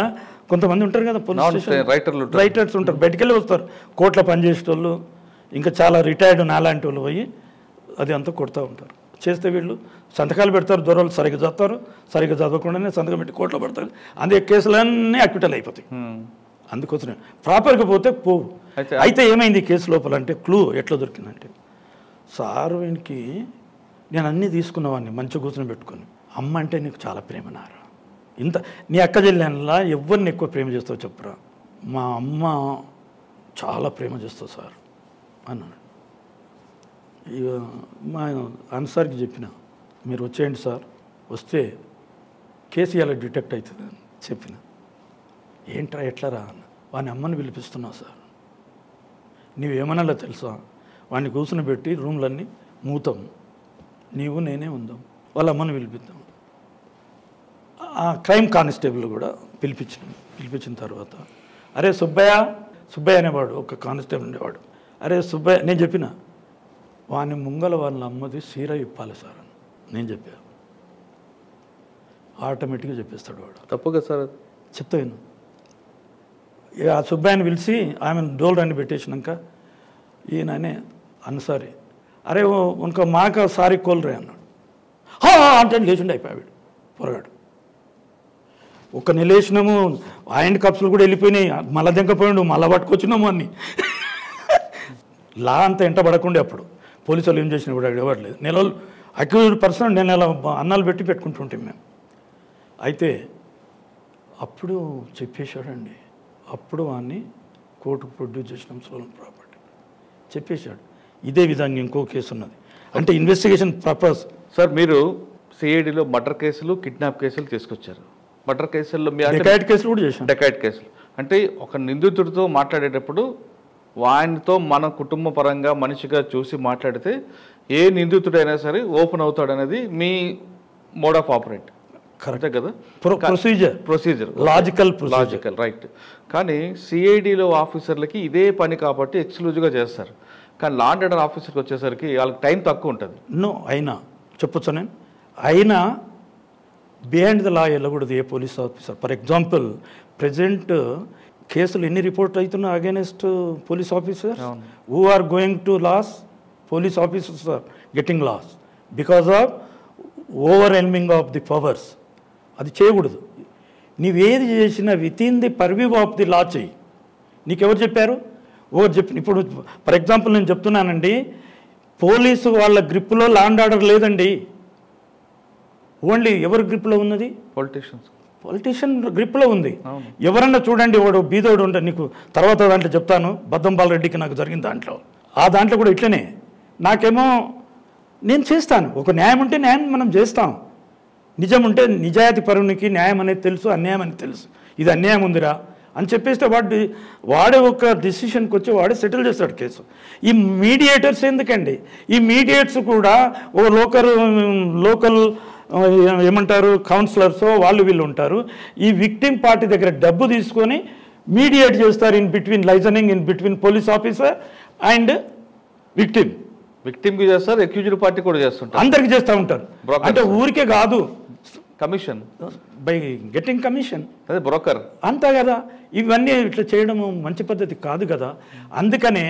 కొంతమంది ఉంటారు కదా పోలీస్ స్టేషన్ రైటర్స్ ఉంటారు, బయటికి వెళ్ళి వస్తారు కోర్టులో పనిచేసేటోళ్ళు, ఇంకా చాలా రిటైర్డ్ నాలాంటి వాళ్ళు పోయి అది అంతా కొడుతూ ఉంటారు. చేస్తే వీళ్ళు సంతకాలు పెడతారు, దొరలు సరిగ్గా చదువుతారు, సరిగ్గా చదవకుండానే సంతకం పెట్టి కోర్టులో పడతారు, అందుకే కేసులన్నీ అక్విటల్ అయిపోతాయి. అందుకోసమే ప్రాపర్గా పోతే పోవు. అయితే ఏమైంది కేసు లోపల అంటే క్లూ ఎట్లా దొరికిందంటే, సార్ వీనికి నేను అన్నీ తీసుకున్నవాడిని మంచి కూర్చొని పెట్టుకొని, అమ్మ అంటే నీకు చాలా ప్రేమనారా, ఇంత నీ అక్క చెల్లెనలా ఎవరిని ఎక్కువ ప్రేమ చేస్తావు చెప్పురా, మా అమ్మ చాలా ప్రేమ చేస్తావు సార్ అన్నాడు. ఇక మా అన్సార్కి చెప్పిన, మీరు వచ్చేయండి సార్, వస్తే కేసు ఇలా డిటెక్ట్ అవుతుంది అని చెప్పిన. ఏంట్రా ఎట్లా రా అన్న, వాని అమ్మని పిలిపిస్తున్నావు సార్, నీవేమన్నా తెలుసా, వాడిని కూర్చుని పెట్టి రూమ్లన్నీ మూతాం, నీవు నేనే ఉందాం, వాళ్ళ అమ్మని పిలిపిద్దాం. ఆ క్రైమ్ కానిస్టేబుల్ కూడా పిలిపించిన తర్వాత, అరే సుబ్బయ్య అనేవాడు ఒక కానిస్టేబుల్ ఉండేవాడు, అరే సుబ్బయ్య, నేను చెప్పిన వాని ముంగల వాళ్ళ అమ్మది సీర ఇప్పాలి సార్ అని నేను చెప్పాను. ఆటోమేటిక్గా చెప్పేస్తాడు వాడు. తప్పు కదా సార్, చెప్తాను. ఇక ఆ సుబ్బయ్యని పిలిచి ఆమెను డోల్ రండి పెట్టేసినాక ఈయననే అన్సారీ, అరే ఇంకో మాక సారీ కోల్రే అన్నాడు. అంటే లేచిండి అయిపోయాడు పొరగాడు. ఒక నిలేసినాము, ఆయన కప్సులు కూడా వెళ్ళిపోయినాయి, మళ్ళా దెంకపోయాడు, మళ్ళా పట్టుకొచ్చినాము అన్ని. లా అంతా ఎంట పడకుండా అప్పుడు పోలీసు వాళ్ళు ఏం చేసినా కూడా ఇవ్వట్లేదు. నెలలు అక్యూజ్డ్ పర్సన్ నేను అలా అన్నాలు పెట్టుకుంటుంటాం మేము. అయితే అప్పుడు చెప్పేశాడండి, అప్పుడు వాడిని కోర్టుకు ప్రొడ్యూస్ చేసినాం స్టోలన్ ప్రాపర్టీ చెప్పేశాడు. ఇదే విధంగా ఇంకో కేసు ఉన్నది, అంటే ఇన్వెస్టిగేషన్ పర్పస్. సార్ మీరు సిఐడిలో మర్డర్ కేసులు, కిడ్నాప్ కేసులు తీసుకొచ్చారు. మర్డర్ కేసుల్లో డెకాయిట్ కేసులు కూడా చేశాను. డెకాయిట్ కేసులు అంటే ఒక నిందితుడితో మాట్లాడేటప్పుడు ఆయనతో మన కుటుంబ పరంగా మనిషిగా చూసి మాట్లాడితే ఏ నిందితుడైనా సరే ఓపెన్ అవుతాడనేది మీ మోడ్ ఆఫ్ ఆపరేట్. కరెక్టే కదా? Procedure logical right. కానీ సిఐడిలో ఆఫీసర్లకి ఇదే పని కాబట్టి ఎక్స్క్లూజివ్గా చేస్తారు. కానీ లా అండ్ ఆర్డర్ ఆఫీసర్కి వచ్చేసరికి వాళ్ళకి టైం తక్కువ ఉంటుంది. అయినా చెప్పొచ్చు నేను, అయినా బిహైండ్ ద లా వెళ్ళకూడదు ఏ police officer. For example present కేసులు ఎన్ని రిపోర్ట్ అవుతున్నా against police officers who are going to laws, police officers are getting laws because of overwhelming of the powers. అది చేయకూడదు. నీవేది చేసినా within the purview of the law చెయ్యి. నీకెవరు చెప్పారు? ఇప్పుడు ఫర్ ఎగ్జాంపుల్ నేను చెప్తున్నానండి, పోలీసు వాళ్ళ గ్రిప్లో లా అండ్ ఆర్డర్ లేదండి. ఓన్లీ ఎవరి గ్రిప్లో ఉన్నది? పొలిటీషియన్ గ్రిప్లో ఉంది. ఎవరన్నా చూడండి, వాడు బీదోడు ఉంటే నీకు తర్వాత దాంట్లో చెప్తాను, బద్దంబాల్ రెడ్డికి నాకు జరిగిన దాంట్లో, ఆ దాంట్లో కూడా ఇట్లనే. నాకేమో నేను చేస్తాను, ఒక న్యాయం ఉంటే న్యాయం మనం చేస్తాం, నిజం ఉంటే నిజాయితీ పరునికి న్యాయం అనేది తెలుసు, అన్యాయం అనేది తెలుసు. ఇది అన్యాయం ఉందిరా అని చెప్పేస్తే వాడే ఒక డిసిషన్కి వచ్చి వాడే సెటిల్ చేస్తాడు కేసు. ఈ మీడియేటర్స్ ఎందుకండి? ఈ మీడియేటర్స్ కూడా ఓ లోకల్ ఏమంటారు కౌన్సిలర్స్ వాళ్ళు వీళ్ళు ఉంటారు. ఈ విక్టిమ్ పార్టీ దగ్గర డబ్బు తీసుకొని మీడియేట్ చేస్తారు in between liaisoning in between police officer and విక్టిమ్కి చేస్తారు, అక్యూజ్డ్ పార్టీ కూడా చేస్తుంటారు, అందరికి చేస్తూ ఉంటారు. అంటే ఊరికే కాదు, కమిషన్ బై గెటింగ్ కమిషన్, అదే బ్రోకర్ అంతా కదా. ఇవన్నీ ఇట్లా చేయడం మంచి పద్ధతి కాదు కదా. అందుకనే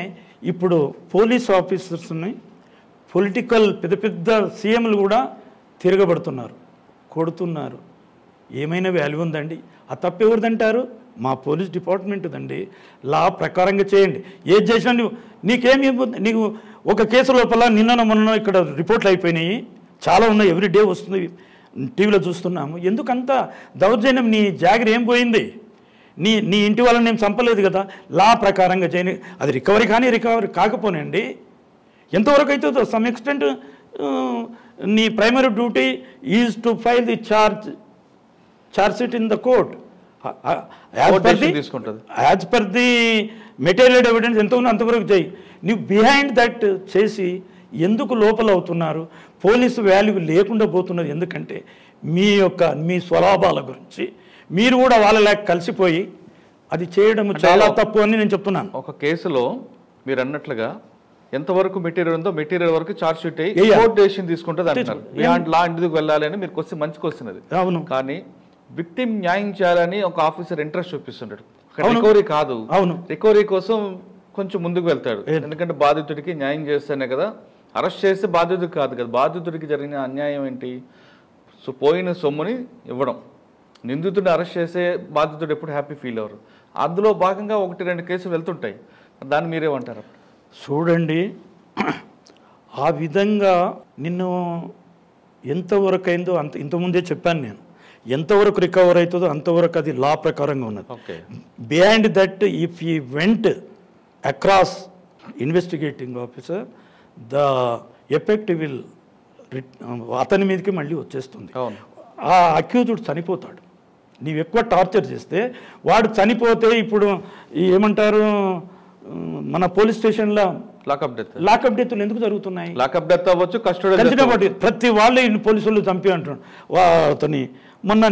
ఇప్పుడు పోలీస్ ఆఫీసర్స్ని పొలిటికల్ పెద్ద సీఎంలు కూడా తిరగబడుతున్నారు, కొడుతున్నారు. ఏమైనా వాల్యూ ఉందండి? ఆ తప్పు ఎవరిదంటారు? మా పోలీస్ డిపార్ట్మెంట్దండి. లా ప్రకారంగా చేయండి. ఏది చేసినా నీకేమి నీకు ఒక కేసు లోపల నిన్న మొన్న ఇక్కడ రిపోర్ట్లు అయిపోయినాయి, చాలా ఉన్నాయి, ఎవ్రీ డే వస్తుంది, టీవీలో చూస్తున్నాము. ఎందుకంత దౌర్జన్యం? నీ జాగ్రత్త ఏం పోయింది? నీ ఇంటి వాళ్ళని నేను చంపలేదు కదా. లా ప్రకారంగా చేయని, అది రికవరీ కానీ రికవరీ కాకపోనండి ఎంతవరకు అవుతుందో సమ్ ఎక్స్టెంట్ నీ primary duty is to file the charge sheet in the court as per the material evidence ఎంత ఉందో అంతవరకు చేయి. నువ్వు బిహైండ్ దట్ చేసి ఎందుకు లోపల అవుతున్నారు? పోలీసు వాల్యూ లేకుండా పోతున్నది ఎందుకంటే మీ స్వలాభాల గురించి మీరు కూడా వాళ్ళలాగా కలిసిపోయి అది చేయడం చాలా తప్పు అని నేను చెప్తున్నాను. ఒక కేసులో మీరు అన్నట్లుగా ఎంతవరకు మెటీరియల్ ఉందో మెటీరియల్ వరకు చార్జ్ షీట్ కోర్టు డెసిషన్ తీసుకుంటుంది అంటారు. బియాండ్ లా ఎందుకు వెళ్ళాలి అని మీరు క్వశ్చన్ మంచి క్వశ్చన్ అది. అవును. కానీ విక్టిమ్ న్యాయం చేయాలని ఒక ఆఫీసర్ ఇంట్రెస్ట్ చూపిస్తుంటాడు. రికవరీ కాదు, అవును, రికవరీ కోసం కొంచెం ముందుకు వెళ్తాడు. ఎందుకంటే బాధితుడికి న్యాయం చేస్తేనే కదా, అరెస్ట్ చేస్తే బాధితుడికి కాదు కదా. బాధితుడికి జరిగిన అన్యాయం ఏంటి? సో పోయిన సొమ్ముని ఇవ్వడం. నిందితుడిని అరెస్ట్ చేసే బాధితుడు ఎప్పుడు హ్యాపీ ఫీల్ అవ్వరు. అందులో భాగంగా 1-2 కేసులు వెళ్తుంటాయి. దాన్ని మీరేమంటారు? చూడండి, ఆ విధంగా నిన్ను ఎంతవరకు అయిందో ఇంతకుముందే చెప్పాను నేను, ఎంతవరకు రికవర్ అవుతుందో అంతవరకు అది లా ప్రకారంగా ఉన్నది. బిహైండ్ దట్ ఇఫ్ ఈ vent across investigating officer the effect will అతని మీదకి మళ్ళీ వచ్చేస్తుంది. ఆ అక్యూజ్డ్ చనిపోతాడు. నీవు ఎక్కువ టార్చర్ చేస్తే వాడు చనిపోతే ఇప్పుడు ఏమంటారు, మన పోలీస్ స్టేషన్లో లాకప్ డెత్లు ఎందుకు జరుగుతున్నాయి? లాకప్ డెత్ అవ్వచ్చు, కస్టడీ. ప్రతి వాళ్ళు పోలీసులు చంపి అంటున్నాడు. అతని మొన్న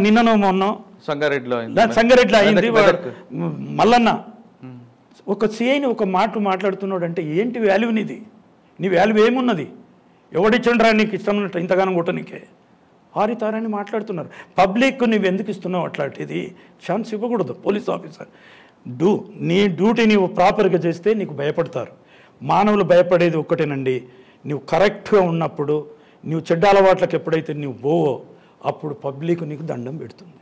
సంగారెడ్డిలో అయింది. మల్లన్న ఒక సిఐని ఒక మాట మాట్లాడుతున్నాడు అంటే ఏంటి వాల్యూ నీది? నీ వాల్యూ ఏమున్నది? ఎవడిచ్చండ్రా నీకు ఇష్టం ఇంతగానం కొట్టనికే? ఆరితారని మాట్లాడుతున్నారు. పబ్లిక్ నువ్వు ఎందుకు ఇస్తున్నావు అట్లాంటిది? ఛాన్స్ ఇవ్వకూడదు. పోలీస్ ఆఫీసర్ నీ డ్యూటీ నీవు ప్రాపర్గా చేస్తే నీకు భయపడతారు. మానవులు భయపడేది ఒక్కటేనండి, నువ్వు కరెక్ట్గా ఉన్నప్పుడు, నువ్వు చెడ్డ అలవాట్లకు ఎప్పుడైతే నువ్వు పోవో అప్పుడు పబ్లిక్ నీకు దండం పెడుతుంది.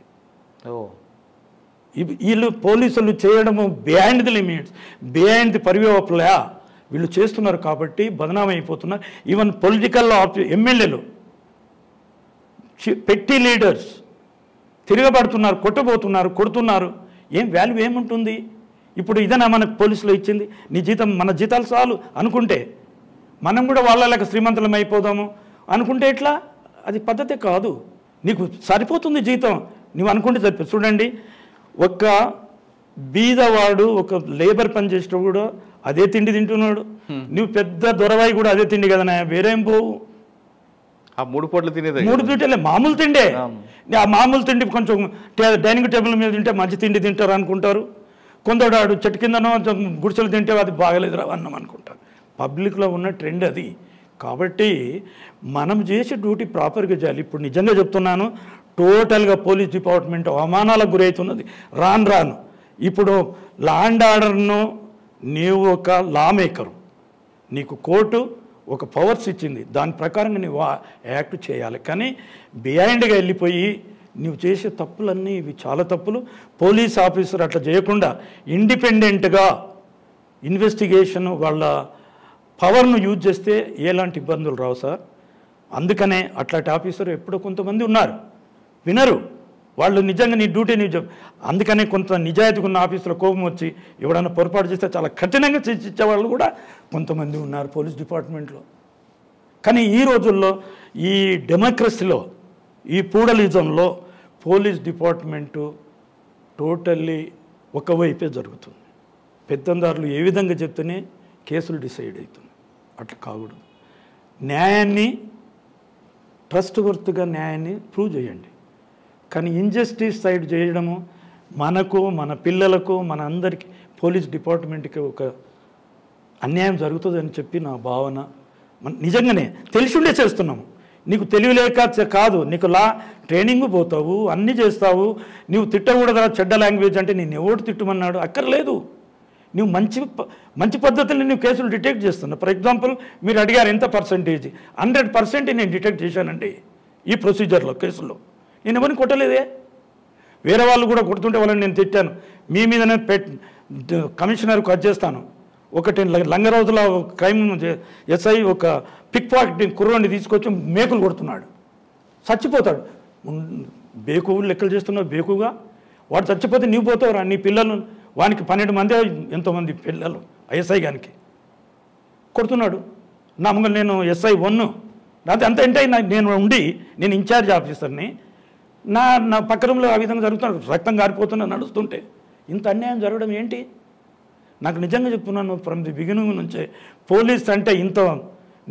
వీళ్ళు పోలీసులు చేయడము behind the limits, behind the purview వీళ్ళు చేస్తున్నారు కాబట్టి బదనామీ అయిపోతున్నారు. ఈవెన్ పొలిటికల్ ఎమ్మెల్యేలు, పెట్టి లీడర్స్ తిరగబడుతున్నారు, కొట్టబోతున్నారు, కొడుతున్నారు. ఏం వాల్యూ ఏముంటుంది? ఇప్పుడు ఇదేనా మనకు పోలీసులో ఇచ్చింది? నీ జీతం, మన జీతాలు చాలు అనుకుంటే మనం కూడా వాళ్ళకి శ్రీమంతులం అయిపోదాము అనుకుంటే ఎట్లా? అది పద్ధతి కాదు. నీకు సరిపోతుంది జీతం, నువ్వు అనుకుంటే సరిపోతుంది. చూడండి, ఒక బీదవాడు ఒక లేబర్ పని చేసిన కూడా అదే తిండి తింటున్నాడు. నువ్వు పెద్ద దొరవాయి కూడా అదే తిండి కదా, వేరేం పోవు. ఆ 3 పూటలు తినేది 3 పూటలే మామూలు తిండే. ఆ మామూలు తిండి కొంచెం డైనింగ్ టేబుల్ మీద తింటే మంచి తిండి తింటారు అనుకుంటారు. కొందరు చెట్టు కిందనో గుడిసెలు తింటే అది బాగలేదురా అన్నం అనుకుంటారు. పబ్లిక్లో ఉన్న ట్రెండ్ అది. కాబట్టి మనం చేసే డ్యూటీ ప్రాపర్గా చేయాలి. ఇప్పుడు నిజంగా చెప్తున్నాను, టోటల్గా పోలీస్ డిపార్ట్మెంట్ అవమానాలకు గురవుతున్నది రాను. ఇప్పుడు లా అండ్ ఆర్డర్ను నీవు ఒక లా మేకరు, నీకు కోర్టు ఒక పవర్స్ ఇచ్చింది, దాని ప్రకారంగా నువ్వు యాక్ట్ చేయాలి. కానీ బిహైండ్గా వెళ్ళిపోయి నువ్వు చేసే తప్పులన్నీ ఇవి చాలా తప్పులు. పోలీస్ ఆఫీసర్ అట్లా చేయకుండా ఇండిపెండెంట్గా ఇన్వెస్టిగేషన్ వాళ్ళ పవర్ను యూజ్ చేస్తే ఎలాంటి ఇబ్బందులు రావు సార్. అందుకనే అట్లాంటి ఆఫీసర్ ఎప్పుడో కొంతమంది ఉన్నారు, వినరు వాళ్ళు. నిజంగా నీ డ్యూటీ నీ అందుకనే కొంత నిజాయితీగా ఉన్న ఆఫీసులో కోపం వచ్చి ఎవడన్నా పొరపాటు చేస్తే చాలా కఠినంగా శిక్షించే వాళ్ళు కూడా కొంతమంది ఉన్నారు పోలీస్ డిపార్ట్మెంట్లో. కానీ ఈ రోజుల్లో ఈ డెమోక్రసీలో, ఈ ప్లూరలిజంలో పోలీస్ డిపార్ట్మెంటు టోటల్లీ ఒకవైపే జరుగుతుంది. పెత్తందారులు ఏ విధంగా చెప్తేనే కేసులు డిసైడ్ అవుతుంది. అట్లా కాకూడదు. న్యాయాన్ని, ట్రస్ట్ వర్త్గా న్యాయాన్ని ప్రూవ్ చేయండి. కానీ ఇంజస్టిస్ సైడ్ చేయడము మనకు, మన పిల్లలకు, మన అందరికీ, పోలీస్ డిపార్ట్మెంట్కి ఒక అన్యాయం జరుగుతుందని చెప్పి నా భావన. నిజంగానే తెలిసి ఉండే చేస్తున్నాము. నీకు తెలియలేక కాదు, నీకు లా ట్రైనింగ్ పోతావు, అన్నీ చేస్తావు. నువ్వు తిట్టకూడదా చెడ్డ లాంగ్వేజ్ అంటే నేను ఎవడు తిట్టమన్నాడు? అక్కర్లేదు. నువ్వు మంచి పద్ధతిని నువ్వు కేసులు డిటెక్ట్ చేస్తున్నావు. ఫర్ ఎగ్జాంపుల్ మీరు అడిగారు ఎంత పర్సెంటేజ్? 100% నేను డిటెక్ట్ చేశానండి ఈ ప్రొసీజర్లో, కేసులో. నేను ఎవరిని కొట్టలేదే. వేరే వాళ్ళు కూడా కొడుతుంటే వాళ్ళని నేను తిట్టాను. మీ మీదనే కమిషనర్కు అది చేస్తాను. ఒకటి లంగరోజుల క్రైమ్ ఎస్ఐ ఒక పిక్ పాకెట్ కుర్రోని తీసుకొచ్చి మేకులు కొడుతున్నాడు, చచ్చిపోతాడు. బేకువులు లెక్కలు చేస్తున్నావు, బేకుగా వాడు చచ్చిపోతే నీవు పోతావురా? నీ పిల్లలు, వానికి 12 మంది ఎంతోమంది పిల్లలు, ఎస్ఐ గానికి కొడుతున్నాడు. నా ముంగలు నేను ఎస్ఐ 1 నాది అంత ఏంటై నేను ఉండి నేను ఇన్ఛార్జ్ ఆఫీసర్ని, నా పక్క రూమ్లో ఆ విధంగా జరుగుతున్నాడు, రక్తం గారిపోతున్నా నడుస్తుంటే. ఇంత అన్యాయం జరగడం ఏంటి? నాకు నిజంగా చెప్తున్నాను, ఫ్రమ్ ది బిగినింగ్ నుంచే పోలీస్ అంటే ఇంత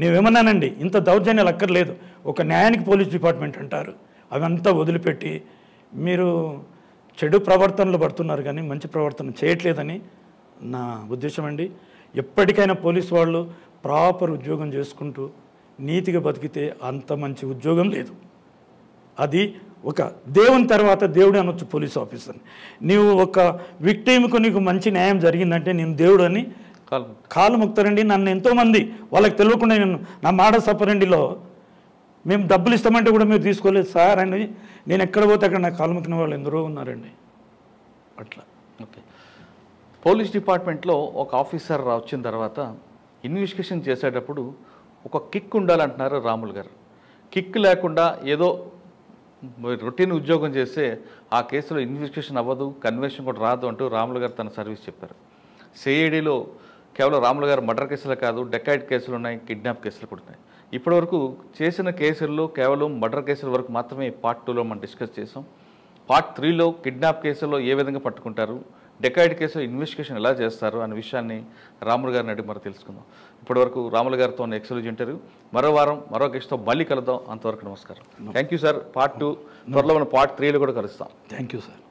నేనేమన్నానండి, ఇంత దౌర్జన్యాలు అక్కర్లేదు, ఒక న్యాయానికి పోలీస్ డిపార్ట్మెంట్ అంటారు, అవంతా వదిలిపెట్టి మీరు చెడు ప్రవర్తనలు పడుతున్నారు కానీ మంచి ప్రవర్తన చేయట్లేదని నా ఉద్దేశం అండి. ఎప్పటికైనా పోలీసు వాళ్ళు ప్రాపర్ ఉద్యోగం చేసుకుంటూ నీతిగా బతికితే అంత మంచి ఉద్యోగం లేదు. అది ఒక దేవుని తర్వాత దేవుడే అనొచ్చు పోలీస్ ఆఫీసర్ని. నీవు ఒక విక్టిమ్కు నీకు మంచి న్యాయం జరిగిందంటే నేను దేవుడు అని కాలు మొక్తారండి. నన్ను ఎంతోమంది వాళ్ళకి తెలియకుండా నా మాట సపరండిలో మేము డబ్బులు ఇస్తామంటే కూడా మీరు తీసుకోలేదు సార్ అని నేను ఎక్కడ పోతే అక్కడ నా కాలు మొక్కిన వాళ్ళు ఎందరో ఉన్నారండి. అట్లా. ఓకే. పోలీస్ డిపార్ట్మెంట్లో ఒక ఆఫీసర్ వచ్చిన తర్వాత ఇన్వెస్టిగేషన్ చేసేటప్పుడు ఒక కిక్ ఉండాలంటున్నారు రాములు గారు. కిక్ లేకుండా ఏదో రొటీన్ ఉద్యోగం చేస్తే ఆ కేసులో ఇన్వెస్టిగేషన్ అవ్వదు, కన్విక్షన్ కూడా రాదు అంటూ రాములు గారు తన సర్వీస్ చెప్పారు. సిఐడిలో కేవలం రాములు గారు మర్డర్ కేసులు కాదు, డెకాయిట్ కేసులు ఉన్నాయి, కిడ్నాప్ కేసులు కూడా ఉన్నాయి. ఇప్పటివరకు చేసిన కేసుల్లో కేవలం మర్డర్ కేసుల వరకు మాత్రమే పార్ట్ 2లో మనం డిస్కస్ చేసాం. పార్ట్ 3లో కిడ్నాప్ కేసులో ఏ విధంగా పట్టుకుంటారు, డెకాయిట్ కేసులో ఇన్వెస్టిగేషన్ ఎలా చేస్తారు అనే విషయాన్ని రాములు గారిని అడిగి మరి తెలుసుకుందాం. ఇప్పటివరకు రాములు గారితో ఎక్స్క్లూజివ్ ఇంటర్వ్యూ. మరో వారం మరో గెస్ట్తో మళ్ళీ కలుద్దాం. అంతవరకు నమస్కారం. Thank you sir. పార్ట్ 2 త్వరలో మనం పార్ట్ 3లో కూడా కలుస్తాం. Thank you sir.